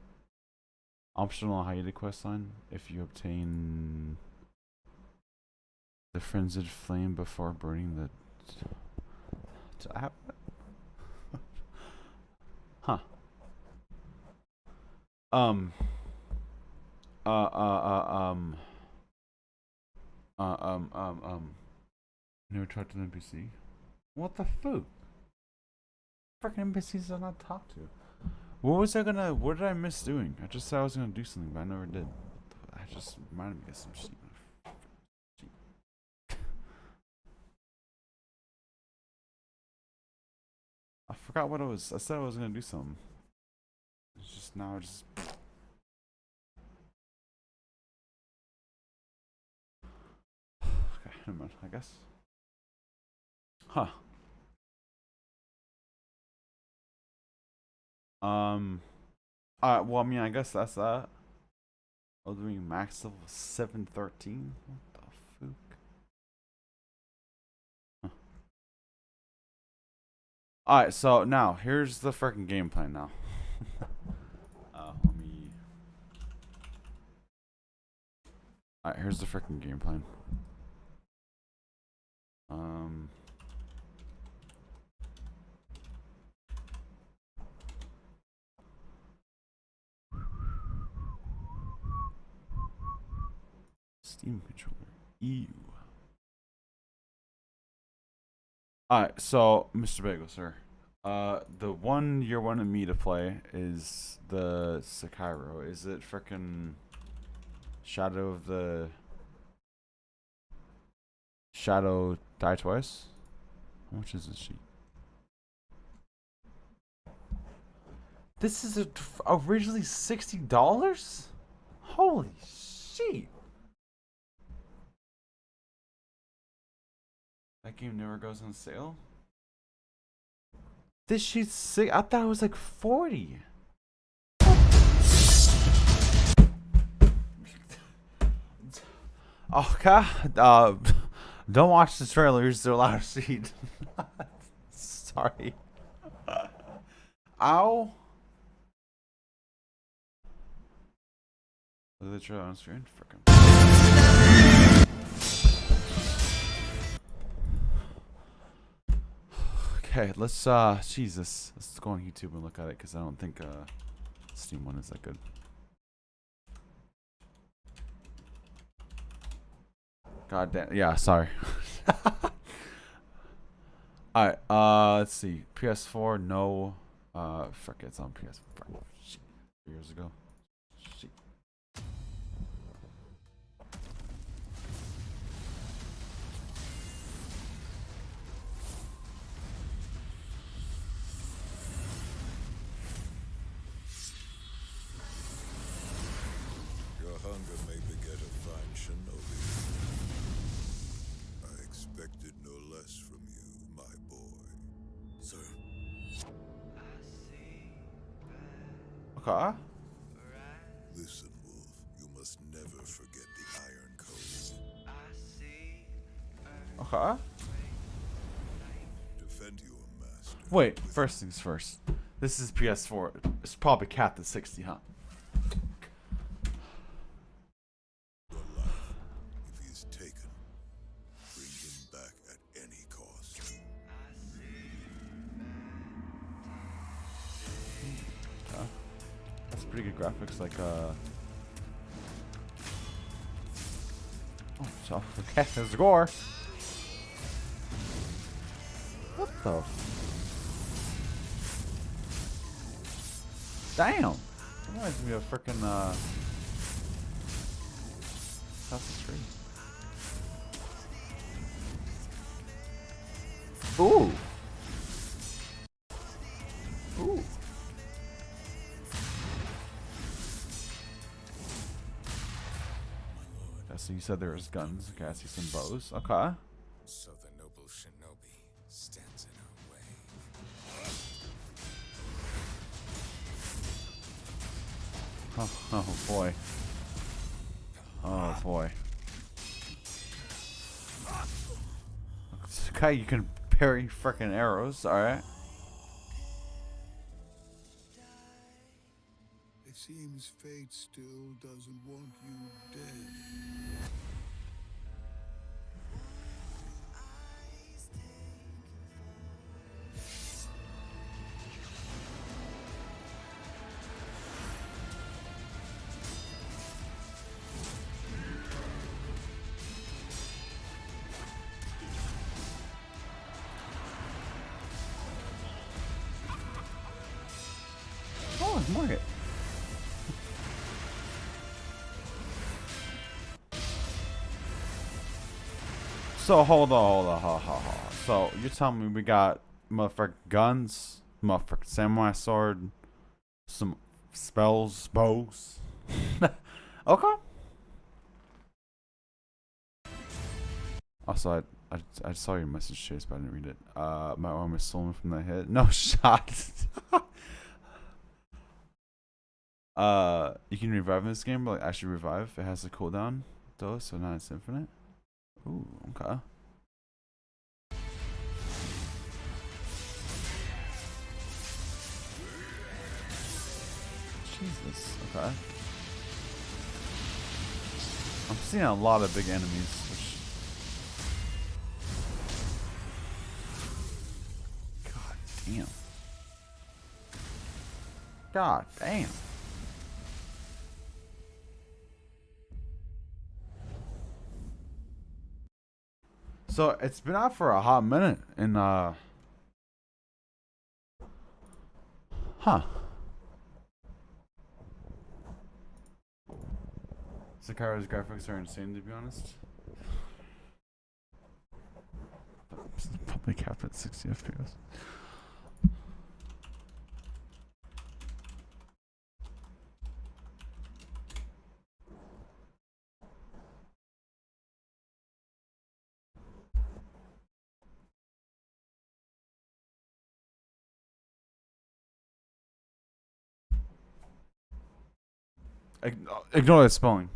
Optional hiatus quest line. If you obtain the frenzied flame before burning the. Huh. Um. Never talked to an NPC. What the fuck? Freaking NPCs I not talk to. What was I gonna? What did I miss doing? I just said I was gonna do something, but I never did. I just reminded me of some shit. I forgot what it was. I said I was gonna do something. It's just now. Just. Okay, never mind. I guess. Huh. Well, I mean, I guess that's that. I was doing max level 713. What the fuck? Huh. Alright, so now here's the freaking game plan now. Let me. Alright, here's the freaking game plan. Steam controller. Ew. Alright, so Mr. Bagel, sir. The one you're wanting me to play is the Sekiro. Is it frickin' Shadow of the Shadow Die Twice? How much is this sheet? This is originally $60? Holy shit! That game never goes on sale? This sheet's sick. I thought it was like 40. Okay. Don't watch the trailers. They're allowed to see. Sorry. Ow. Look at the trailer on screen. Frickin'. Okay, let's Jesus. Let's go on YouTube and look at it because I don't think Steam one is that good. God damn. Yeah, sorry. Alright, let's see. PS4, no. Frick, it's on PS4. Shit. 3 years ago. Shit. Your hunger may beget a fine shinobi. I expected no less from you, my boy. Sir. Okay. Listen, Wolf. You must never forget the Iron Code. Okay. Defend your master. Wait, first things first. This is PS4. It's probably capped at 60, huh? Your life. If he is taken, bring him back at any cost. That's pretty good graphics. Like oh, so okay, there's the gore. What the? Damn! Reminds me of frickin' Assassin's Creed. Ooh! Ooh! Okay, so you said there was guns. Okay, I see some bows. Okay. So the noble shinobi stands in our way. Oh boy. Oh boy. Okay, you can parry frickin' arrows. Alright. It seems fate still doesn't want you dead. Oh, market. So hold on. So you're telling me we got motherfucking guns, motherfucking samurai sword, some spells, bows. Okay. Also, I saw your message, Chase, but I didn't read it. My arm is stolen from the hit. No shot. You can revive in this game, but like actually revive. It has a cooldown though, so now it's infinite. Ooh, okay. Jesus, okay. I'm seeing a lot of big enemies, which... God damn. God damn. So it's been out for a hot minute, and huh. Sakaro's graphics are insane, to be honest. Probably capped at 60 FPS. Ignore that spelling.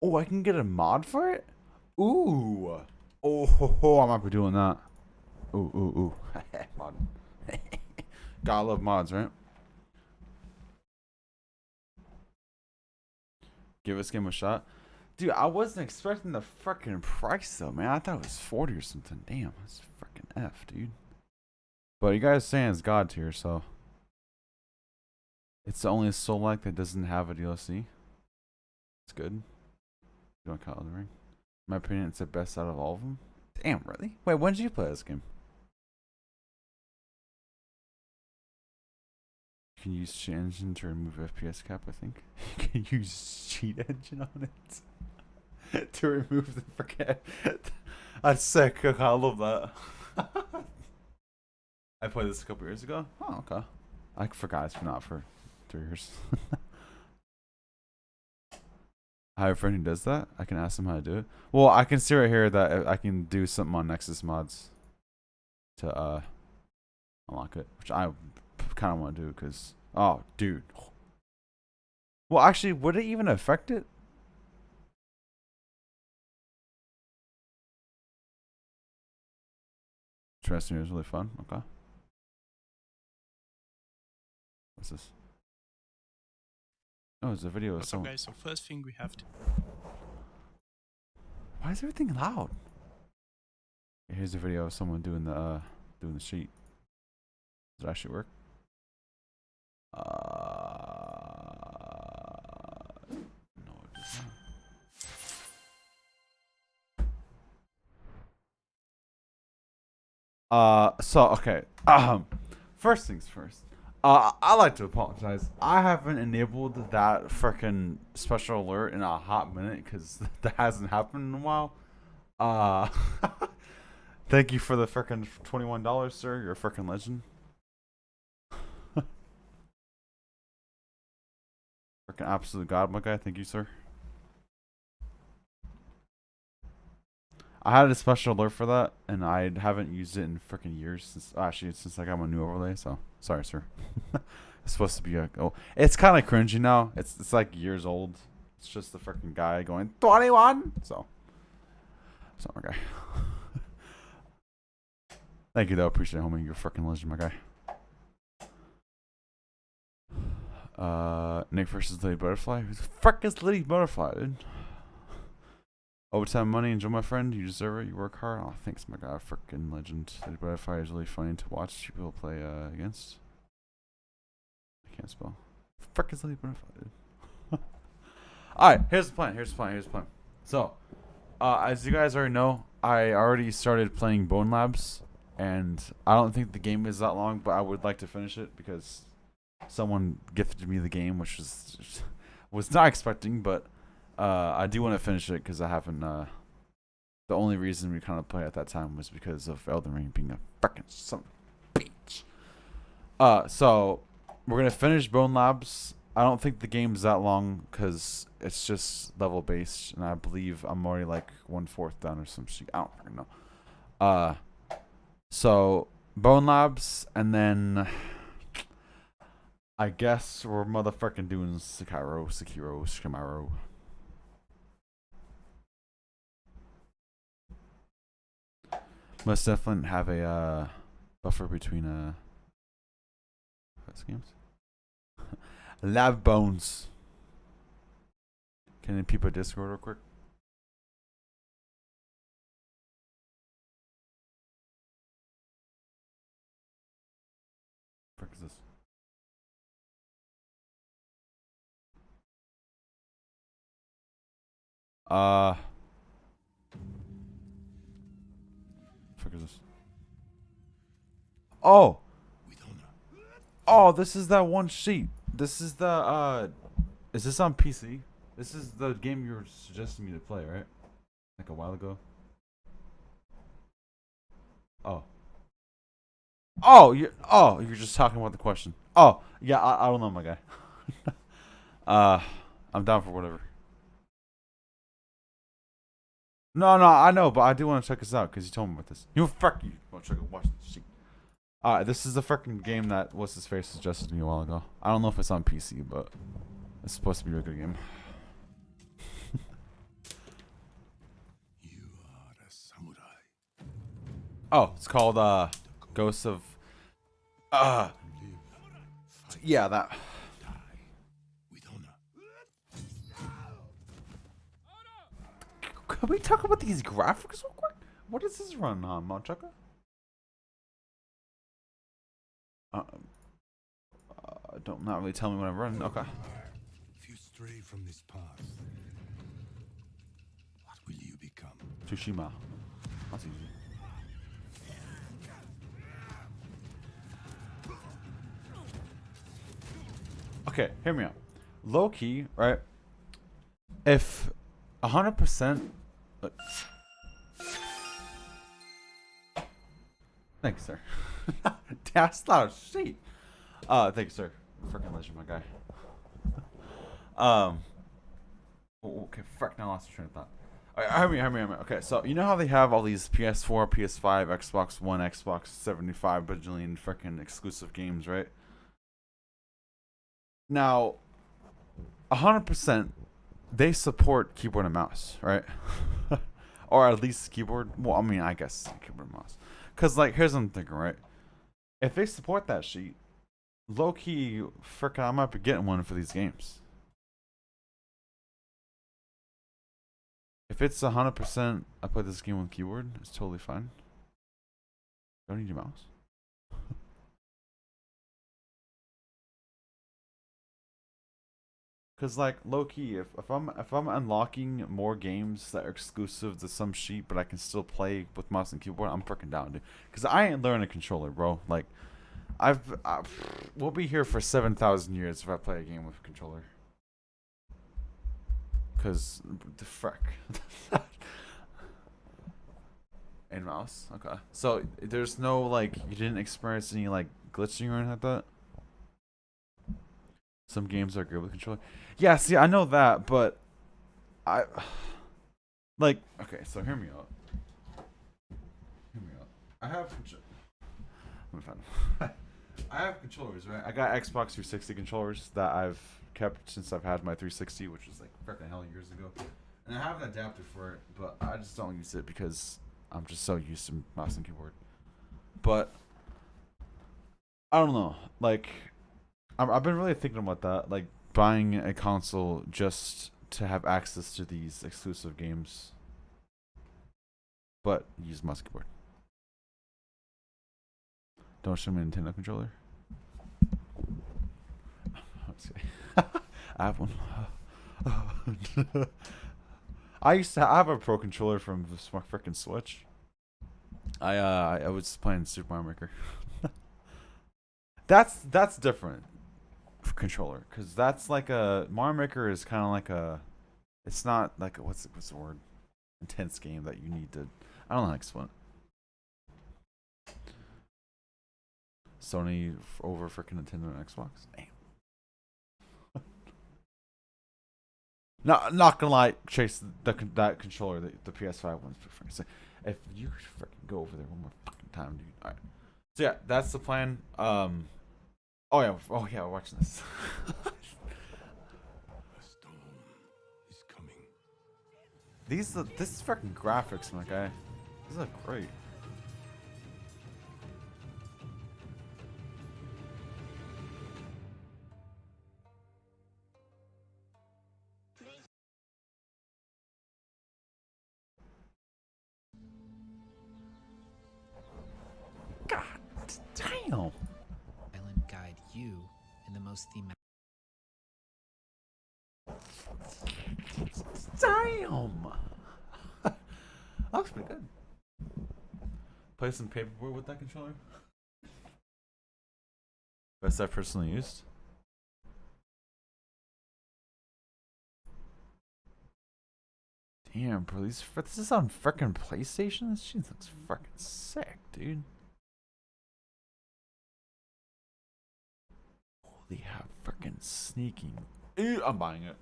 Oh, I can get a mod for it? Ooh. Oh, I might be doing that. Ooh. Mod. Gotta love mods, right? Give this game a shot. Dude, I wasn't expecting the freaking price though, man. I thought it was 40 or something. Damn, that's freaking F, dude. But you guys saying it's God tier, so it's the only Soul-like that doesn't have a DLC. It's good. You don't count Elden Ring. In my opinion, it's the best out of all of them. Damn, really? Wait, when did you play this game? You can use cheat engine to remove FPS cap, I think. You can use cheat engine on it to remove the freaking... That's sick. I love that. I played this a couple years ago. Oh, okay. I forgot it's been out for 3 years. I have a friend who does that. I can ask him how to do it. Well, I can see right here that I can do something on Nexus mods to unlock it, which I kind of want to do because, oh, dude. Well, actually, would it even affect it? Interesting. It was really fun. Okay. What's this? Oh, it's a video of What's up, someone. guys? So first thing we have to... Why is everything loud? Here's a video of someone doing the sheet. Does it actually work? No, it does not. So okay. First things first. I like to apologize. I haven't enabled that freaking special alert in a hot minute because that hasn't happened in a while. Uh, thank you for the freaking $21, sir. You're a freaking legend. Freaking absolute god, my guy. Thank you, sir. I had a special alert for that, and I haven't used it in freaking years since since I got my new overlay. So sorry, sir. It's supposed to be a it's kind of cringy now. It's like years old. It's just the freaking guy going 21. So okay. Thank you though. Appreciate it, homie. You're a freaking legend, my guy. Nick versus Lady Butterfly. Who the frick is Lady Butterfly, dude? Overtime money, enjoy my friend. You deserve it. You work hard. Oh, thanks, my god. Freaking legend. Lady Butterfly is really funny to watch people play against. I can't spell. Frick is Lady Butterfly, dude. Alright, here's the plan. So, as you guys already know, I already started playing Bone Labs, and I don't think the game is that long, but I would like to finish it because someone gifted me the game, which was not expecting, but I do want to finish it because I haven't. The only reason we kind of played at that time was because of Elden Ring being a freaking son of a bitch. So we're gonna finish Bone Labs. I don't think the game's that long because it's just level based, and I believe I'm already like 1/4 done or some shit. I don't freaking know. So Bone Labs, and then I guess we're motherfucking doing Sekiro. Must definitely have a buffer between games. Lab Bones. Can you peep a Discord real quick? What the frick is this? Fuck is this? Oh! Oh, this is that one sheet. This is the, is this on PC? This is the game you were suggesting me to play, right? Like a while ago? Oh. Oh, you're just talking about the question. Oh, yeah, I don't know, my guy. I'm down for whatever. No, I know, but I do want to check this out because you told me about this. You fuck you. Want to check watch this shit. This is the freaking game that what's his face suggested to me a while ago. I don't know if it's on PC, but it's supposed to be a good game. You are a samurai. Oh, it's called Ghosts of yeah, that. Die with honor. Can we talk about these graphics real quick? What does this run on, Mount don't not really tell me what I'm running. Okay. If you stray from this path, what will you become? Tsushima. That's easy. Okay, hear me out. Low key, right? If 100%. Thanks, sir. That's not shit. Thanks, sir. Freaking legend, my guy. Okay, frick. Now I lost the train of thought. Alright, hear me. Okay, so you know how they have all these PS4, PS5, Xbox One, Xbox 75 bajillion freaking exclusive games, right? Now, 100%, they support keyboard and mouse, right? Or at least keyboard. Well, I mean, I guess keyboard and mouse. Because, like, here's what I'm thinking, right? If they support that sheet, low key, frickin' I might be getting one for these games. If it's 100%, I play this game with keyboard, it's totally fine. Don't need your mouse. Cause like low key, if I'm unlocking more games that are exclusive to some sheet, but I can still play with mouse and keyboard, I'm freaking down, dude. Cause I ain't learning a controller, bro. Like, we'll be here for 7,000 years if I play a game with a controller. Cause the frick. And mouse, okay. So there's no like, you didn't experience any like glitching or anything like that. Some games are good with controller. Yeah, see, I know that, but I like. Okay, so hear me out. Hear me out. I have. Let me find them. I have controllers, right? I got Xbox 360 controllers that I've kept since I've had my 360, which was like freaking hell years ago. And I have an adapter for it, but I just don't use it because I'm just so used to mouse and keyboard. But I don't know. Like, I've been really thinking about that. Like, buying a console just to have access to these exclusive games, but use mouse and keyboard. Don't show me a Nintendo controller. I have one. I have a pro controller from the freaking Switch. I was playing Super Mario Maker. That's different controller, because that's like a Mario Maker is kind of like a, it's not like a, what's the word, intense game that you need to, I don't know how to explain it. Sony over freaking Nintendo and Xbox. Damn. Not gonna lie, Chase, that controller, the PS5 one's freaking sick. If you could freaking go over there one more fucking time, dude. All right. So yeah, that's the plan. Oh yeah, we're watching this. A storm is coming. This is freaking graphics, my guy. These look great. God damn. Island guide you in the most thematic. Damn. That looks pretty good. Play some paperboard with that controller. Best I've personally used. Damn, bro, this is on frickin' PlayStation? This shit looks frickin' sick, dude. Holy how frickin' sneaking. Ew, I'm buying it.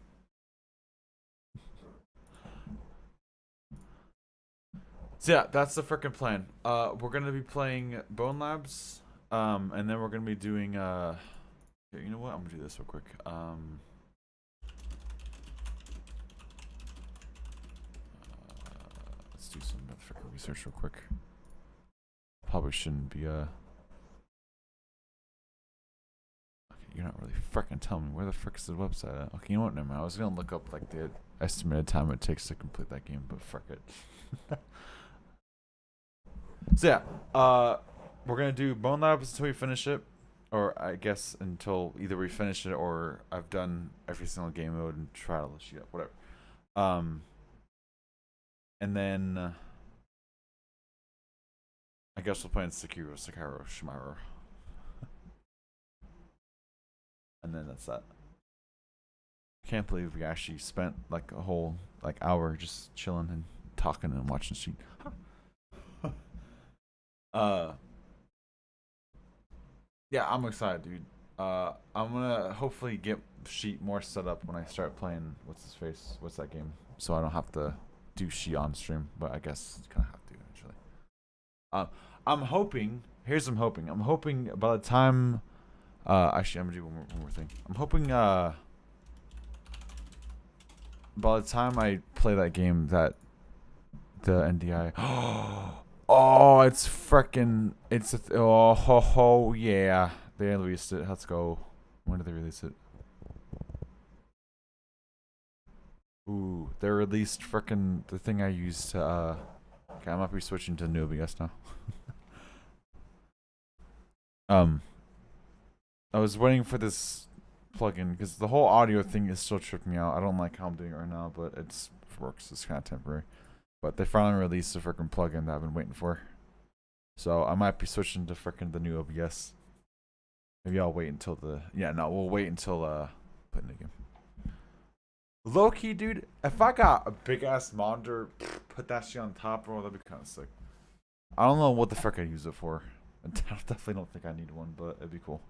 So yeah, that's the frickin' plan. We're gonna be playing Bone Labs, and then we're gonna be doing here, you know what? I'm gonna do this real quick. Let's do some frickin' research real quick. Probably shouldn't be Okay, you're not really frickin' telling me where the frick is the website at. Okay, you know what? Never mind. I was gonna look up like the estimated time it takes to complete that game, but frick it. So yeah, we're gonna do Bone Labs until we finish it, or I guess until either we finish it or I've done every single game mode and try to sheet up, whatever. And then I guess we'll play in Sekiro, Shimaro. And then that's that. Can't believe we actually spent like a whole like hour just chilling and talking and watching shit. Yeah, I'm excited, dude. I'm gonna hopefully get Sheet more set up when I start playing what's his face? What's that game? So I don't have to do Sheet on stream, but I guess kinda have to eventually. I'm hoping, here's what I'm hoping. I'm hoping by the time actually I'm gonna do one more thing. I'm hoping by the time I play that game that the NDI oh, it's freaking, it's oh yeah, they released it. Let's go. When did they release it? Ooh, they released freaking the thing I used to okay, I might be switching to new OBS now. I was waiting for this plugin because the whole audio thing is still tripping me out. I don't like how I'm doing it right now, but it works. It's kind of temporary. But they finally released the freaking plugin that I've been waiting for. So I might be switching to freaking the new OBS. Maybe I'll wait until we'll wait until putting the game. Low key, dude, if I got a big ass monitor, put that shit on top, bro, that'd be kind of sick. I don't know what the frick I use it for. I definitely don't think I need one, but it'd be cool.